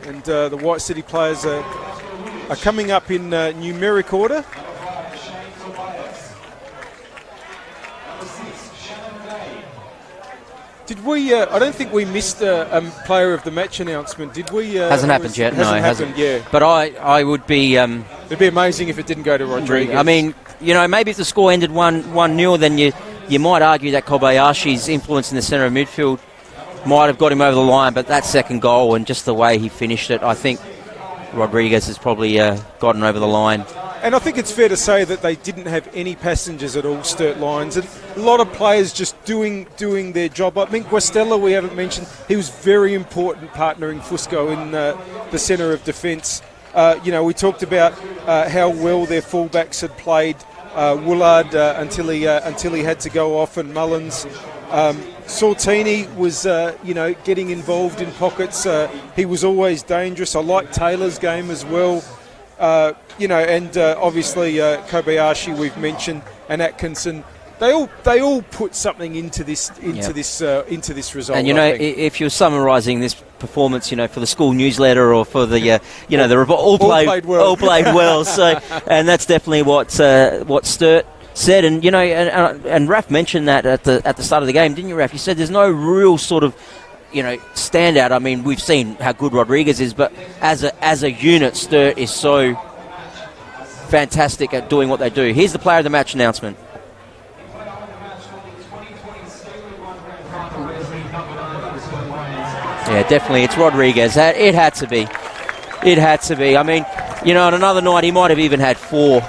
And the White City players are coming up in numeric order. Did we? I don't think we missed a player of the match announcement, did we? Hasn't happened yet. No, it hasn't. Yeah. But I would be. It'd be amazing if it didn't go to Rodriguez. Maybe if the score ended 1-0, then you might argue that Kobayashi's influence in the centre of midfield might have got him over the line. But that second goal and just the way he finished it, I think Rodriguez has probably gotten over the line. And I think it's fair to say that they didn't have any passengers at all, Sturt Lions, and a lot of players just doing their job. I mean, Guastella, we haven't mentioned, he was very important partnering Fusco in the centre of defence. We talked about how well their fullbacks had played. Woolard until he had to go off, and Mullins. Sortini was, getting involved in pockets. He was always dangerous. I like Taylor's game as well. And obviously Kobayashi we've mentioned, and Atkinson. They all put something into this result. And if you're summarising this performance, for the school newsletter or for the all played well. So, and that's definitely what Sturt said. And and Raf mentioned that at the start of the game, didn't you, Raf? You said there's no real sort of standout. I mean, we've seen how good Rodriguez is, but as a unit, Sturt is so fantastic at doing what they do. Here's the player of the match announcement. Yeah, definitely, it's Rodriguez. It had to be. I mean, on another night he might have even had 4.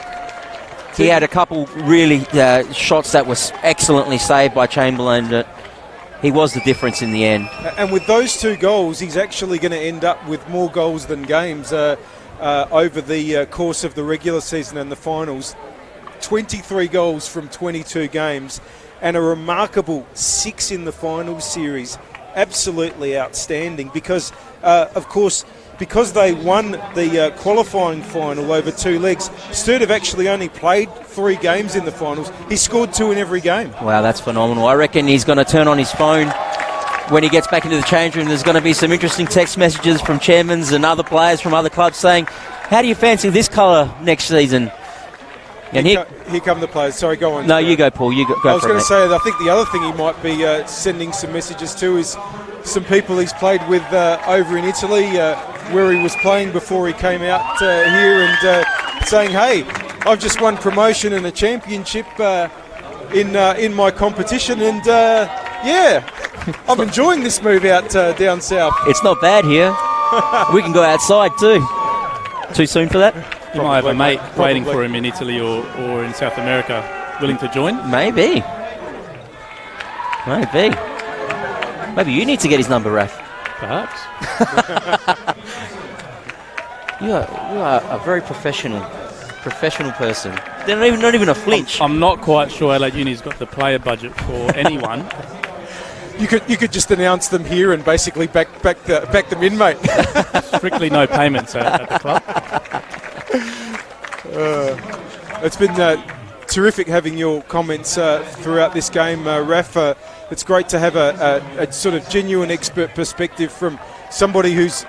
He had a couple really shots that was excellently saved by Chamberlain, but he was the difference in the end. And with those 2 goals, he's actually going to end up with more goals than games over the course of the regular season and the finals. 23 goals from 22 games and a remarkable 6 in the finals series. Absolutely outstanding because, of course, because they won the qualifying final over 2 legs, Sturt have actually only played 3 games in the finals. He scored 2 in every game. Wow, that's phenomenal. I reckon he's going to turn on his phone when he gets back into the change room. There's going to be some interesting text messages from chairmans and other players from other clubs saying, how do you fancy this colour next season? And here come the players. Sorry, go on. No, you go, Paul. You go. I was going to say, I think the other thing he might be sending some messages to is some people he's played with over in Italy, where he was playing before he came out here, and saying, "Hey, I've just won promotion and a championship in my competition, and I'm enjoying this move out down south. It's not bad here. We can go outside too. Too soon for that." You might have a mate waiting for him in Italy or in South America willing to join. Maybe you need to get his number, Raf. Perhaps. You are a very professional person. They're not even a flinch. I'm not quite sure Adelaide Uni's got the player budget for anyone. You could just announce them here and basically back them in, mate. Strictly no payments at the club. It's been terrific having your comments throughout this game, Raf. It's great to have a sort of genuine expert perspective from somebody who's,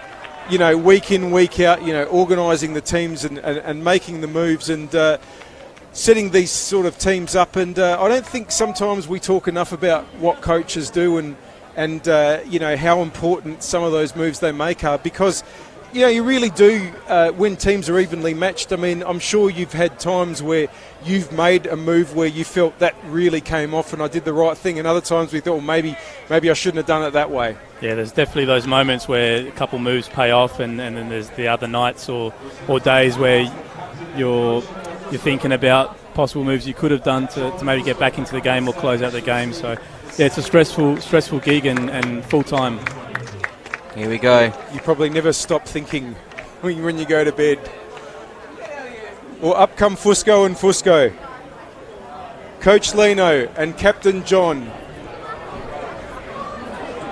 week in, week out, organising the teams and making the moves and setting these sort of teams up. And I don't think sometimes we talk enough about what coaches do and how important some of those moves they make are, because you really do when teams are evenly matched. I mean, I'm sure you've had times where you've made a move where you felt that really came off and I did the right thing, and other times we thought, well, maybe I shouldn't have done it that way. Yeah, there's definitely those moments where a couple moves pay off, and then there's the other nights or days where you're thinking about possible moves you could have done to maybe get back into the game or close out the game. So yeah, it's a stressful gig and full time. Here we go. You probably never stop thinking when you go to bed. Well, up come Fusco and Fusco. Coach Lino and Captain John.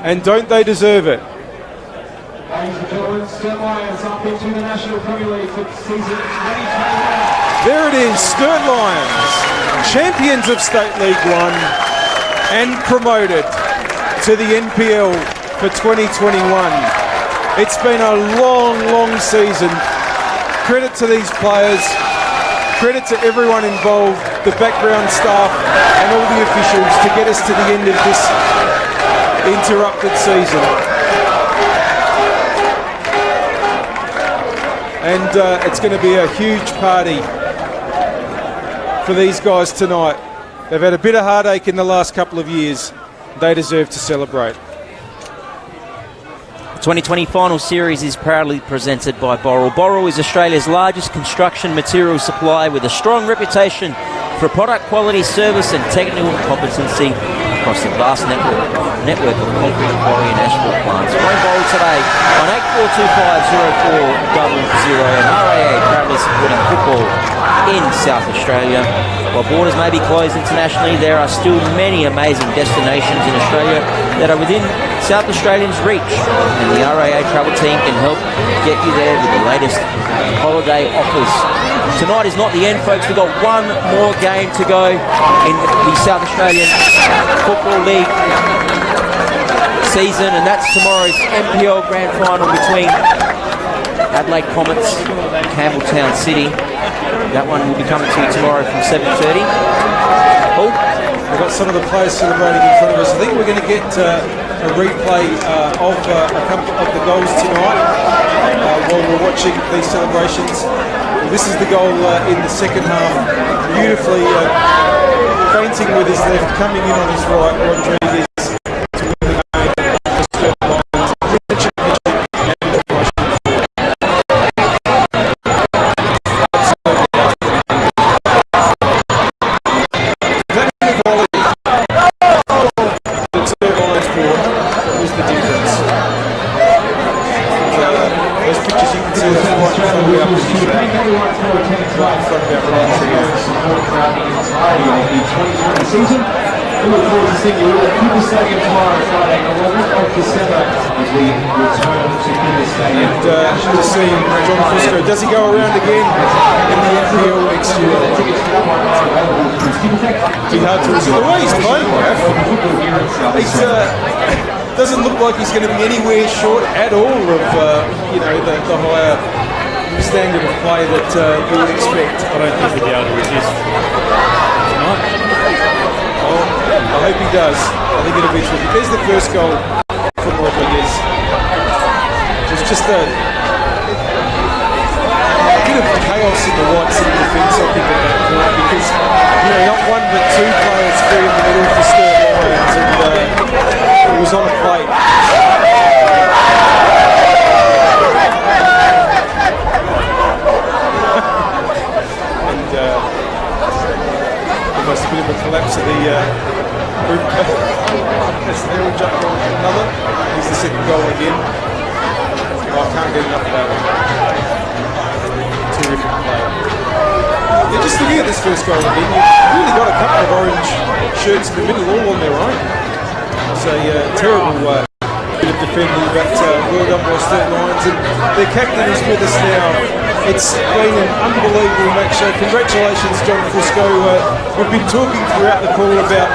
And don't they deserve it? There it is, Sturt Lions, champions of State League 1 and promoted to the NPL for 2021. It's been a long season. Credit to these players, credit to everyone involved, the background staff and all the officials to get us to the end of this interrupted season. And it's going to be a huge party for these guys tonight. They've had a bit of heartache in the last couple of years. They deserve to celebrate. The 2020 final series is proudly presented by Boral. Boral is Australia's largest construction materials supplier with a strong reputation for product quality, service and technical competency across the vast network of concrete quarry and asphalt plants. Phone Boral today on 8425 0400 and RAA proudly supporting football in South Australia. While borders may be closed internationally, there are still many amazing destinations in Australia that are within South Australians' reach, and the RAA travel team can help get you there with the latest holiday offers. Tonight is not the end, folks. We've got one more game to go in the South Australian Football League season, and that's tomorrow's NPL Grand Final between Adelaide Comets and Campbelltown City. That one will be coming to you tomorrow from 7:30. Paul? We've got some of the players celebrating in front of us. I think we're going to get a replay of a couple of the goals tonight while we're watching these celebrations. This is the goal in the second half. Beautifully feinting with his left, coming in on his right, Rodriguez. Just seeing John Fusco, does he go around again in the NPL next year? Be hard to resist. The way he's playing, he doesn't look like he's going to be anywhere short at all of the higher standard of play that you would expect. I don't think he'll be able to resist tonight. Oh, I hope he does. I think it'll be terrific. There's the first goal from Rodriguez. It's just a bit of chaos in the right city defence, I think, at that point, because not one but two players free in the middle for Sturt Lions, and he was on a plate. And almost a bit of a collapse of the group. That's the Errol Jupp goal. Another. Here's the second goal again. I can't get enough of that one. Terrific player. Yeah, just looking at this first goal again, you've really got a couple of orange shirts in the middle all on their own. It's a terrible bit of defending, but well done by Sturt Lions, and their captain is with us now. It's been an unbelievable match, so congratulations, John Fusco. We've been talking throughout the call about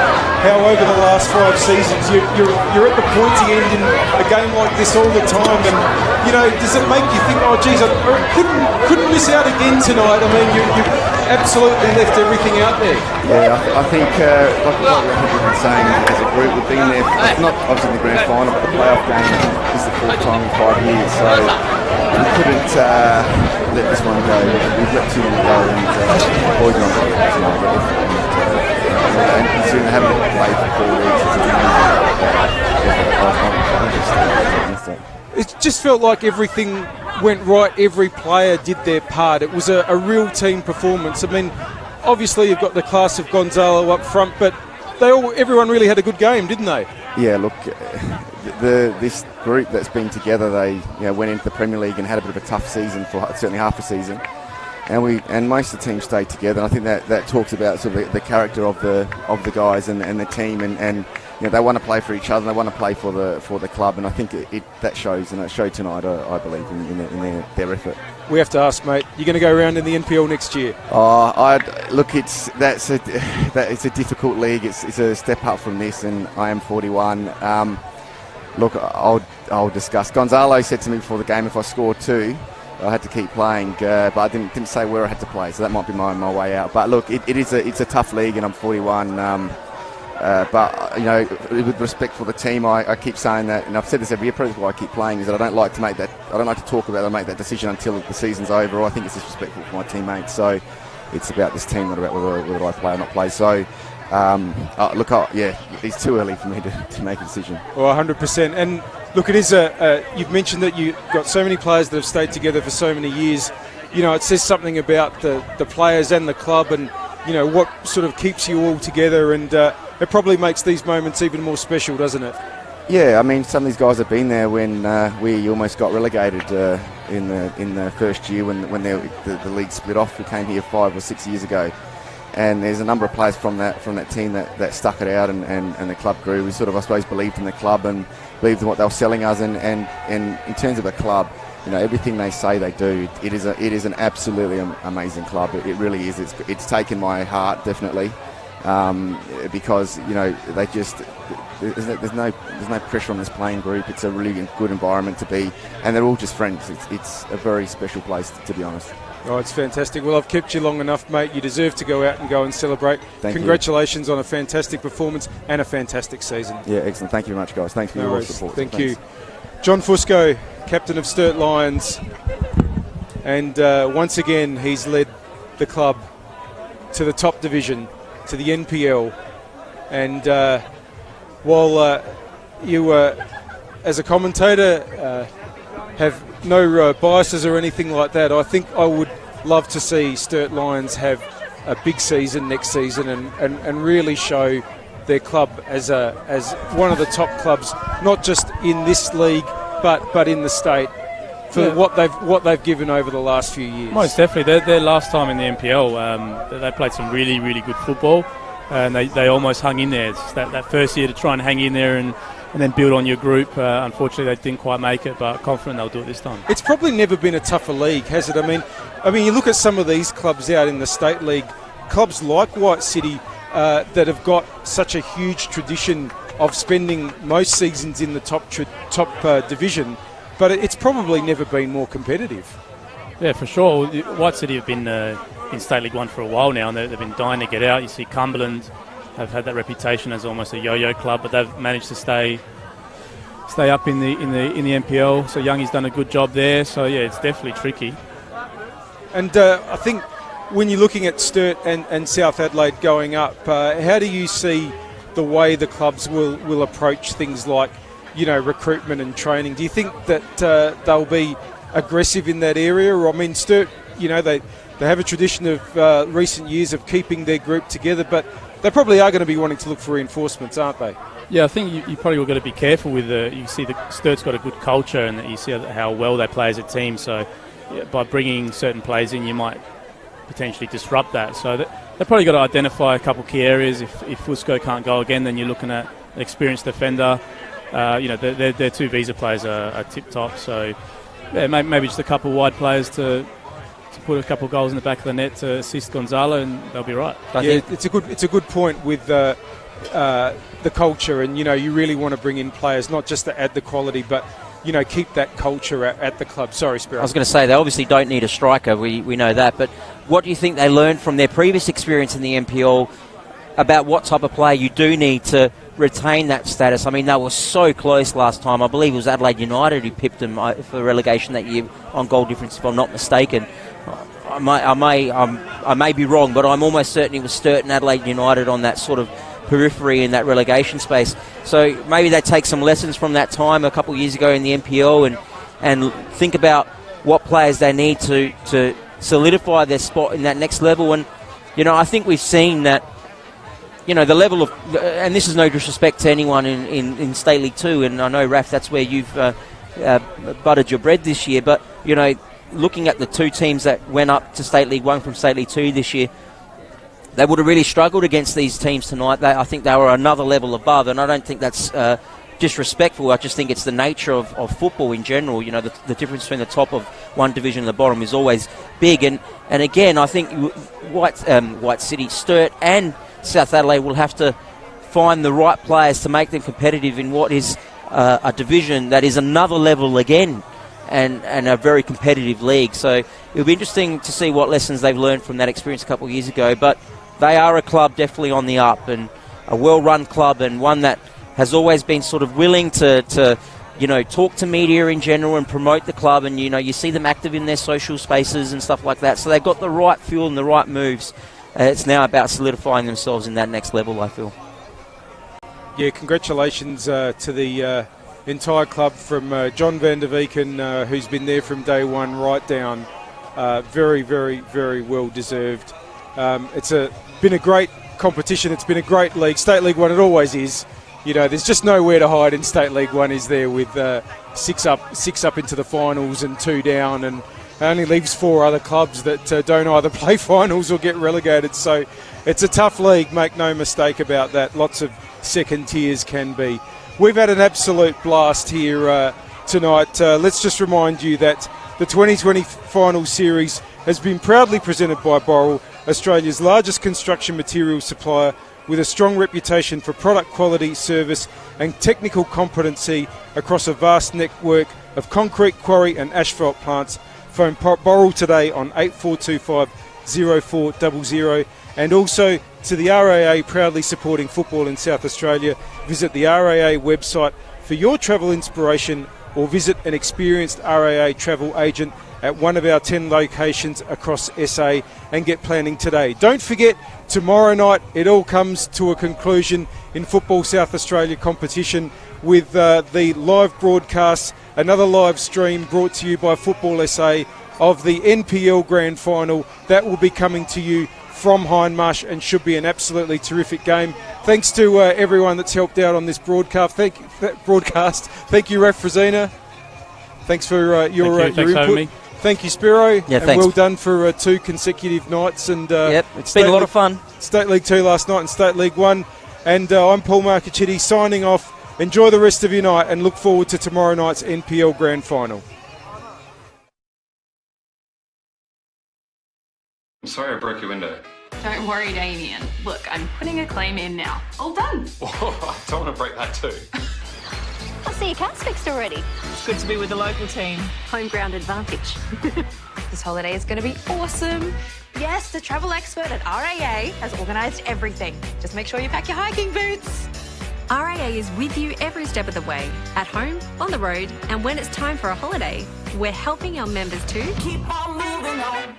how over the last 5 seasons you're at the pointy end in a game like this all the time, and does it make you think, oh geez, I couldn't miss out again tonight? I mean, you absolutely left everything out there. Yeah, I think like we've been saying as a group, we've been there, not obviously in the grand final, but the playoff game is the 4th time in 5 years, so we couldn't let this one go. We've let too many go, and boys on and considering having to play for 4 weeks, it just felt like everything went right. Every player did their part. It was a real team performance. I mean, obviously you've got the class of Gonzalo up front, but everyone really had a good game, didn't they? Yeah, look, this group that's been together, they went into the Premier League and had a bit of a tough season for certainly half a season, and most of the team stayed together. And I think that talks about sort of the character of the guys and the team, and they want to play for each other. They want to play for the club, and I think that shows, and it showed tonight. I believe in their effort. We have to ask, mate. You're going to go around in the NPL next year? Look, it's a difficult league. It's a step up from this, and I am 41. Look, I'll discuss. Gonzalo said to me before the game, if I scored 2, I had to keep playing, but I didn't say where I had to play, so that might be my way out. But look, it's a tough league, and I'm 41. But with respect for the team, I keep saying that, and I've said this every year. Probably why I keep playing is that I don't like to talk about it, make that decision until the season's over. Or I think it's disrespectful for my teammates. So it's about this team, not about whether I play or not play. So it's too early for me to make a decision. Well, 100%. And Look, it is you've mentioned that you've got so many players that have stayed together for so many years. You know, it says something about the players and the club, and you know what sort of keeps you all together, and it probably makes these moments even more special, doesn't it? Yeah, I mean, some of these guys have been there when we almost got relegated in the first year when the league split off. We came here 5 or 6 years ago, and there's a number of players from that team that stuck it out, and the club grew. We sort of, I suppose, believed in the club and believed in what they were selling us, and in terms of the club, you know, everything they say they do, it is an absolutely amazing club. It really is. It's taken my heart, definitely. Because you know they just there's no pressure on this playing group. It's a really good environment to be, and they're all just friends. It's a very special place, to be honest. Oh, it's fantastic. Well, I've kept you long enough, mate. You deserve to go out and celebrate. Congratulations on a fantastic performance and a fantastic season. Yeah, excellent. Thank you very much, guys. Thanks for your support. Thank you. John Fusco, captain of Sturt Lions, and once again he's led the club to the top division, to the NPL, and while you as a commentator have no biases or anything like that, I think I would love to see Sturt Lions have a big season next season and really show their club as one of the top clubs, not just in this league but in the state, for what they've given over the last few years. Most definitely. Their last time in the NPL, they played some really, really good football, and they almost hung in there. It's that first year to try and hang in there and then build on your group. Unfortunately, they didn't quite make it, but confident they'll do it this time. It's probably never been a tougher league, has it? I mean, you look at some of these clubs out in the state league, clubs like White City that have got such a huge tradition of spending most seasons in the top division, but it's probably never been more competitive. Yeah, for sure. White City have been in State League 1 for a while now, and they've been dying to get out. You see Cumberland have had that reputation as almost a yo-yo club, but they've managed to stay up in the NPL. So Youngie's done a good job there. So yeah, it's definitely tricky. And I think when you're looking at Sturt and South Adelaide going up, how do you see the way the clubs will approach things like, you know, recruitment and training? Do you think that they'll be aggressive in that area? Or, I mean, Sturt, you know, they have a tradition of recent years of keeping their group together, but they probably are going to be wanting to look for reinforcements, aren't they? Yeah, I think you probably got to be careful with you see Sturt's got a good culture, and you see how well they play as a team. So yeah, by bringing certain players in, you might potentially disrupt that. So they've probably got to identify a couple of key areas. If Fusco can't go again, then you're looking at an experienced defender. You know, their two visa players are tip-top. So yeah, maybe just a couple of wide players to put a couple of goals in the back of the net to assist Gonzalo, and they'll be right. Yeah, it's a good point with the culture, and you know, you really want to bring in players not just to add the quality, but you know, keep that culture at the club. Sorry, Spiro. I was going to say, they obviously don't need a striker, we know that, but what do you think they learned from their previous experience in the NPL about what type of player you do need to retain that status? I mean, they were so close last time. I believe it was Adelaide United who pipped them for relegation that year on goal difference, if I'm not mistaken. I may be wrong, but I'm almost certain it was Sturt and Adelaide United on that sort of periphery in that relegation space. So maybe they take some lessons from that time a couple of years ago in the NPL and think about what players they need to solidify their spot in that next level. And, you know, I think we've seen that, you know, the level of, and this is no disrespect to anyone in State League 2, and I know, Raf, that's where you've buttered your bread this year, but, you know, looking at the two teams that went up to State League 1 from State League 2 this year, they would have really struggled against these teams tonight. I think they were another level above, and I don't think that's disrespectful. I just think it's the nature of football in general. You know, the difference between the top of one division and the bottom is always big. And again, I think White City, Sturt and South Adelaide will have to find the right players to make them competitive in what is a division that is another level again, and a very competitive league. So it'll be interesting to see what lessons they've learned from that experience a couple of years ago. But they are a club definitely on the up, and a well-run club, and one that has always been sort of willing to you know, talk to media in general and promote the club. And, you know, you see them active in their social spaces and stuff like that. So they've got the right fuel and the right moves. It's now about solidifying themselves in that next level, I feel. Yeah, congratulations to the entire club from John van der Veeken, who's been there from day one, right down. Very, very, very well deserved. It's been a great competition. It's been a great league. State League 1, it always is. You know, there's just nowhere to hide in State League 1, is there, with six up into the finals and 2 down, and only leaves 4 other clubs that don't either play finals or get relegated. So it's a tough league, make no mistake about that. Lots of second tiers can be. We've had an absolute blast here tonight. Let's just remind you that the 2020 final series has been proudly presented by Boral, Australia's largest construction materials supplier, with a strong reputation for product quality, service and technical competency across a vast network of concrete, quarry and asphalt plants. Phone Boral today on 8425 0400, and also to the RAA, proudly supporting football in South Australia. Visit the RAA website for your travel inspiration, or visit an experienced RAA travel agent at one of our 10 locations across SA and get planning today. Don't forget, tomorrow night it all comes to a conclusion in Football South Australia competition with the live broadcast, another live stream brought to you by Football SA of the NPL Grand Final. That will be coming to you from Hindmarsh and should be an absolutely terrific game. Thanks to everyone that's helped out on this broadcast. Thank you, Ref Frazina. Thanks for your input. Thank you, Spiro. Yeah, and thanks. Well done for 2 consecutive nights. And yep, it's been a lot of fun. State League 2 last night and State League 1. And I'm Paul Marcachitti signing off. Enjoy the rest of your night and look forward to tomorrow night's NPL Grand Final. I'm sorry I broke your window. Don't worry, Damien. Look, I'm putting a claim in now. All done. Oh, I don't want to break that too. I see your car's fixed already. It's good to be with the local team. Home ground advantage. This holiday is going to be awesome. Yes, the travel expert at RAA has organised everything. Just make sure you pack your hiking boots. RAA is with you every step of the way, at home, on the road, and when it's time for a holiday, we're helping our members to keep on moving on.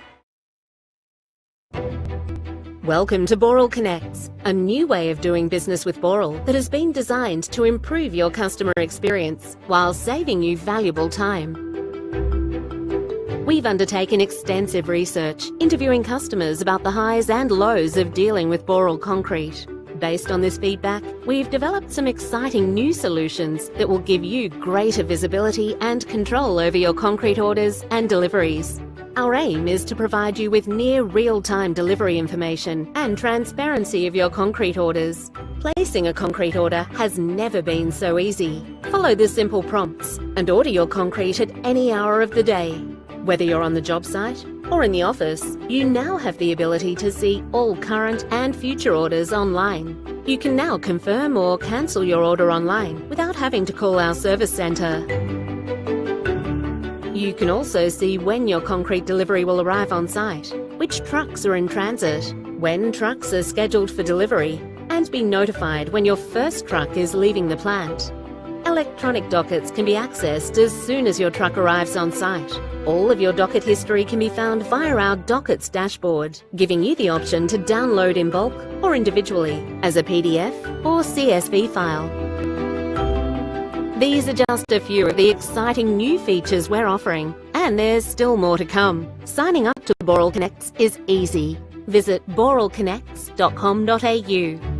Welcome to Boral Connects, a new way of doing business with Boral that has been designed to improve your customer experience while saving you valuable time. We've undertaken extensive research, interviewing customers about the highs and lows of dealing with Boral Concrete. Based on this feedback, we've developed some exciting new solutions that will give you greater visibility and control over your concrete orders and deliveries. Our aim is to provide you with near real-time delivery information and transparency of your concrete orders. Placing a concrete order has never been so easy. Follow the simple prompts and order your concrete at any hour of the day. Whether you're on the job site or in the office, you now have the ability to see all current and future orders online. You can now confirm or cancel your order online without having to call our service centre. You can also see when your concrete delivery will arrive on site, which trucks are in transit, when trucks are scheduled for delivery, and be notified when your first truck is leaving the plant. Electronic dockets can be accessed as soon as your truck arrives on site. All of your docket history can be found via our Dockets dashboard, giving you the option to download in bulk or individually as a PDF or CSV file. These are just a few of the exciting new features we're offering, and there's still more to come. Signing up to Boral Connects is easy. Visit boralconnects.com.au.